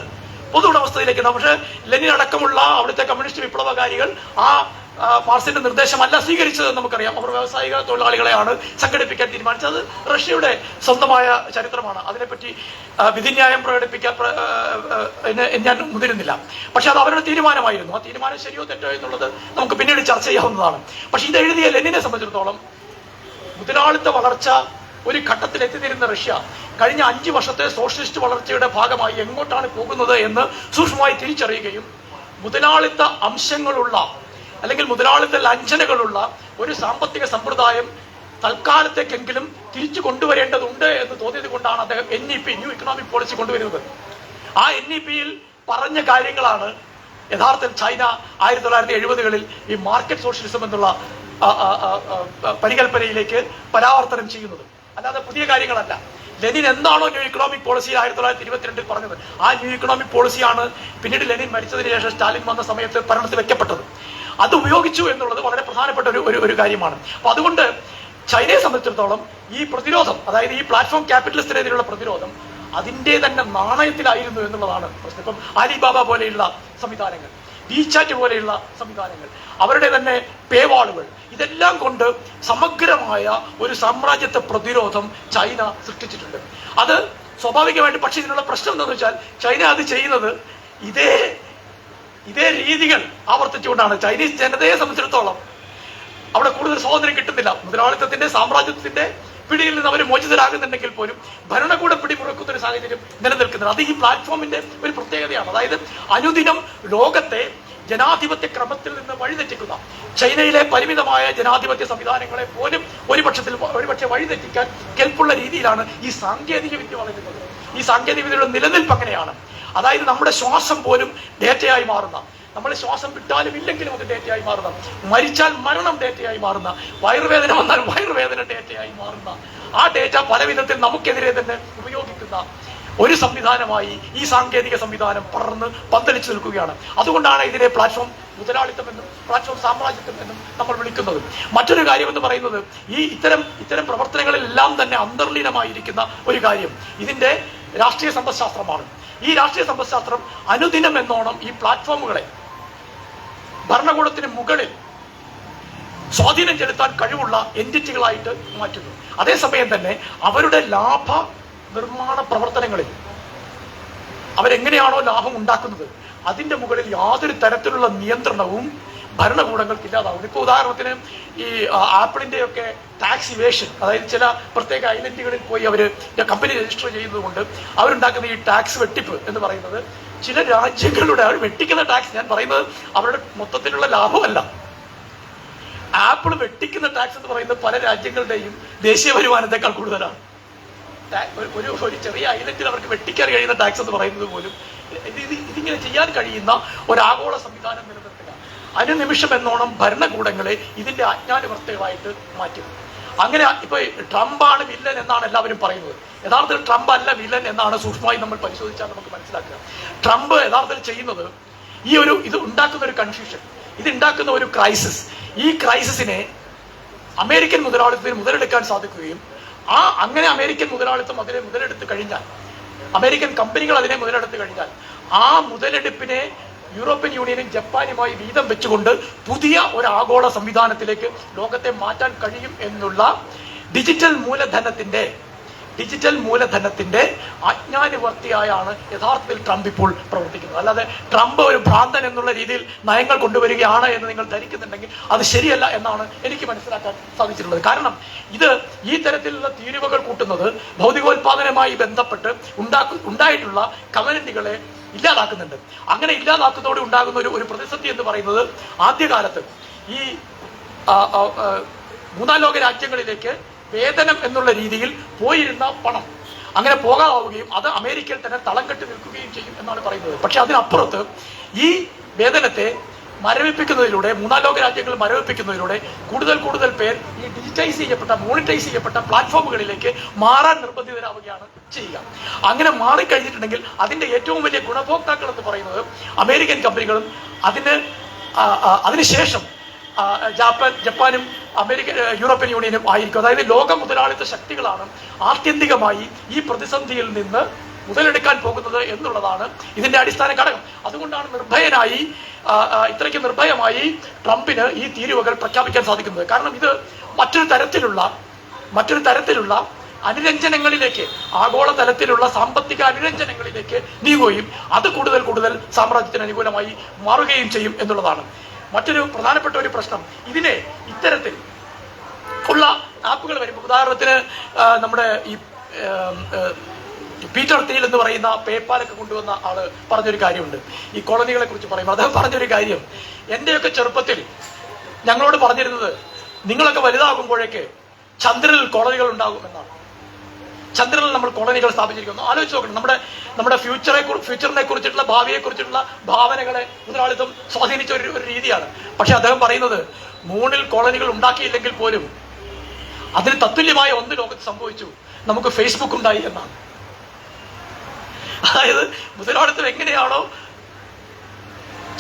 പൊതു ഉടമസ്ഥതയിലേക്ക്. പക്ഷേ ലെനിൻ അടക്കമുള്ള അവിടുത്തെ കമ്മ്യൂണിസ്റ്റ് വിപ്ലവകാരികൾ ആ മാർക്സിന്റെ നിർദ്ദേശമല്ല സ്വീകരിച്ചതെന്ന് നമുക്കറിയാം. അവർ വ്യാവസായിക തൊഴിലാളികളെയാണ് സംഘടിപ്പിക്കാൻ തീരുമാനിച്ചത്. റഷ്യയുടെ സ്വന്തമായ ചരിത്രമാണ്. അതിനെപ്പറ്റി വിധിന്യായം പ്രകടിപ്പിക്കാൻ ഞാൻ മുതിരുന്നില്ല. പക്ഷെ അത് അവരുടെ തീരുമാനമായിരുന്നു. ആ തീരുമാനം ശരിയോ തെറ്റോ എന്നുള്ളത് നമുക്ക് പിന്നീട് ചർച്ച ചെയ്യാവുന്നതാണ്. പക്ഷെ ഇത് എഴുതിയ ലെനിനെ സംബന്ധിച്ചിടത്തോളം മുതലാളിത്ത വളർച്ച ഒരു ഘട്ടത്തിൽ എത്തിനിരുന്ന റഷ്യ കഴിഞ്ഞ 5 വർഷത്തെ സോഷ്യലിസ്റ്റ് വളർച്ചയുടെ ഭാഗമായി എങ്ങോട്ടാണ് പോകുന്നത് എന്ന് സൂക്ഷ്മമായി തിരിച്ചറിയുകയും മുതലാളിത്ത അംശങ്ങളുള്ള അല്ലെങ്കിൽ മുതലാളിത്ത ലംഘനങ്ങളുള്ള ഒരു സാമ്പത്തിക സമ്പ്രദായം തൽക്കാലത്തേക്കെങ്കിലും തിരിച്ചു കൊണ്ടുവരേണ്ടതുണ്ട് എന്ന് തോന്നിയത് കൊണ്ടാണ് അദ്ദേഹം NEP ന്യൂ ഇക്കണോമിക് പോളിസി കൊണ്ടുവരുന്നത്. ആ NEP-യിൽ പറഞ്ഞ കാര്യങ്ങളാണ് യഥാർത്ഥത്തിൽ ചൈന 1970-കളിൽ ഈ മാർക്കറ്റ് സോഷ്യലിസം എന്നുള്ള പരികല്പനയിലേക്ക് പരാവർത്തനം ചെയ്യുന്നത്, അല്ലാതെ പുതിയ കാര്യങ്ങളല്ല. ലെനിൻ എന്താണോ ന്യൂ ഇക്കണോമിക് പോളിസി 1922-ൽ പറഞ്ഞത്, ആ ന്യൂ ഇക്കണോമിക് പോളിസിയാണ് പിന്നീട് ലെനിൻ മരിച്ചതിന് ശേഷം സ്റ്റാലിൻ വന്ന സമയത്ത് ഭരണത്തിൽ വെക്കപ്പെട്ടത്. അത് ഉപയോഗിച്ചു എന്നുള്ളത് വളരെ പ്രധാനപ്പെട്ട ഒരു കാര്യമാണ്. അപ്പൊ അതുകൊണ്ട് ചൈനയെ സംബന്ധിച്ചിടത്തോളം ഈ പ്രതിരോധം, അതായത് ഈ പ്ലാറ്റ്ഫോം ക്യാപിറ്റലിസ്റ്റിനെതിരെയുള്ള പ്രതിരോധം അതിന്റെ തന്നെ നാണയത്തിലായിരുന്നു എന്നുള്ളതാണ് പ്രശ്നം. ഇപ്പം ആലിബാബ പോലെയുള്ള സംവിധാനങ്ങൾ, വീചാറ്റ് പോലെയുള്ള സംവിധാനങ്ങൾ, അവരുടെ തന്നെ പേവാളുകൾ, ഇതെല്ലാം കൊണ്ട് സമഗ്രമായ ഒരു സാമ്രാജ്യത്വ പ്രതിരോധം ചൈന സൃഷ്ടിച്ചിട്ടുണ്ട്. അത് സ്വാഭാവികമായിട്ട്. പക്ഷെ ഇതിനുള്ള പ്രശ്നം എന്താണെന്ന് വെച്ചാൽ ചൈന അത് ചെയ്യുന്നത് ഇതേ രീതികൾ ആവർത്തിച്ചുകൊണ്ടാണ് ചൈനീസ് ജനതയെ സംബന്ധിച്ചിടത്തോളം അവിടെ കൂടുതൽ സ്വാതന്ത്ര്യം കിട്ടുന്നില്ല. മുതലാളിത്തത്തിന്റെ സാമ്രാജ്യത്തിന്റെ പിടിയിൽ നിന്ന് അവർ മോചിതരാകുന്നുണ്ടെങ്കിൽ പോലും ഭരണകൂടം പിടിമുറുക്കുന്ന ഒരു സാഹചര്യം നിലനിൽക്കുന്നത്. അത് ഈ പ്ലാറ്റ്ഫോമിന്റെ ഒരു പ്രത്യേകതയാണ്. അതായത് അനുദിനം ലോകത്തെ ജനാധിപത്യ ക്രമത്തിൽ നിന്ന് വഴിതെറ്റിക്കുന്ന ചൈനയിലെ പരിമിതമായ ജനാധിപത്യ സംവിധാനങ്ങളെ പോലും ഒരുപക്ഷെ വഴിതെറ്റിക്കാൻ കെൽപ്പുള്ള രീതിയിലാണ് ഈ സാങ്കേതിക വിദ്യ വളരുന്നത്. ഈ സാങ്കേതിക വിദ്യയുടെ നിലനിൽപ്പ് അങ്ങനെയാണ്. അതായത് നമ്മുടെ ശ്വാസം പോലും ഡേറ്റയായി മാറുന്ന, നമ്മൾ ശ്വാസം വിട്ടാലും ഇല്ലെങ്കിലും അത് ഡേറ്റയായി മാറുന്ന, മരിച്ചാൽ മരണം ഡേറ്റയായി മാറുന്ന, വയറുവേദന വന്നാൽ വയറുവേദന ഡേറ്റയായി മാറുന്ന, ആ ഡേറ്റ പല വിധത്തിൽ നമുക്കെതിരെ തന്നെ ഉപയോഗിക്കുന്ന ഒരു സംവിധാനമായി ഈ സാങ്കേതിക സംവിധാനം പടർന്ന് പന്തലിച്ചു നിൽക്കുകയാണ്. അതുകൊണ്ടാണ് ഇതിനെ പ്ലാറ്റ്ഫോം മുതലാളിത്തം എന്നും പ്ലാറ്റ്ഫോം സാമ്രാജ്യത്വം എന്നും നമ്മൾ വിളിക്കുന്നത്. മറ്റൊരു കാര്യം എന്ന് പറയുന്നത് ഈ ഇത്തരം പ്രവർത്തനങ്ങളിലെല്ലാം തന്നെ അന്തർലീനമായിരിക്കുന്ന ഒരു കാര്യം ഇതിന്റെ രാഷ്ട്രീയ സമ്പദ്ശാസ്ത്രമാണ്. ഈ രാഷ്ട്രീയ സമ്പദ്ശാസ്ത്രം അനുദിനം എന്നോണം ഈ പ്ലാറ്റ്ഫോമുകളെ ഭരണകൂടത്തിന് മുകളിൽ സ്വാധീനം ചെലുത്താൻ കഴിവുള്ള എൻറ്റിറ്റികളായിട്ട് മാറ്റുന്നു. അതേസമയം തന്നെ അവരുടെ ലാഭ നിർമ്മാണ പ്രവർത്തനങ്ങളിൽ അവരെങ്ങനെയാണോ ലാഭം ഉണ്ടാക്കുന്നത് അതിന്റെ മുകളിൽ യാതൊരു തരത്തിലുള്ള നിയന്ത്രണവും ഭരണകൂടങ്ങൾക്ക് ഇല്ലാതാവും. ഇപ്പോൾ ഉദാഹരണത്തിന് ഈ ആപ്പിളിന്റെയൊക്കെ ടാക്സ് ഇവേഷൻ, അതായത് ചില പ്രത്യേക ഐലൻഡുകളിൽ പോയി അവർ കമ്പനി രജിസ്റ്റർ ചെയ്യുന്നത് കൊണ്ട് അവരുണ്ടാക്കുന്ന ഈ ടാക്സ് വെട്ടിപ്പ് എന്ന് പറയുന്നത് ചില രാജ്യങ്ങളുടെ അവർ വെട്ടിക്കുന്ന ടാക്സ്, ഞാൻ പറയുന്നത് അവരുടെ മൊത്തത്തിലുള്ള ലാഭമല്ല, ആപ്പിൾ വെട്ടിക്കുന്ന ടാക്സ് എന്ന് പറയുന്നത് പല രാജ്യങ്ങളുടെയും ദേശീയ വരുമാനത്തെക്കാൾ കൂടുതലാണ്. ഒരു ചെറിയ ഐലൻഡിൽ അവർക്ക് വെട്ടിക്കാൻ കഴിയുന്ന ടാക്സ് എന്ന് പറയുന്നത് പോലും ഇതിങ്ങനെ ചെയ്യാൻ കഴിയുന്ന ഒരാഗോള സംവിധാനം നിലനിർത്തുക. അനുനിമിഷം എന്നോണം ഭരണകൂടങ്ങളെ ഇതിന്റെ അജ്ഞാനവർത്തകളായിട്ട് മാറ്റും. അങ്ങനെ ഇപ്പൊ ട്രംപാണ് വില്ലൻ എന്നാണ് എല്ലാവരും പറയുന്നത്. യഥാർത്ഥത്തിൽ ട്രംപ് അല്ല വില്ലൻ എന്നാണ് സൂക്ഷ്മമായി നമ്മൾ പരിശോധിച്ചാൽ നമുക്ക് മനസ്സിലാക്കുക. ട്രംപ് യഥാർത്ഥത്തിൽ ചെയ്യുന്നത് ഇത് ഉണ്ടാക്കുന്ന ഒരു കൺഫ്യൂഷൻ, ഇത് ഉണ്ടാക്കുന്ന ഒരു ക്രൈസിസ്, ഈ ക്രൈസിസിനെ അമേരിക്കൻ മുതലാളിത്തത്തിന് മുതലെടുക്കാൻ സാധിക്കുകയും അങ്ങനെ അമേരിക്കൻ മുതലാളിത്തം അതിനെ മുതലെടുത്ത് കഴിഞ്ഞാൽ, അമേരിക്കൻ കമ്പനികൾ അതിനെ മുതലെടുത്ത് കഴിഞ്ഞാൽ ആ മുതലെടുപ്പിനെ യൂറോപ്യൻ യൂണിയനും ജപ്പാനുമായി വീതം വെച്ചുകൊണ്ട് പുതിയ ഒരു ആഗോള സംവിധാനത്തിലേക്ക് ലോകത്തെ മാറ്റാൻ കഴിയും എന്നുള്ള ഡിജിറ്റൽ മൂലധനത്തിന്റെ അജ്ഞാനവർത്തിയായാണ് യഥാർത്ഥത്തിൽ ട്രംപ് ഇപ്പോൾ പ്രവർത്തിക്കുന്നത്. അല്ലാതെ ട്രംപ് ഒരു ഭ്രാന്തൻ എന്നുള്ള രീതിയിൽ നയങ്ങൾ കൊണ്ടുവരികയാണ് എന്ന് നിങ്ങൾ ധരിക്കുന്നുണ്ടെങ്കിൽ അത് ശരിയല്ല എന്നാണ് എനിക്ക് മനസ്സിലാക്കാൻ സാധിച്ചിട്ടുള്ളത്. കാരണം ഈ തരത്തിലുള്ള തീരുവകൾ കൂട്ടുന്നത് ഭൗതികോൽപാദനവുമായി ബന്ധപ്പെട്ട് ഉണ്ടായിട്ടുള്ള കമ്മ്യൂണിറ്റികളെ ഇല്ലാതാക്കുന്നുണ്ട്. അങ്ങനെ ഇല്ലാതാക്കുന്നതോടെ ഉണ്ടാകുന്ന ഒരു പ്രതിസന്ധി എന്ന് പറയുന്നത് ആദ്യകാലത്ത് ഈ മൂന്നാം ലോക രാജ്യങ്ങളിലേക്ക് വേതനം എന്നുള്ള രീതിയിൽ പോയിരുന്ന പണം അങ്ങനെ പോകാതാവുകയും അത് അമേരിക്കയിൽ തന്നെ തളം കെട്ടി നിൽക്കുകയും ചെയ്യും എന്നാണ് പറയുന്നത്. പക്ഷെ അതിനപ്പുറത്ത് ഈ വേതനത്തെ മരവിപ്പിക്കുന്നതിലൂടെ, മൂന്നാം ലോക രാജ്യങ്ങൾ മരവിപ്പിക്കുന്നതിലൂടെ കൂടുതൽ പേർ ഈ മോണിറ്റൈസ് ചെയ്യപ്പെട്ട പ്ലാറ്റ്ഫോമുകളിലേക്ക് മാറാൻ നിർബന്ധിതരാവുകയാണ് ചെയ്യുക. അങ്ങനെ മാറിക്കഴിഞ്ഞിട്ടുണ്ടെങ്കിൽ അതിന്റെ ഏറ്റവും വലിയ ഗുണഭോക്താക്കൾ എന്ന് പറയുന്നത് അമേരിക്കൻ കമ്പനികളും അതിനുശേഷം ജപ്പാനും യൂറോപ്യൻ യൂണിയനും ആയിരിക്കും. അതായത് ലോക മുതലാളിത്ത ശക്തികളാണ് ആത്യന്തികമായി ഈ പ്രതിസന്ധിയിൽ നിന്ന് മുതലെടുക്കാൻ പോകുന്നത് എന്നുള്ളതാണ് ഇതിന്റെ അടിസ്ഥാന ഘടകം. അതുകൊണ്ടാണ് ഇത്രയ്ക്ക് നിർഭയമായി ട്രംപിന് ഈ തീരുവകൾ പ്രഖ്യാപിക്കാൻ സാധിക്കുന്നത്. കാരണം ഇത് മറ്റൊരു തരത്തിലുള്ള അനുരഞ്ജനങ്ങളിലേക്ക്, ആഗോള തലത്തിലുള്ള സാമ്പത്തിക അനുരഞ്ജനങ്ങളിലേക്ക് നീങ്ങുകയും അത് കൂടുതൽ സാമ്രാജ്യത്തിന് അനുകൂലമായി മാറുകയും ചെയ്യും എന്നുള്ളതാണ്. മറ്റൊരു പ്രധാനപ്പെട്ട ഒരു പ്രശ്നം, ഇതിനെ ഇത്തരത്തിൽ ഉള്ള ആപ്പുകൾ വരുമ്പോൾ, ഉദാഹരണത്തിന് നമ്മുടെ ഈ പീറ്റർ തീൽ എന്ന് പറയുന്ന പേപ്പാലൊക്കെ കൊണ്ടുവന്ന ആള് പറഞ്ഞൊരു കാര്യമുണ്ട്. ഈ കോളനികളെ കുറിച്ച് പറയുമ്പോൾ അദ്ദേഹം പറഞ്ഞൊരു കാര്യം, എന്റെയൊക്കെ ചെറുപ്പത്തിൽ ഞങ്ങളോട് പറഞ്ഞിരുന്നത് നിങ്ങളൊക്കെ വലുതാകുമ്പോഴേക്ക് ചന്ദ്രനിൽ കോളനികൾ ഉണ്ടാകും എന്നാണ്. ചന്ദ്രനിൽ നമ്മൾ കോളനികൾ സ്ഥാപിച്ചിരിക്കുന്നു. ആലോചിച്ച് നോക്കണം, നമ്മുടെ ഫ്യൂച്ചറിനെ കുറിച്ചിട്ടുള്ള, ഭാവിയെ കുറിച്ചിട്ടുള്ള ഭാവനകളെ മുതലാളിത്തം സ്വാധീനിച്ച ഒരു രീതിയാണ്. പക്ഷെ അദ്ദേഹം പറയുന്നത് മൂണിൽ കോളനികൾ ഉണ്ടാക്കിയില്ലെങ്കിൽ പോലും അതിന് തത്തുല്യമായ ഒന്ന് ലോകത്ത് സംഭവിച്ചു, നമുക്ക് ഫേസ്ബുക്ക് ഉണ്ടായി എന്നാണ്. അതായത് മുതലാളിത്തം എങ്ങനെയാണോ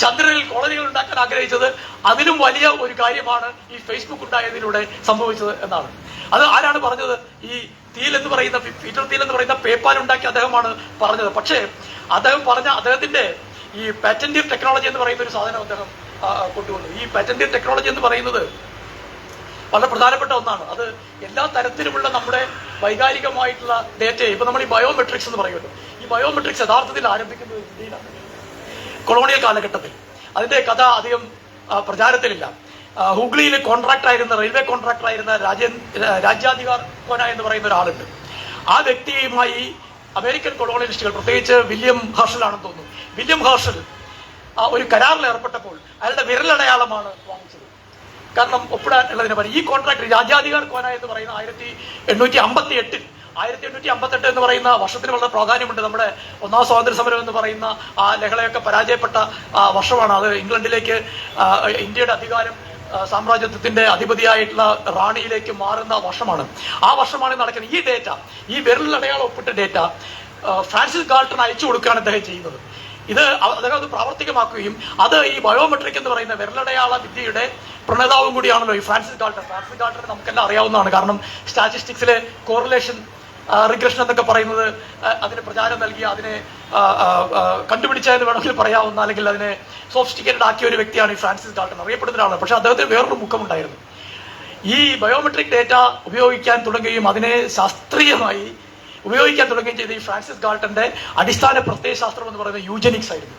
ചന്ദ്രനിൽ കോളനികൾ ഉണ്ടാക്കാൻ ആഗ്രഹിച്ചത്, അതിലും വലിയ ഒരു കാര്യമാണ് ഈ ഫേസ്ബുക്ക് ഉണ്ടായതിലൂടെ സംഭവിച്ചത് എന്നാണ്. അത് ആരാണ് പറഞ്ഞത്? ഈ പീറ്റർ തീൽ എന്ന് പറയുന്ന പേപ്പാൽ ഉണ്ടാക്കി അദ്ദേഹമാണ് പറഞ്ഞത്. പക്ഷേ അദ്ദേഹത്തിന്റെ ഈ പാറ്റന്റീവ് ടെക്നോളജി എന്ന് പറയുന്ന ഒരു സാധനം അദ്ദേഹം കൊണ്ടുവന്നു. ഈ പാറ്റന്റീവ് ടെക്നോളജി എന്ന് പറയുന്നത് വളരെ പ്രധാനപ്പെട്ട ഒന്നാണ്. അത് എല്ലാ തരത്തിലുമുള്ള നമ്മുടെ വൈകാരികമായിട്ടുള്ള ഡേറ്റയെ, ഇപ്പൊ നമ്മൾ ഈ ബയോമെട്രിക്സ് എന്ന് പറയുമല്ലോ, ഈ ബയോമെട്രിക്സ് യഥാർത്ഥത്തിൽ ആരംഭിക്കുന്നത് ഇന്ത്യയിലാണ്. കൊളോണിയൽ കാലഘട്ടത്തിൽ. അതിന്റെ കഥ അധികം പ്രചാരത്തിലില്ല. ഹൂഗ്ലിയിൽ റെയിൽവേ കോൺട്രാക്ടർ ആയിരുന്ന രാജ്യാധികാർ കോന എന്ന് പറയുന്ന ഒരാളുണ്ട്. ആ വ്യക്തിയുമായി അമേരിക്കൻ കൊളോണിയലിസ്റ്റുകൾ, പ്രത്യേകിച്ച് വില്യം ഹേർഷലാണെന്ന് തോന്നുന്നു, വില്യം ഹേർഷൽ ഒരു കരാറിൽ ഏർപ്പെട്ടപ്പോൾ അയാളുടെ വിരലടയാളമാണ് വാങ്ങിച്ചത്. കാരണം ഒപ്പിടാൻ ഉള്ളതിനെ പറയും. ഈ കോൺട്രാക്ട് രാജ്യാധികാർ കോന എന്ന് പറയുന്ന 1858 എന്ന് പറയുന്ന വർഷത്തിന് വളരെ പ്രാധാന്യമുണ്ട്. നമ്മുടെ ഒന്നാം സ്വാതന്ത്ര്യ സമരം എന്ന് പറയുന്ന ആ ലഹളയൊക്കെ പരാജയപ്പെട്ട വർഷമാണ്. അത് ഇംഗ്ലണ്ടിലേക്ക് ഇന്ത്യയുടെ അധികാരം സാമ്രാജ്യത്വത്തിന്റെ അധിപതിയായിട്ടുള്ള റാണിയിലേക്ക് മാറുന്ന വർഷമാണ്. ആ വർഷമാണ് നടക്കുന്നത്. ഈ ഡേറ്റ, ഈ വിരലടയാളം ഒപ്പിട്ട ഡേറ്റ ഫ്രാൻസിസ് ഗാൾട്ടൺ അയച്ചു കൊടുക്കുകയാണ് അദ്ദേഹം ചെയ്യുന്നത്. അദ്ദേഹം അത് പ്രാവർത്തികമാക്കുകയും അത് ഈ ബയോമെട്രിക് എന്ന് പറയുന്ന വിരലടയാള വിദ്യയുടെ പ്രണേതാവും കൂടിയാണല്ലോ ഈ ഫ്രാൻസിസ് ഗാൾട്ടൺ. ഫ്രാൻസിസ് ഗാൾട്ടൺ നമുക്കെല്ലാം അറിയാവുന്നതാണ്. കാരണം സ്റ്റാറ്റിസ്റ്റിക്സിലെ കോറിലേഷൻ റിഗ്രഷൻ എന്നൊക്കെ പറയുന്നത് അതിന് പ്രചാരം നൽകിയ, അതിനെ കണ്ടുപിടിച്ചതെന്ന് വേണമെങ്കിൽ പറയാവുന്ന, അല്ലെങ്കിൽ അതിനെ സോഫിസ്റ്റിക്കേറ്റഡ് ആക്കിയ ഒരു വ്യക്തിയാണ് ഈ ഫ്രാൻസിസ് ഗാൾട്ടൺ. അറിയപ്പെടുന്ന ഒരാളാണ്. പക്ഷെ അദ്ദേഹത്തിന് വേറൊരു മുഖമുണ്ടായിരുന്നു. ഈ ബയോമെട്രിക് ഡേറ്റ ഉപയോഗിക്കാൻ തുടങ്ങുകയും അതിനെ ശാസ്ത്രീയമായി ഉപയോഗിക്കാൻ തുടങ്ങുകയും ചെയ്ത ഈ ഫ്രാൻസിസ് ഗാൾട്ടന്റെ അടിസ്ഥാന പ്രത്യയശാസ്ത്രം എന്ന് പറയുന്നത് യൂജനിക്സ് ആയിരുന്നു.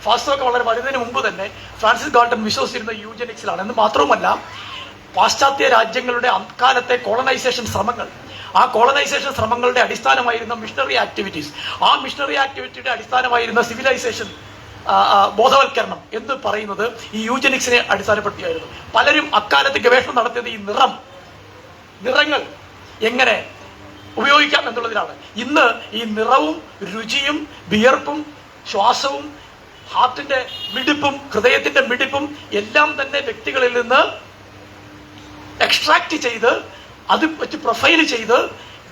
ഫാസ്റ്റൊക്കെ വളരെ വരുന്നതിന് മുമ്പ് തന്നെ ഫ്രാൻസിസ് ഗാൾട്ടൺ വിശ്വസിച്ചിരുന്ന യൂജനിക്സിലാണ്. എന്ന് മാത്രവുമല്ല, പാശ്ചാത്യ രാജ്യങ്ങളുടെ അക്കാലത്തെ കോളനൈസേഷൻ ശ്രമങ്ങൾ, ആ കോളനൈസേഷൻ ശ്രമങ്ങളുടെ അടിസ്ഥാനമായിരുന്ന മിഷണറി ആക്ടിവിറ്റീസ്, ആ മിഷണറി ആക്ടിവിറ്റിയുടെ അടിസ്ഥാനമായിരുന്ന സിവിലൈസേഷൻ ബോധവൽക്കരണം എന്ന് പറയുന്നത് ഈ യൂജനിക്സിനെ അടിസ്ഥാനപ്പെടുത്തിയായിരുന്നു. പലരും അക്കാലത്ത് ഗവേഷണം നടത്തിയത് ഈ നിറങ്ങൾ എങ്ങനെ ഉപയോഗിക്കാം എന്നുള്ളതിലാണ്. ഇന്ന് ഈ നിറവും രുചിയും വിയർപ്പും ശ്വാസവും ഹാർട്ടിന്റെ മിടിപ്പും ഹൃദയത്തിന്റെ മിടിപ്പും എല്ലാം തന്നെ വ്യക്തികളിൽ നിന്ന് എക്സ്ട്രാക്ട് ചെയ്ത് അത് വെച്ച് പ്രൊഫൈൽ ചെയ്ത്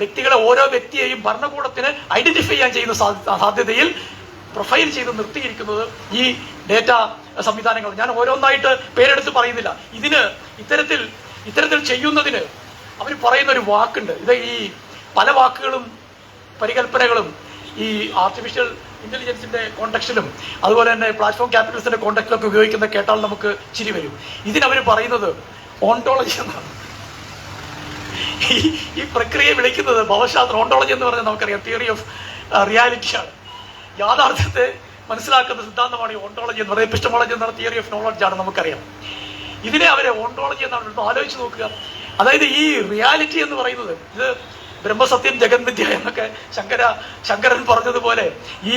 വ്യക്തികളെ, ഓരോ വ്യക്തിയെയും ഭരണകൂടത്തിന് ഐഡന്റിഫൈ ചെയ്യാൻ ചെയ്യുന്ന സാധ്യതയിൽ പ്രൊഫൈൽ ചെയ്ത് നിർത്തിയിരിക്കുന്നത് ഈ ഡേറ്റ സംവിധാനങ്ങൾ. ഞാൻ ഓരോന്നായിട്ട് പേരെടുത്ത് പറയുന്നില്ല. ഇത്തരത്തിൽ ചെയ്യുന്നതിന് അവർ പറയുന്ന ഒരു വാക്കുണ്ട്. ഇത് ഈ പല വാക്കുകളും പരികല്പനകളും ഈ ആർട്ടിഫിഷ്യൽ ഇന്റലിജൻസിന്റെ കോണ്ടെക്സ്റ്റിലും അതുപോലെ തന്നെ പ്ലാറ്റ്ഫോം ക്യാപിറ്റലിസ്റ്റിന്റെ കോണ്ടെക്സ്റ്റിലൊക്കെ ഉപയോഗിക്കുന്ന കേട്ടാൽ നമുക്ക് ചിരി വരും. ഇതിനവർ പറയുന്നത് ഓണ്ടോളജി എന്നാണ്. ഈ പ്രക്രിയയെ വിളിക്കുന്നത് ഭവശാസ്ത്രം. ഓണ്ടോളജി എന്ന് പറഞ്ഞാൽ നമുക്കറിയാം തിയറി ഓഫ് റിയാലിറ്റിയാണ്. യാഥാർത്ഥ്യത്തെ മനസ്സിലാക്കുന്ന സിദ്ധാന്തമാണ് ഈ ഓണ്ടോളജി എന്ന് പറയുന്നത്. എപ്പിസ്റ്റമോളജി എന്നാണ് തിയറി ഓഫ് നോളജ് ആണ്, നമുക്കറിയാം. ഇതിനെ അവരെ ഓണ്ടോളജി എന്നാണ് വിളിക്കുന്നത്. ആലോചിച്ച് നോക്കുക. അതായത് ഈ റിയാലിറ്റി എന്ന് പറയുന്നത്, ഇത് ബ്രഹ്മസത്യം ജഗന്മിഥ്യ എന്നൊക്കെ ശങ്കരൻ പറഞ്ഞതുപോലെ, ഈ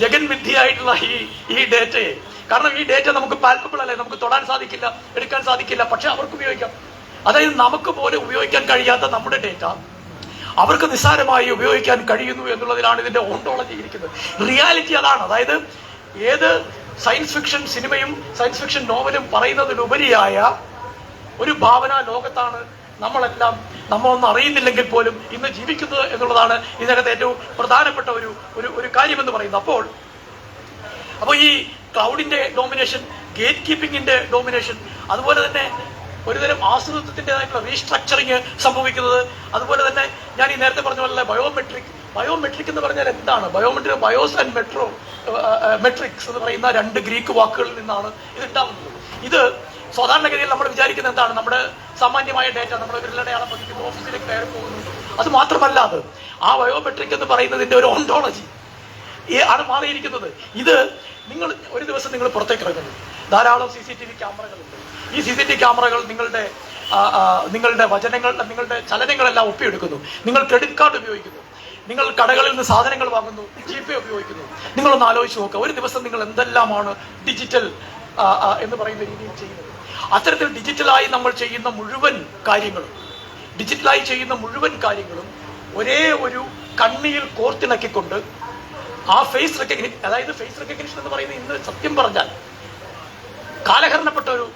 ജഗന്മിഥ്യയായിട്ടുള്ള ഈ ഡേറ്റയെ, കാരണം ഈ ഡേറ്റ നമുക്ക് പാൽപ്പബിൾ അല്ലേ, നമുക്ക് തൊടാൻ സാധിക്കില്ല, എടുക്കാൻ സാധിക്കില്ല, പക്ഷെ അവർക്ക് ഉപയോഗിക്കാം. അതായത് നമുക്ക് പോലും ഉപയോഗിക്കാൻ കഴിയാത്ത നമ്മുടെ ഡേറ്റ അവർക്ക് നിസ്സാരമായി ഉപയോഗിക്കാൻ കഴിയുന്നു എന്നുള്ളതിലാണ് ഇതിന്റെ ഓണ്ടോളജി ഇരിക്കുന്നത്. റിയാലിറ്റി അതാണ്. അതായത് ഏത് സയൻസ് ഫിക്ഷൻ സിനിമയും സയൻസ് ഫിക്ഷൻ നോവലും പറയുന്നതിലുപരിയായ ഒരു ഭാവനാ ലോകത്താണ് നമ്മളൊന്നും അറിയുന്നില്ലെങ്കിൽ പോലും ഇന്ന് ജീവിക്കുന്നത് എന്നുള്ളതാണ് ഇതിനകത്ത് ഏറ്റവും പ്രധാനപ്പെട്ട ഒരു കാര്യമെന്ന് പറയുന്നത്. അപ്പോൾ ഈ ക്ലൗഡിന്റെ ഡോമിനേഷൻ, ഗേറ്റ് കീപ്പിംഗിന്റെ ഡോമിനേഷൻ, അതുപോലെ തന്നെ ഒരുതരം ആശ്രിതത്വത്തിൻ്റെതായിട്ടുള്ള റീസ്ട്രക്ചറിങ് സംഭവിക്കുന്നത്, അതുപോലെ തന്നെ ഞാൻ ഈ നേരത്തെ പറഞ്ഞ പോലെ ബയോമെട്രിക് എന്ന് പറഞ്ഞാൽ എന്താണ്? ബയോസ് ആൻഡ് മെട്രിക്സ് എന്ന് പറയുന്ന രണ്ട് ഗ്രീക്ക് വാക്കുകളിൽ നിന്നാണ് ഇത് ഉണ്ടാവുന്നത്. ഇത് സാധാരണഗതിയിൽ നമ്മൾ വിചാരിക്കുന്നത് എന്താണ്? നമ്മുടെ സാമാന്യമായ ഡേറ്റ നമ്മുടെ വിരലടയാളം പതിക്കുന്നു, ഓഫീസിലേക്ക് കയറി പോകുന്നു. അത് മാത്രമല്ല, ആ ബയോമെട്രിക് എന്ന് പറയുന്നതിന്റെ ഒരു ഓണ്ടോളജി ആണ് മാറിയിരിക്കുന്നത്. ഇത് ഒരു ദിവസം നിങ്ങൾ പുറത്തേക്ക് ഇറങ്ങുന്നു, ധാരാളം CCTV ക്യാമറകളുണ്ട്. ഈ CCTV ക്യാമറകൾ നിങ്ങളുടെ നിങ്ങളുടെ ചലനങ്ങളെല്ലാം ഒപ്പിയെടുക്കുന്നു. നിങ്ങൾ ക്രെഡിറ്റ് കാർഡ് ഉപയോഗിക്കുന്നു, നിങ്ങൾ കടകളിൽ നിന്ന് സാധനങ്ങൾ വാങ്ങുന്നു, GPay ഉപയോഗിക്കുന്നു. നിങ്ങളൊന്ന് ആലോചിച്ച് നോക്കുക, ഒരു ദിവസം നിങ്ങൾ എന്തെല്ലാമാണ് ഡിജിറ്റൽ എന്ന് പറയുന്ന രീതിയിൽ ചെയ്യുന്നത്. അത്തരത്തിൽ ഡിജിറ്റലായി നമ്മൾ ചെയ്യുന്ന മുഴുവൻ കാര്യങ്ങളും ഒരേ ഒരു കണ്ണിയിൽ കോർത്തിണക്കിക്കൊണ്ട് ആ ഫേസ് റെക്കഗ്നിഷൻ, അതായത് ഫേസ് റെക്കഗ്നിഷൻ എന്ന് പറയുന്നത് ഇന്ന് സത്യം പറഞ്ഞാൽ കാലഹരണപ്പെട്ട ഒരു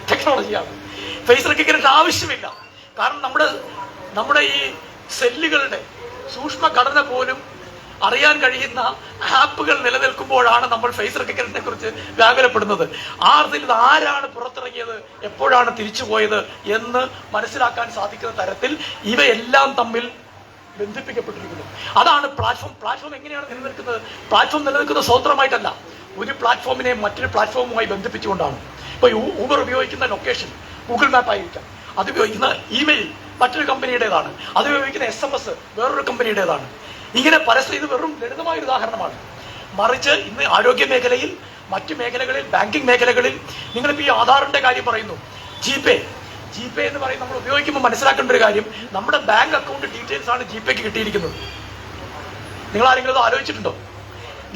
ടെക്നോളജിയാണ്. ഫേസ് റെക്കഗ്നിഷൻ ആവശ്യമില്ല. കാരണം നമ്മുടെ ഈ സെല്ലുകളുടെ സൂക്ഷ്മ ഘടന പോലും അറിയാൻ കഴിയുന്ന ആപ്പുകൾ നിലനിൽക്കുമ്പോഴാണ് നമ്മൾ ഫേസ് റെക്കഗ്നിഷനെ കുറിച്ച് വ്യാകുലപ്പെടുന്നത്. ആ അർത്ഥത്തിൽ ഇത് ആരാണ് പുറത്തിറങ്ങിയത്, എപ്പോഴാണ് തിരിച്ചുപോയത് എന്ന് മനസ്സിലാക്കാൻ സാധിക്കുന്ന തരത്തിൽ ഇവയെല്ലാം തമ്മിൽ ബന്ധിപ്പിക്കപ്പെട്ടിരിക്കുന്നു. അതാണ് പ്ലാറ്റ്ഫോം എങ്ങനെയാണ് നിലനിൽക്കുന്നത്? പ്ലാറ്റ്ഫോം നിലനിൽക്കുന്നത് സ്വതന്ത്രമായിട്ടല്ല, ഒരു പ്ലാറ്റ്ഫോമിനെ മറ്റൊരു പ്ലാറ്റ്ഫോമുമായി ബന്ധിപ്പിച്ചുകൊണ്ടാണ്. ഇപ്പോൾ ഊബർ ഉപയോഗിക്കുന്ന ലൊക്കേഷൻ ഗൂഗിൾ മാപ്പ് ആയിരിക്കാം, അത് ഉപയോഗിക്കുന്ന ഇമെയിൽ മറ്റൊരു കമ്പനിയുടേതാണ്, അത് ഉപയോഗിക്കുന്ന SMS വേറൊരു കമ്പനിയുടേതാണ്. ഇങ്ങനെ പരസ്പരം, ഇത് വെറും ലളിതമായ ഒരു ഉദാഹരണമാണ്. മറിച്ച് ഇന്ന് ആരോഗ്യ മേഖലയിൽ, മറ്റു മേഖലകളിൽ, ബാങ്കിങ് മേഖലകളിൽ നിങ്ങളിപ്പോൾ ഈ ആധാറിന്റെ കാര്യം പറയുന്നു. ജിപേ എന്ന് പറയും നമ്മൾ ഉപയോഗിക്കുമ്പോൾ മനസ്സിലാക്കേണ്ട ഒരു കാര്യം, നമ്മുടെ ബാങ്ക് അക്കൗണ്ട് ഡീറ്റെയിൽസ് ആണ് ജിപേക്ക് കിട്ടിയിരിക്കുന്നത്. നിങ്ങൾ ആരെങ്കിലും അത് ആലോചിച്ചിട്ടുണ്ടോ?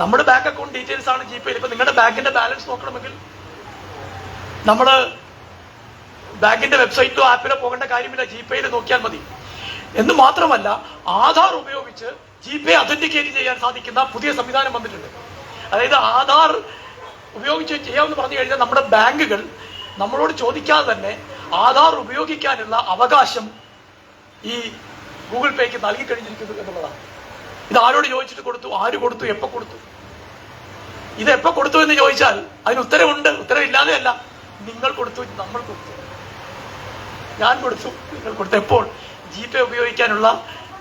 നമ്മുടെ ബാങ്ക് അക്കൗണ്ട് ഡീറ്റെയിൽസ് ആണ് ജിപേയിൽ. ഇപ്പൊ നിങ്ങളുടെ ബാങ്കിന്റെ ബാലൻസ് നോക്കണമെങ്കിൽ നമ്മൾ ബാങ്കിന്റെ വെബ്സൈറ്റിലോ ആപ്പിലോ പോകേണ്ട കാര്യമില്ല, ജിപേയിൽ നോക്കിയാൽ മതി. എന്ന് മാത്രമല്ല, ആധാർ ഉപയോഗിച്ച് ജിപേ അഥന്റിക്കേറ്റ് ചെയ്യാൻ സാധിക്കുന്ന പുതിയ സംവിധാനം വന്നിട്ടുണ്ട്. അതായത് ആധാർ ഉപയോഗിച്ച് ചെയ്യാമെന്ന് പറഞ്ഞു കഴിഞ്ഞാൽ നമ്മുടെ ബാങ്കുകൾ നമ്മളോട് ചോദിക്കാതെ തന്നെ ആധാർ ഉപയോഗിക്കാനുള്ള അവകാശം ഈ ഗൂഗിൾ പേക്ക് നൽകി കഴിഞ്ഞിരിക്കുന്നു എന്നുള്ളതാണ്. ഇത് ആരോട് ചോദിച്ചിട്ട് കൊടുത്തു, ആര് കൊടുത്തു, എപ്പോ കൊടുത്തു? ഇത് എപ്പോ കൊടുത്തു എന്ന് ചോദിച്ചാൽ അതിന് ഉത്തരവുണ്ട്. ഉത്തരവില്ലാതെ അല്ല. നിങ്ങൾ കൊടുത്തു, നമ്മൾ കൊടുത്തു, ഞാൻ കൊടുത്തു, നിങ്ങൾ കൊടുത്തു. എപ്പോൾ? ജിപേ ഉപയോഗിക്കാനുള്ള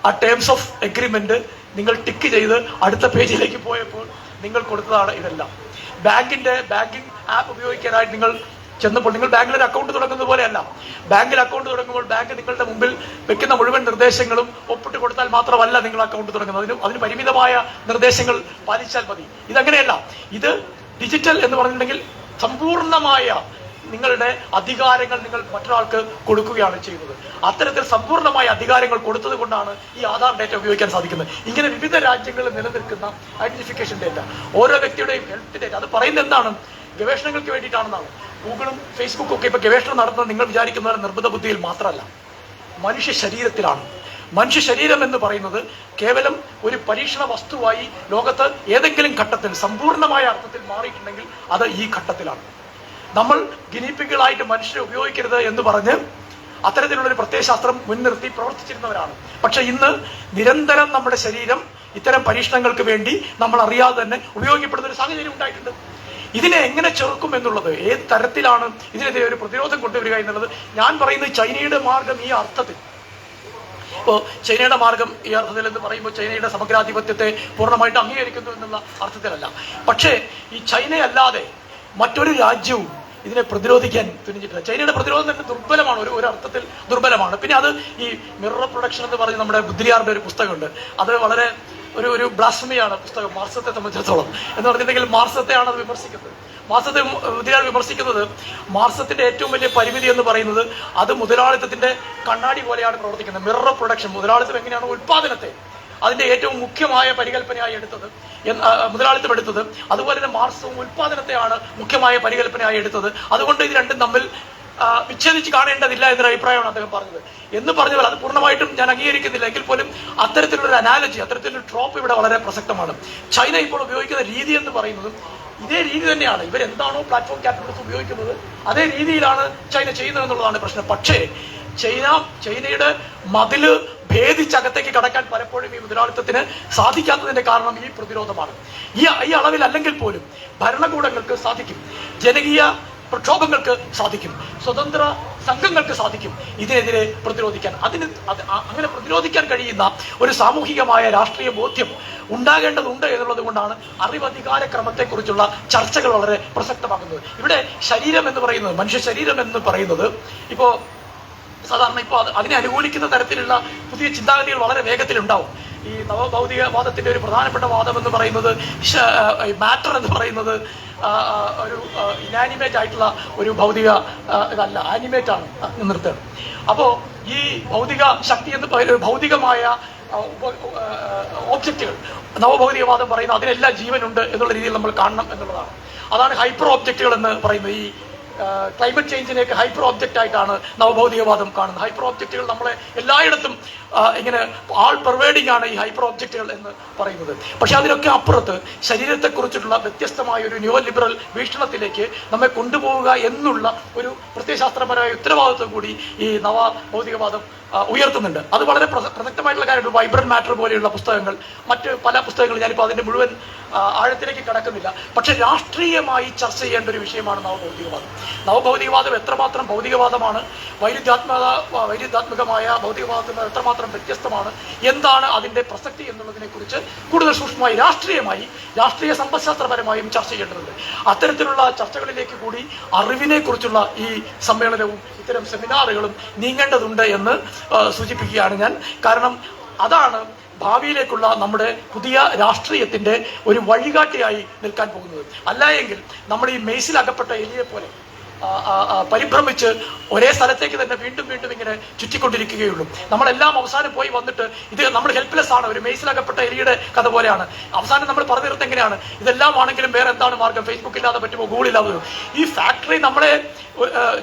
ആ ടേംസ് ഓഫ് എഗ്രിമെന്റ് നിങ്ങൾ ടിക്ക് ചെയ്ത് അടുത്ത പേജിലേക്ക് പോയപ്പോൾ നിങ്ങൾ കൊടുത്തതാണ് ഇതെല്ലാം. ബാങ്കിങ് ആപ്പ് ഉപയോഗിക്കാനായിട്ട് നിങ്ങൾ ചെന്നപ്പോൾ നിങ്ങൾ ബാങ്കിൽ ഒരു അക്കൗണ്ട് തുടങ്ങുന്നത് പോലെയല്ല. ബാങ്കിൽ അക്കൗണ്ട് തുടങ്ങുമ്പോൾ ബാങ്ക് നിങ്ങളുടെ മുമ്പിൽ വെക്കുന്ന മുഴുവൻ നിർദ്ദേശങ്ങളും ഒപ്പിട്ട് കൊടുത്താൽ മാത്രമല്ല നിങ്ങൾ അക്കൗണ്ട് തുടങ്ങുന്നത്. അതിന് പരിമിതമായ നിർദ്ദേശങ്ങൾ പാലിച്ചാൽ മതി. ഇതങ്ങനെയല്ല. ഇത് ഡിജിറ്റൽ എന്ന് പറഞ്ഞിട്ടുണ്ടെങ്കിൽ സമ്പൂർണമായ നിങ്ങളുടെ അധികാരങ്ങൾ നിങ്ങൾ മറ്റൊരാൾക്ക് കൊടുക്കുകയാണ് ചെയ്യുന്നത്. അത്തരത്തിൽ സമ്പൂർണമായ അധികാരങ്ങൾ കൊടുത്തത് കൊണ്ടാണ് ഈ ആധാർ ഡേറ്റ ഉപയോഗിക്കാൻ സാധിക്കുന്നത്. ഇങ്ങനെ വിവിധ രാജ്യങ്ങളിൽ നിലനിൽക്കുന്ന ഐഡന്റിഫിക്കേഷൻ ഡേറ്റ, ഓരോ വ്യക്തിയുടെയും ഹെൽത്ത് ഡേറ്റ, അത് പറയുന്നത് എന്താണ്? ഗവേഷണങ്ങൾക്ക് വേണ്ടിയിട്ടാണെന്നാണ്. ഗൂഗിളും ഫേസ്ബുക്കും ഒക്കെ ഇപ്പൊ ഗവേഷണം നടത്തുന്നത് നിങ്ങൾ വിചാരിക്കുന്ന നിർബന്ധ ബുദ്ധിയിൽ മാത്രമല്ല, മനുഷ്യ ശരീരത്തിലാണ്. മനുഷ്യ ശരീരം എന്ന് പറയുന്നത് കേവലം ഒരു പരീക്ഷണ വസ്തുവായി ലോകത്ത് ഏതെങ്കിലും ഘട്ടത്തിൽ സമ്പൂർണമായ അർത്ഥത്തിൽ മാറിയിട്ടുണ്ടെങ്കിൽ അത് ഈ ഘട്ടത്തിലാണ്. നമ്മൾ ഗിനിപ്പിക്കുകളായിട്ട് മനുഷ്യരെ ഉപയോഗിക്കരുത് എന്ന് പറഞ്ഞ് അത്തരത്തിലുള്ള ഒരു പ്രത്യയശാസ്ത്രം മുൻനിർത്തി പ്രവർത്തിച്ചിരുന്നവരാണ്. പക്ഷെ ഇന്ന് നിരന്തരം നമ്മുടെ ശരീരം ഇത്തരം പരീക്ഷണങ്ങൾക്ക് വേണ്ടി നമ്മൾ അറിയാതെ തന്നെ ഉപയോഗിക്കപ്പെടുന്ന ഒരു സാഹചര്യം ഉണ്ടായിട്ടുണ്ട്. ഇതിനെ എങ്ങനെ ചെറുക്കും എന്നുള്ളത്, ഏത് തരത്തിലാണ് ഇതിനെതിരെ ഒരു പ്രതിരോധം കൊണ്ടുവരിക എന്നുള്ളത്, ഞാൻ പറയുന്നത് ചൈനയുടെ മാർഗം ഈ അർത്ഥത്തിൽ. ഇപ്പോൾ ചൈനയുടെ മാർഗം ഈ അർത്ഥത്തിൽ എന്ന് പറയുമ്പോൾ ചൈനയുടെ സമഗ്രാധിപത്യത്തെ പൂർണ്ണമായിട്ട് അംഗീകരിക്കുന്നു എന്നുള്ള അർത്ഥത്തിലല്ല. പക്ഷേ ഈ ചൈനയല്ലാതെ മറ്റൊരു രാജ്യവും ഇതിനെ പ്രതിരോധിക്കാൻ തുനിഞ്ഞിട്ടില്ല. ചൈനയുടെ പ്രതിരോധം തന്നെ ദുർബലമാണ്, ഒരു അർത്ഥത്തിൽ ദുർബലമാണ്. പിന്നെ അത് ഈ മിറർ പ്രൊഡക്ഷൻ എന്ന് പറഞ്ഞ് നമ്മുടെ ബുദ്ധിയാറിന്റെ ഒരു പുസ്തകമുണ്ട്. അത് വളരെ ഒരു ബ്ലാസ്ഫമിയാണ് പുസ്തകം മാർക്സത്തെ സംബന്ധിച്ചിടത്തോളം. എന്ന് പറഞ്ഞിട്ടുണ്ടെങ്കിൽ മാർക്സത്തെയാണ് അത് വിമർശിക്കുന്നത്. മാർക്സത്തെ ബുദ്ധിയാർ വിമർശിക്കുന്നത് മാർക്സത്തിന്റെ ഏറ്റവും വലിയ പരിമിതി എന്ന് പറയുന്നത് അത് മുതലാളിത്തത്തിന്റെ കണ്ണാടി പോലെയാണ് പ്രവർത്തിക്കുന്നത്. മിറർ പ്രൊഡക്ഷൻ, മുതലാളിത്തം എങ്ങനെയാണ് ഉൽപാദനത്തെ അതിന്റെ ഏറ്റവും മുഖ്യമായ പരികല്പനയായി എടുത്തത്, മുതലാളിത്തം എടുത്തത്, അതുപോലെ തന്നെ മാർക്സും ഉൽപാദനത്തെയാണ് മുഖ്യമായ പരികല്പനയായി എടുത്തത്. അതുകൊണ്ട് ഇത് രണ്ടും തമ്മിൽ വിച്ഛേദിച്ച് കാണേണ്ടതില്ല എന്നൊരു അഭിപ്രായമാണ് അദ്ദേഹം പറഞ്ഞത്. എന്ന് പറഞ്ഞാൽ അത് പൂർണ്ണമായിട്ടും ഞാൻ അംഗീകരിക്കുന്നില്ല. എങ്കിൽ പോലും അത്തരത്തിലുള്ള അനാലജി, അത്തരത്തിലൊരു ട്രോപ്പ് ഇവിടെ വളരെ പ്രസക്തമാണ്. ചൈന ഇപ്പോൾ ഉപയോഗിക്കുന്ന രീതി എന്ന് പറയുന്നതും ഇതേ രീതി തന്നെയാണ്. ഇവരെന്താണോ പ്ലാറ്റ്ഫോം ക്യാപിറ്റലിസം ഉപയോഗിക്കുന്നത് അതേ രീതിയിലാണ് ചൈന ചെയ്യുന്നത് എന്നുള്ളതാണ് പ്രശ്നം. പക്ഷേ ചൈനയുടെ മതില് ഭേദിച്ചകത്തേക്ക് കടക്കാൻ പലപ്പോഴും ഈ മുതലാളിത്തത്തിന് സാധിക്കാത്തതിന്റെ കാരണം ഈ പ്രതിരോധമാണ്. ഈ അളവിൽ അല്ലെങ്കിൽ പോലും ഭരണകൂടങ്ങൾക്ക് സാധിക്കും, ജനകീയ പ്രക്ഷോഭങ്ങൾക്ക് സാധിക്കും, സ്വതന്ത്ര സംഘങ്ങൾക്ക് സാധിക്കും ഇതിനെതിരെ പ്രതിരോധിക്കാൻ. അങ്ങനെ പ്രതിരോധിക്കാൻ കഴിയുന്ന ഒരു സാമൂഹികമായ രാഷ്ട്രീയ ബോധ്യം ഉണ്ടാകേണ്ടതുണ്ട് എന്നുള്ളത് കൊണ്ടാണ് അറിവധികാര ക്രമത്തെക്കുറിച്ചുള്ള ചർച്ചകൾ വളരെ പ്രസക്തമാകുന്നത്. ഇവിടെ ശരീരം എന്ന് പറയുന്നത്, മനുഷ്യ ശരീരം എന്ന് പറയുന്നത് ഇപ്പോൾ സാധാരണ ഇപ്പോൾ അതിനെ അനുകൂലിക്കുന്ന തരത്തിലുള്ള പുതിയ ചിന്താഗതികൾ വളരെ വേഗത്തിലുണ്ടാവും. ഈ നവഭൗതികവാദത്തിന്റെ ഒരു പ്രധാനപ്പെട്ട വാദം എന്ന് പറയുന്നത് മാറ്റർ എന്ന് പറയുന്നത് ഒരു ഇനാനിമേറ്റ് ആയിട്ടുള്ള ഒരു ഭൗതിക ഇതല്ല, ആനിമേറ്റ് ആണ് നിർത്തുന്നത്. അപ്പോൾ ഈ ഭൗതിക ശക്തി എന്ന് പറയുന്നത് ഭൗതികമായ ഓബ്ജക്റ്റുകൾ, നവഭൗതികവാദം പറയുന്നത് അതിനെല്ലാം ജീവനുണ്ട് എന്നുള്ള രീതിയിൽ നമ്മൾ കാണണം എന്നുള്ളതാണ്. അതാണ് ഹൈപ്പർ ഓബ്ജക്റ്റുകൾ എന്ന് പറയുന്നത്. ഈ ക്ലൈമറ്റ് ചേഞ്ചിനെയൊക്കെ ഹൈപ്പർ ഓബ്ജക്റ്റ് ആയിട്ടാണ് നവഭൗതികവാദം കാണുന്നത്. ഹൈപ്പർ ഓബ്ജക്റ്റുകൾ നമ്മളെ എല്ലായിടത്തും ഇങ്ങനെ ആൾ പെർവേഡിംഗ് ആണ് ഈ ഹൈപ്പർ ഓബ്ജക്റ്റുകൾ എന്ന് പറയുന്നത്. പക്ഷെ അതിനൊക്കെ അപ്പുറത്ത് ശരീരത്തെക്കുറിച്ചിട്ടുള്ള വ്യത്യസ്തമായ ഒരു ന്യൂ ലിബറൽ വീക്ഷണത്തിലേക്ക് നമ്മെ കൊണ്ടുപോവുക എന്നുള്ള ഒരു പ്രത്യയശാസ്ത്രപരമായ ഉത്തരവാദിത്വം കൂടി ഈ നവഭൗതികവാദം ഉയർത്തുന്നുണ്ട്. അത് വളരെ പ്രസക്തമായിട്ടുള്ള കാര്യമാണ്. വൈബ്രന്റ് മാറ്റർ പോലെയുള്ള പുസ്തകങ്ങൾ, മറ്റ് പല പുസ്തകങ്ങൾ, ഞാനിപ്പോൾ അതിന്റെ മുഴുവൻ ആഴത്തിലേക്ക് കടക്കുന്നില്ല. പക്ഷെ രാഷ്ട്രീയമായി ചർച്ച ചെയ്യേണ്ട ഒരു വിഷയമാണ് നവഭൗതികവാദം. നവഭൗതികവാദം എത്രമാത്രം ഭൗതികവാദമാണ്, വൈരുദ്ധാത്മകമായ ഭൗതികവാദത്തിൽ എത്രമാത്രം വ്യത്യസ്തമാണ്, എന്താണ് അതിന്റെ പ്രസക്തി എന്നുള്ളതിനെ കുറിച്ച് കൂടുതൽ സൂക്ഷ്മമായി രാഷ്ട്രീയ സമ്പദ്ശാസ്ത്രപരമായും ചർച്ച ചെയ്യേണ്ടതുണ്ട്. അത്തരത്തിലുള്ള ചർച്ചകളിലേക്ക് കൂടി അറിവിനെ കുറിച്ചുള്ള ഈ സമ്മേളനവും ഇത്തരം സെമിനാറുകളും നീങ്ങേണ്ടതുണ്ട് എന്ന് സൂചിപ്പിക്കുകയാണ് ഞാൻ. കാരണം അതാണ് ഭാവിയിലേക്കുള്ള നമ്മുടെ പുതിയ രാഷ്ട്രീയത്തിന്റെ ഒരു വഴികാട്ടിയായി നിൽക്കാൻ പോകുന്നത്. അല്ല എങ്കിൽ നമ്മൾ ഈ മെയ്സിൽ അകപ്പെട്ട എലിയെ പോലെ പരിഭ്രമിച്ച് ഒരേ സ്ഥലത്തേക്ക് തന്നെ വീണ്ടും വീണ്ടും ഇങ്ങനെ ചുറ്റിക്കൊണ്ടിരിക്കുകയുള്ളൂ. നമ്മളെല്ലാം അവസാനം പോയി വന്നിട്ട് ഇത് നമ്മൾ ഹെൽപ്ലെസ് ആണ്, ഒരു മെയ്സിലകപ്പെട്ട എലിയുടെ കഥ പോലെയാണ്. അവസാനം നമ്മൾ പറഞ്ഞു നിർത്ത് എങ്ങനെയാണ്, ഇതെല്ലാം ആണെങ്കിലും വേറെ എന്താണ് മാർഗം, ഫേസ്ബുക്ക് ഇല്ലാതെ പറ്റുമോ, ഗൂഗിൾ ഇല്ലാതെ വരും. ഈ ഫാക്ടറി നമ്മളെ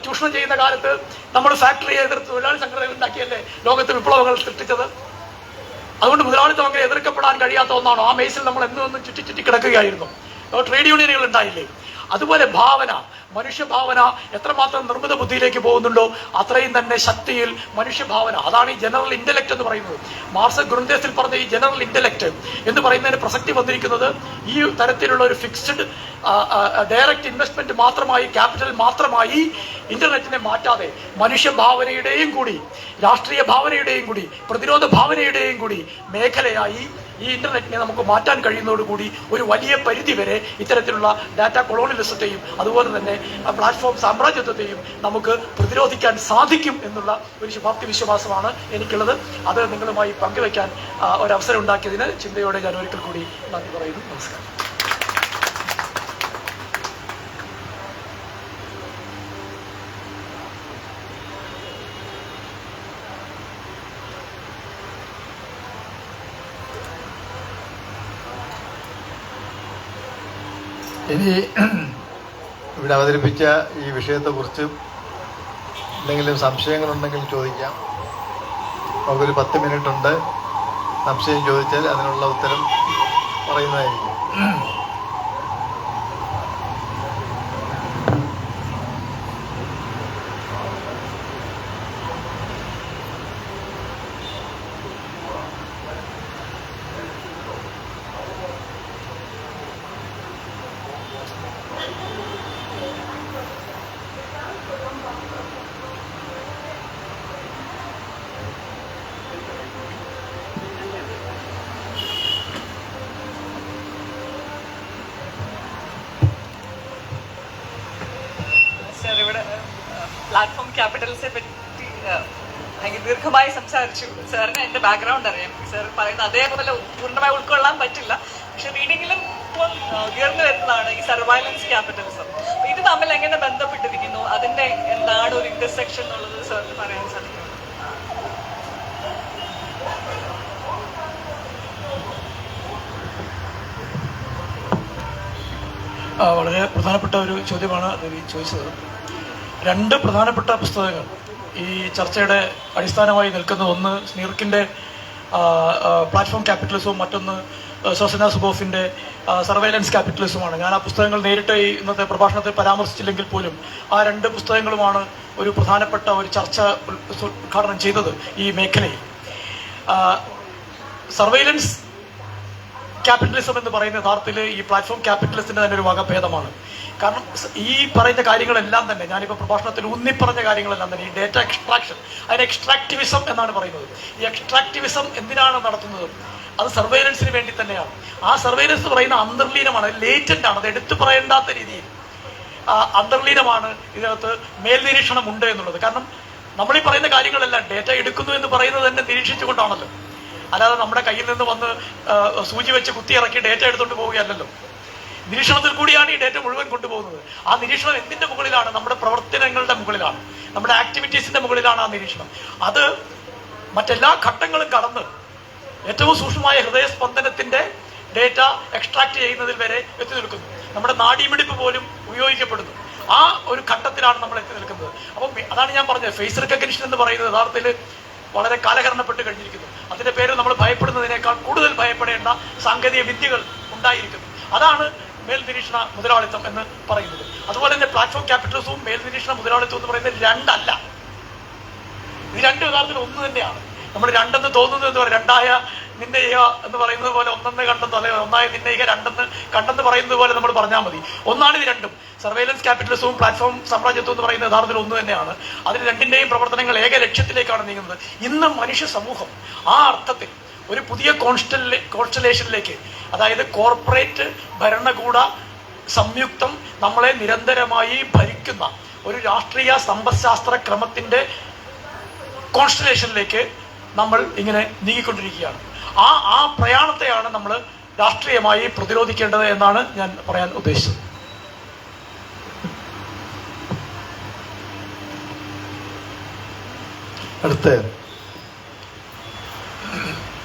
ചൂഷണം ചെയ്യുന്ന കാലത്ത് നമ്മൾ ഫാക്ടറിയെ എതിർത്ത് തൊഴിലാളി സംഘടനകൾ ഉണ്ടാക്കിയല്ലേ ലോകത്ത് വിപ്ലവങ്ങൾ സൃഷ്ടിച്ചത്. അതുകൊണ്ട് മുതലാളിത്തം അങ്ങനെ എതിർക്കപ്പെടാൻ കഴിയാത്ത ഒന്നാണോ? ആ മെയ്സിൽ നമ്മൾ എന്നും ചുറ്റി കിടക്കുകയായിരുന്നു. ട്രേഡ് യൂണിയനുകൾ ഉണ്ടായില്ലേ? അതുപോലെ ഭാവന, മനുഷ്യഭാവന എത്രമാത്രം നിർമ്മിത ബുദ്ധിയിലേക്ക് പോകുന്നുണ്ടോ അത്രയും തന്നെ ശക്തിയിൽ മനുഷ്യഭാവന, അതാണ് ഈ ജനറൽ ഇന്റലക്ട് എന്ന് പറയുന്നത്. മാർക്സ് ഗ്രന്ഥത്തിൽ പറഞ്ഞ ഈ ജനറൽ ഇന്റലക്ട് എന്ന് പറയുന്നതിന് പ്രസക്തി വന്നിരിക്കുന്നത് ഈ തരത്തിലുള്ള ഒരു ഫിക്സ്ഡ് ഡയറക്റ്റ് ഇൻവെസ്റ്റ്മെന്റ് മാത്രമായി, ക്യാപിറ്റൽ മാത്രമായി ഇന്റർനെറ്റിനെ മാറ്റാതെ മനുഷ്യഭാവനയുടെയും കൂടി, രാഷ്ട്രീയ ഭാവനയുടെയും കൂടി, പ്രതിരോധ ഭാവനയുടെയും കൂടി മേഖലയായി ഈ ഇന്റർനെറ്റിനെ നമുക്ക് മാറ്റാൻ കഴിയുന്നതോടുകൂടി ഒരു വലിയ പരിധി വരെ ഇത്തരത്തിലുള്ള ഡാറ്റ കൊളോണിയലിസത്തെയും അതുപോലെ തന്നെ പ്ലാറ്റ്ഫോം സാമ്രാജ്യത്വത്തെയും നമുക്ക് പ്രതിരോധിക്കാൻ സാധിക്കും എന്നുള്ള ഒരു ശുഭാപ്തി വിശ്വാസമാണ് എനിക്കുള്ളത്. അത് നിങ്ങളുമായി പങ്കുവയ്ക്കാൻ ഒരവസരം ഉണ്ടാക്കിയതിന് ചിന്തയോടെ ഞാൻ ഒരിക്കൽ കൂടി നന്ദി പറയുന്നു. നമസ്കാരം. ഇനി ഇവിടെ അവതരിപ്പിച്ച ഈ വിഷയത്തെക്കുറിച്ച് എന്തെങ്കിലും സംശയങ്ങളുണ്ടെങ്കിൽ ചോദിക്കാം. നമുക്കൊരു 10 മിനിറ്റ് ഉണ്ട്. സംശയം ചോദിച്ചാൽ അതിനുള്ള ഉത്തരം പറയുന്നതായിരിക്കും. പ്ലാറ്റ്ഫോം ക്യാപിറ്റൽസിനെ പറ്റി ഭയങ്കര ദീർഘമായി സംസാരിച്ചു. സാറിന് എൻ്റെ ബാക്ക്ഗ്രൗണ്ട് അറിയാം. സാർ പറയുന്ന അതേപോലെ പൂർണ്ണമായി ഉൾക്കൊള്ളാൻ പറ്റില്ല. പക്ഷെ റീഡിങ്ങിലും ഇപ്പോൾ ഉയർന്നു വരുന്നതാണ് ഈ സർവൈലൻസ് ക്യാപിറ്റലിസം. ഇത് തമ്മിൽ എങ്ങനെ ബന്ധപ്പെട്ടിരിക്കുന്നു, അതിൻ്റെ എന്താണ് ഒരു ഇന്റർസെക്ഷൻ എന്നുള്ളത് സാറിന് പറയാൻ സാധിക്കും? വളരെ പ്രധാനപ്പെട്ട ഒരു ചോദ്യമാണ് രവി ചോദിച്ചത്. 2 പ്രധാനപ്പെട്ട പുസ്തകങ്ങൾ ഈ ചർച്ചയുടെ അടിസ്ഥാനമായി നിൽക്കുന്നത്, ഒന്ന് സ്നീർക്കിൻ്റെ പ്ലാറ്റ്ഫോം ക്യാപിറ്റലിസവും മറ്റൊന്ന് സോസന സുബോഫിൻ്റെ സർവൈലൻസ് ക്യാപിറ്റലിസവുമാണ്. ഞാൻ ആ പുസ്തകങ്ങൾ നേരിട്ട് ഈ ഇന്നത്തെ പ്രഭാഷണത്തിൽ പരാമർശിച്ചില്ലെങ്കിൽ പോലും ആ 2 പുസ്തകങ്ങളുമാണ് ഒരു പ്രധാനപ്പെട്ട ഒരു ചർച്ച ഉദ്ഘാടനം ചെയ്തത് ഈ മേഖലയിൽ. സർവൈലൻസ് ക്യാപിറ്റലിസം എന്ന് പറയുന്ന യഥാർത്ഥത്തിൽ ഈ പ്ലാറ്റ്ഫോം ക്യാപിറ്റലിസത്തിന്റെ തന്നെ ഒരു വകഭേദമാണ്. കാരണം ഈ പറയുന്ന കാര്യങ്ങളെല്ലാം തന്നെ, ഞാനിപ്പോൾ പ്രഭാഷണത്തിൽ ഊന്നിപ്പറഞ്ഞ കാര്യങ്ങളെല്ലാം തന്നെ ഈ ഡേറ്റ എക്സ്ട്രാക്ഷൻ, അതിന് എക്സ്ട്രാക്ടിവിസം എന്നാണ് പറയുന്നത്. ഈ എക്സ്ട്രാക്ടിവിസം എന്തിനാണ് നടത്തുന്നത്? അത് സർവൈലൻസിന് വേണ്ടി തന്നെയാണ്. ആ സർവൈലൻസ് പറയുന്ന അന്തർലീനമാണ്, ലേറ്റന്റ് ആണ്, അത് എടുത്തു പറയേണ്ടാത്ത രീതിയിൽ അന്തർലീനമാണ്. ഇതിനകത്ത് മേൽനിരീക്ഷണം ഉണ്ട് എന്നുള്ളത്. കാരണം നമ്മൾ ഈ പറയുന്ന കാര്യങ്ങളെല്ലാം ഡേറ്റ എടുക്കുന്നു എന്ന് പറയുന്നത് തന്നെ നിരീക്ഷിച്ചുകൊണ്ടാണല്ലോ, അല്ലാതെ നമ്മുടെ കയ്യിൽ നിന്ന് വന്ന് സൂചി വെച്ച് കുത്തിയിറക്കി ഡേറ്റ എടുത്തുകൊണ്ട് പോവുകയല്ലല്ലോ. നിരീക്ഷണത്തിൽ കൂടിയാണ് ഈ ഡേറ്റ മുഴുവൻ കൊണ്ടുപോകുന്നത്. ആ നിരീക്ഷണം എന്തിന്റെ മുകളിലാണ്? നമ്മുടെ പ്രവർത്തനങ്ങളുടെ മുകളിലാണ്, നമ്മുടെ ആക്ടിവിറ്റീസിന്റെ മുകളിലാണ് ആ നിരീക്ഷണം. അത് മറ്റെല്ലാ ഘട്ടങ്ങളും കടന്ന് ഏറ്റവും സൂക്ഷ്മമായ ഹൃദയസ്പന്ദനത്തിന്റെ ഡേറ്റ എക്സ്ട്രാക്ട് ചെയ്യുന്നതിൽ വരെ എത്തി നിൽക്കുന്നു. നമ്മുടെ നാഡീമിടിപ്പ് പോലും ഉപയോഗിക്കപ്പെടുന്നു. ആ ഒരു ഘട്ടത്തിലാണ് നമ്മൾ എത്തി നിൽക്കുന്നത്. അപ്പം അതാണ് ഞാൻ പറഞ്ഞത്, ഫേസ് റെക്കഗ്നിഷൻ എന്ന് പറയുന്നത് യഥാർത്ഥത്തിൽ വളരെ കാലഹരണപ്പെട്ട് കഴിഞ്ഞിരിക്കുന്നു. അതിന്റെ പേര് നമ്മൾ ഭയപ്പെടുന്നതിനേക്കാൾ കൂടുതൽ ഭയപ്പെടേണ്ട സാങ്കേതിക വിദ്യകൾ ഉണ്ടായിരിക്കുന്നു. അതാണ് മേൽനിരീക്ഷണ മുതലാളിത്തം എന്ന് പറയുന്നത്. അതുപോലെ തന്നെ പ്ലാറ്റ്ഫോം ക്യാപിറ്റലിസവും മേൽനിരീക്ഷണ മുതലാളിത്തവും എന്ന് പറയുന്നത് 2 അല്ല. ഇത് 2 യഥാർത്ഥത്തിൽ ഒന്ന് തന്നെയാണ്. നമ്മൾ 2 തോന്നുന്നത് എന്ന് പറയും. 2 നിന്നയുക എന്ന് പറയുന്നത് പോലെ 1 കണ്ടെന്നോ, അല്ലെങ്കിൽ 1 നിന്നയുക 2 കണ്ടെന്ന് പറയുന്നത് പോലെ നമ്മൾ പറഞ്ഞാൽ മതി. ഒന്നാണ് ഇത് 2. സർവൈലൻസ് ക്യാപിറ്റലിസവും പ്ലാറ്റ്ഫോം സാമ്രാജ്യത്വം എന്ന് പറയുന്നത് യഥാർത്ഥത്തിൽ ഒന്ന് തന്നെയാണ്. അതിന് 2ന്റെയും പ്രവർത്തനങ്ങൾ ഏക ലക്ഷ്യത്തിലേക്കാണ് നീങ്ങുന്നത്. ഇന്ന് മനുഷ്യ സമൂഹം ആ അർത്ഥത്തിൽ ഒരു പുതിയ കോൺസ്റ്റലേഷനിലേക്ക്, അതായത് കോർപ്പറേറ്റ് ഭരണകൂട സംയുക്തം നമ്മളെ നിരന്തരമായി ഭരിക്കുന്ന ഒരു രാഷ്ട്രീയ സമ്പദ്ശാസ്ത്ര ക്രമത്തിന്റെ കോൺസ്റ്റലേഷനിലേക്ക് നമ്മൾ ഇങ്ങനെ നീങ്ങിക്കൊണ്ടിരിക്കുകയാണ്. ആ പ്രയാണത്തെയാണ് നമ്മൾ രാഷ്ട്രീയമായി പ്രതിരോധിക്കേണ്ടത് എന്നാണ് ഞാൻ പറയാൻ ഉദ്ദേശിച്ചത്. അടുത്ത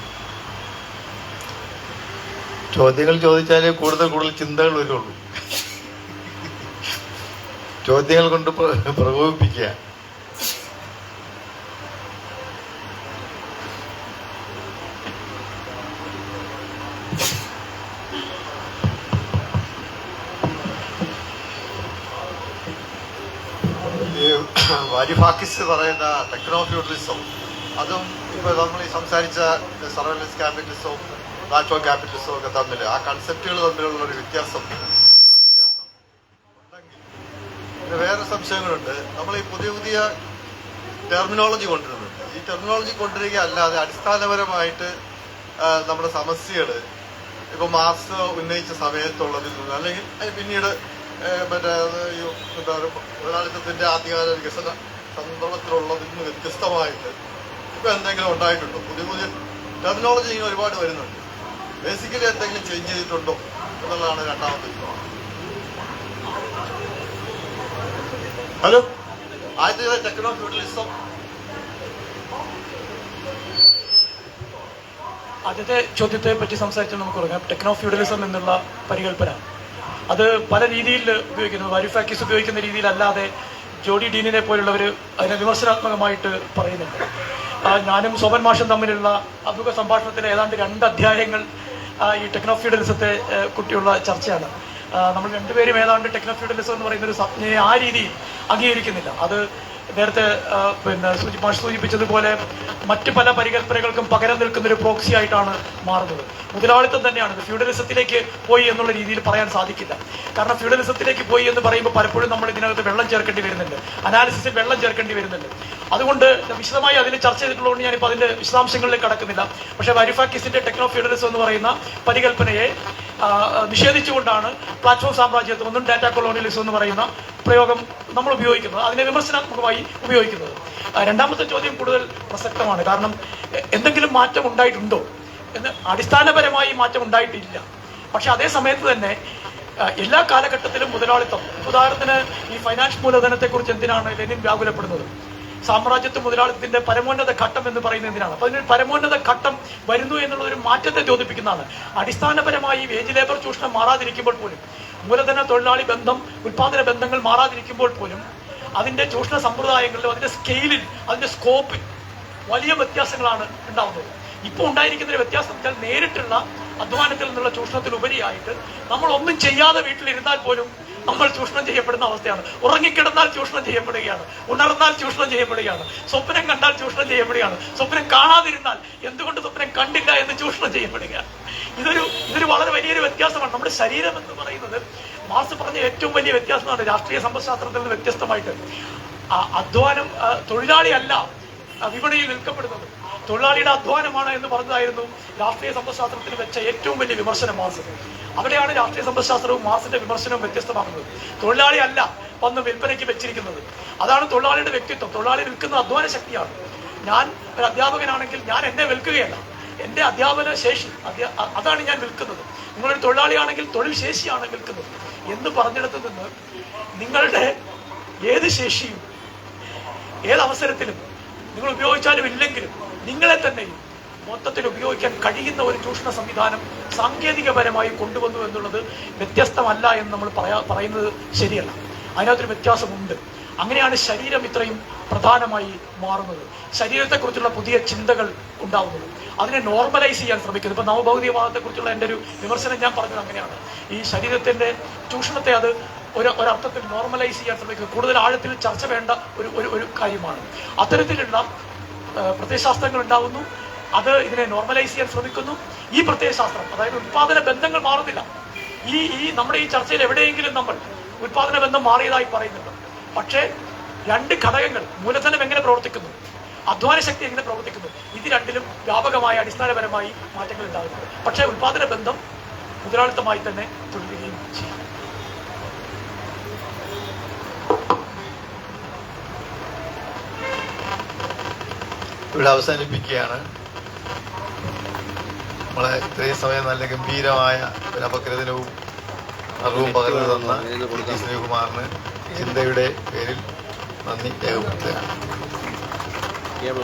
ചോദ്യങ്ങൾ ചോദിച്ചാലേ കൂടുതൽ ചിന്തകൾ വരുള്ളൂ. ചോദ്യങ്ങൾ കൊണ്ട് പ്രകോപിപ്പിക്കുക. വാരിഫാക്കിസ് പറയുന്ന ടെക്നോ ഫ്യൂഡലിസം, അതും ഇപ്പോൾ നമ്മൾ ഈ സംസാരിച്ച സർവൈലൻസ് ക്യാപിറ്റലിസവും പ്ലാറ്റ്ഫോം ക്യാപിറ്റലിസവും ഒക്കെ തമ്മിൽ ആ കൺസെപ്റ്റുകൾ തമ്മിലുള്ള ഒരു വ്യത്യാസം ഉണ്ടെങ്കിൽ പിന്നെ വേറെ സംശയങ്ങളുണ്ട്. നമ്മൾ ഈ പുതിയ ടെർമിനോളജി കൊണ്ടുവരുന്നുണ്ട്. ഈ ടെർമിനോളജി കൊണ്ടുവരിക അല്ലാതെ അടിസ്ഥാനപരമായിട്ട് നമ്മുടെ സമസ്യകൾ ഇപ്പോൾ മാർക്സ് ഉന്നയിച്ച സമയത്തുള്ളതിൽ നിന്ന് അല്ലെങ്കിൽ പിന്നീട് മറ്റേ എന്താ മുതലാളിത്തത്തിൻ്റെ ആദ്യകാല വികസന സന്ദർഭത്തിലുള്ളതിൽ നിന്ന് വ്യത്യസ്തമായിട്ട് ഇപ്പോൾ എന്തെങ്കിലും ഉണ്ടായിട്ടുണ്ടോ? പുതിയ ടെർമിനോളജി ഇങ്ങനെ ഒരുപാട് വരുന്നുണ്ട്. ബേസിക്കലി എന്തെങ്കിലും ചേഞ്ച് ചെയ്തിട്ടുണ്ടോ എന്നുള്ളതാണ് രണ്ടാമത്തെ ചോദ്യം. ഹലോ, ആദ്യത്തെ ടെക്നോ ഫ്യൂഡലിസം. ആദ്യത്തെ ചോദ്യത്തെ പറ്റി സംസാരിച്ചാൽ നമുക്ക് പറയാം. ടെക്നോ ഫ്യൂഡലിസം എന്നുള്ള പരികല്പന അത് പല രീതിയിൽ ഉപയോഗിക്കുന്നു. വാരിഫാക്കിസ് ഉപയോഗിക്കുന്ന രീതിയിലല്ലാതെ ജോഡി ഡീനിനെ പോലുള്ളവർ അതിനെ വിമർശനാത്മകമായിട്ട് പറയുന്നുണ്ട്. ഞാനും സോമൻ മാഷും തമ്മിലുള്ള അഭിമുഖ സംഭാഷണത്തിലെ ഏതാണ്ട് 2 അധ്യായങ്ങൾ ഈ ടെക്നോ ഫ്യൂഡലിസത്തെ കുട്ടിയുള്ള ചർച്ചയാണ്. നമ്മൾ രണ്ടുപേരും ഏതാണ്ട് ടെക്നോ ഫ്യൂഡലിസം എന്ന് പറയുന്ന ഒരു സംജ്ഞയെ ആ രീതിയിൽ അംഗീകരിക്കുന്നില്ല. അത് നേരത്തെ മാഷ് സൂചിപ്പിച്ചതുപോലെ മറ്റ് പല പരികല്പനകൾക്കും പകരം നിൽക്കുന്നൊരു പ്രോക്സി ആയിട്ടാണ് മാറുന്നത്. മുതലാളിത്തം തന്നെയാണ്. ഫ്യൂഡലിസത്തിലേക്ക് പോയി എന്നുള്ള രീതിയിൽ പറയാൻ സാധിക്കില്ല. കാരണം ഫ്യൂഡലിസത്തിലേക്ക് പോയി എന്ന് പറയുമ്പോൾ പലപ്പോഴും നമ്മൾ ഇതിനകത്ത് വെള്ളം ചേർക്കേണ്ടി വരുന്നുണ്ട്, അനാലിസിസിൽ വെള്ളം ചേർക്കേണ്ടി വരുന്നുണ്ട്. അതുകൊണ്ട് വിശദമായി അതിൽ ചർച്ച ചെയ്തിട്ടുള്ളതുകൊണ്ട് ഞാനിപ്പോൾ അതിൻ്റെ വിശദാംശങ്ങളിലേക്ക് കടക്കുന്നില്ല. പക്ഷേ വാരിഫാക്കിസിന്റെ ടെക്നോ ഫ്യൂഡലിസം എന്ന് പറയുന്ന പരികല്പനയെ നിഷേധിച്ചുകൊണ്ടാണ് പ്ലാറ്റ്ഫോം സാമ്രാജ്യത്വം ഒന്നും ഡാറ്റ കൊളോണിയലിസം എന്ന് പറയുന്ന പ്രയോഗം നമ്മൾ ഉപയോഗിക്കുന്നത്, അതിനെ വിമർശനാത്മകമായി ഉപയോഗിക്കുന്നത്. രണ്ടാമത്തെ ചോദ്യം കൂടുതൽ പ്രസക്തമാണ്. കാരണം എന്തെങ്കിലും മാറ്റം ഉണ്ടായിട്ടുണ്ടോ എന്ന് അടിസ്ഥാനപരമായി മാറ്റം ഉണ്ടായിട്ടില്ല. പക്ഷെ അതേ സമയത്ത് തന്നെ എല്ലാ കാലഘട്ടത്തിലും മുതലാളിത്തം, ഉദാഹരണത്തിന് ഈ ഫൈനാൻസ് മൂലധനത്തെക്കുറിച്ച് എന്തിനാണ് ലെനിൻ വ്യാകുലപ്പെടുന്നത്? സാമ്രാജ്യത്വ മുതലാളിത്തത്തിന്റെ പരമോന്നത ഘട്ടം എന്ന് പറയുന്നത് എന്തിനാണ്? അപ്പൊ അതിന് പരമോന്നത ഘട്ടം വരുന്നു എന്നുള്ള ഒരു മാറ്റത്തെ ദ്യോതിപ്പിക്കുന്നതാണ്. അടിസ്ഥാനപരമായി വേജ് ലേബർ ചൂഷണം മാറാതിരിക്കുമ്പോൾ പോലും, മൂലധന തൊഴിലാളി ബന്ധം, ഉൽപാദന ബന്ധങ്ങൾ മാറാതിരിക്കുമ്പോൾ പോലും അതിന്റെ ചൂഷണ സമ്പ്രദായങ്ങളിലും അതിന്റെ സ്കെയിലിൽ, അതിന്റെ സ്കോപ്പിൽ വലിയ വ്യത്യാസങ്ങളാണ് ഉണ്ടാവുന്നത്. ഇപ്പോൾ ഉണ്ടായിരിക്കുന്ന ഒരു വ്യത്യാസം വെച്ചാൽ നേരിട്ടുള്ള അധ്വാനത്തിൽ നിന്നുള്ള ചൂഷണത്തിലുപരിയായിട്ട് നമ്മൾ ഒന്നും ചെയ്യാതെ വീട്ടിലിരുന്നാൽ പോലും നമ്മൾ ചൂഷണം ചെയ്യപ്പെടുന്ന അവസ്ഥയാണ്. ഉറങ്ങിക്കിടന്നാൽ ചൂഷണം ചെയ്യപ്പെടുകയാണ്, ഉണർന്നാൽ ചൂഷണം ചെയ്യപ്പെടുകയാണ്, സ്വപ്നം കണ്ടാൽ ചൂഷണം ചെയ്യപ്പെടുകയാണ്, സ്വപ്നം കാണാതിരുന്നാൽ എന്തുകൊണ്ട് സ്വപ്നം കണ്ടില്ല എന്ന് ചൂഷണം ചെയ്യപ്പെടുകയാണ്. ഇതൊരു വളരെ വലിയൊരു വ്യത്യാസമാണ്. നമ്മുടെ ശരീരം എന്ന് പറയുന്നത് മാർക്സ് പറഞ്ഞ ഏറ്റവും വലിയ വ്യത്യാസമാണ് രാഷ്ട്രീയ സമ്പദ്ശാസ്ത്രത്തിൽ നിന്ന് വ്യത്യസ്തമായിട്ട്. അധ്വാനം, തൊഴിലാളി അല്ല വിപണിയിൽ നിൽക്കപ്പെടുന്നത്, തൊഴിലാളിയുടെ അധ്വാനമാണ് എന്ന് പറഞ്ഞതായിരുന്നു രാഷ്ട്രീയ സമ്പദ്ശാസ്ത്രത്തിൽ വെച്ച ഏറ്റവും വലിയ വിമർശനം മാർക്സ്. അവിടെയാണ് രാഷ്ട്രീയ സമ്പദ്ശാസ്ത്രവും മാർക്സിന്റെ വിമർശനവും വ്യത്യസ്തമാകുന്നത്. തൊഴിലാളി അല്ല വന്ന് വിൽപ്പനയ്ക്ക് വെച്ചിരിക്കുന്നത്, അതാണ് തൊഴിലാളിയുടെ വ്യക്തിത്വം. തൊഴിലാളി വിൽക്കുന്ന അധ്വാന ശക്തിയാണ്. ഞാൻ ഒരു അധ്യാപകനാണെങ്കിൽ ഞാൻ എന്നെ വിൽക്കുകയല്ല, എൻ്റെ അധ്യാപന ശേഷി അതാണ് ഞാൻ വിൽക്കുന്നത്. നിങ്ങളൊരു തൊഴിലാളിയാണെങ്കിൽ തൊഴിൽ ശേഷിയാണ് വിൽക്കുന്നത് എന്ന് പറഞ്ഞിടത്ത് നിന്ന് നിങ്ങളുടെ ഏത് ശേഷിയും ഏതവസരത്തിലും നിങ്ങൾ ഉപയോഗിച്ചാലും ഇല്ലെങ്കിലും നിങ്ങളെ തന്നെയും മൊത്തത്തിൽ ഉപയോഗിക്കാൻ കഴിയുന്ന ഒരു ചൂഷണ സംവിധാനം സാങ്കേതികപരമായി കൊണ്ടുവന്നു എന്നുള്ളത് വ്യത്യസ്തമല്ല എന്ന് നമ്മൾ പറയുന്നത് ശരിയല്ല. അതിനകത്തൊരു വ്യത്യാസമുണ്ട്. അങ്ങനെയാണ് ശരീരം ഇത്രയും പ്രധാനമായി മാറുന്നത്, ശരീരത്തെക്കുറിച്ചുള്ള പുതിയ ചിന്തകൾ ഉണ്ടാവുന്നത്, അതിനെ നോർമലൈസ് ചെയ്യാൻ ശ്രമിക്കുന്നത്. ഇപ്പം നവഭൗതികവാദത്തെക്കുറിച്ചുള്ള എൻ്റെ ഒരു വിമർശനം ഞാൻ പറഞ്ഞത് അങ്ങനെയാണ്. ഈ ശരീരത്തിൻ്റെ ചൂഷണത്തെ അത് ഒരർത്ഥത്തിൽ നോർമലൈസ് ചെയ്യാൻ ശ്രമിക്കുന്നത് കൂടുതൽ ആഴത്തിൽ ചർച്ച വേണ്ട ഒരു കാര്യമാണ്. അത്തരത്തിലുള്ള പ്രത്യയശാസ്ത്രങ്ങൾ ഉണ്ടാവുന്നു, അത് ഇതിനെ നോർമലൈസ് ചെയ്യാൻ ശ്രമിക്കുന്നു. ഈ പ്രത്യയശാസ്ത്രം, അതായത് ഉത്പാദന ബന്ധങ്ങൾ മാറുന്നില്ല. ഈ നമ്മുടെ ഈ ചർച്ചയിൽ എവിടെയെങ്കിലും നമ്മൾ ഉത്പാദന ബന്ധം മാറിയതായി പറയുന്നുണ്ട്. പക്ഷേ 2 ഘടകങ്ങൾ, മൂലധനം എങ്ങനെ പ്രവർത്തിക്കുന്നു, അധ്വാന ശക്തി എങ്ങനെ പ്രവർത്തിക്കുന്നു, ഇത് രണ്ടിലും വ്യാപകമായ അടിസ്ഥാനപരമായി മാറ്റങ്ങൾ ഉണ്ടാകുന്നുണ്ട്. പക്ഷേ ഉത്പാദന ബന്ധം മുതലാളിത്തമായി തന്നെ തുടരുകയും ചെയ്യും. ഇവിടെ അവസാനിപ്പിക്കുകയാണ്. നമ്മളെ ഇത്രയും സമയം നല്ല ഗംഭീരമായ ഒരു അപഗ്രഥനവും അറിവും പകർന്നു തന്ന ടി ശ്രീകുമാറിന് ചിന്തയുടെ പേരിൽ നന്ദി രേഖപ്പെടുത്തുകയാണ്. കേബിൾ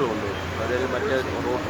കൊണ്ടുപോകും. മറ്റേ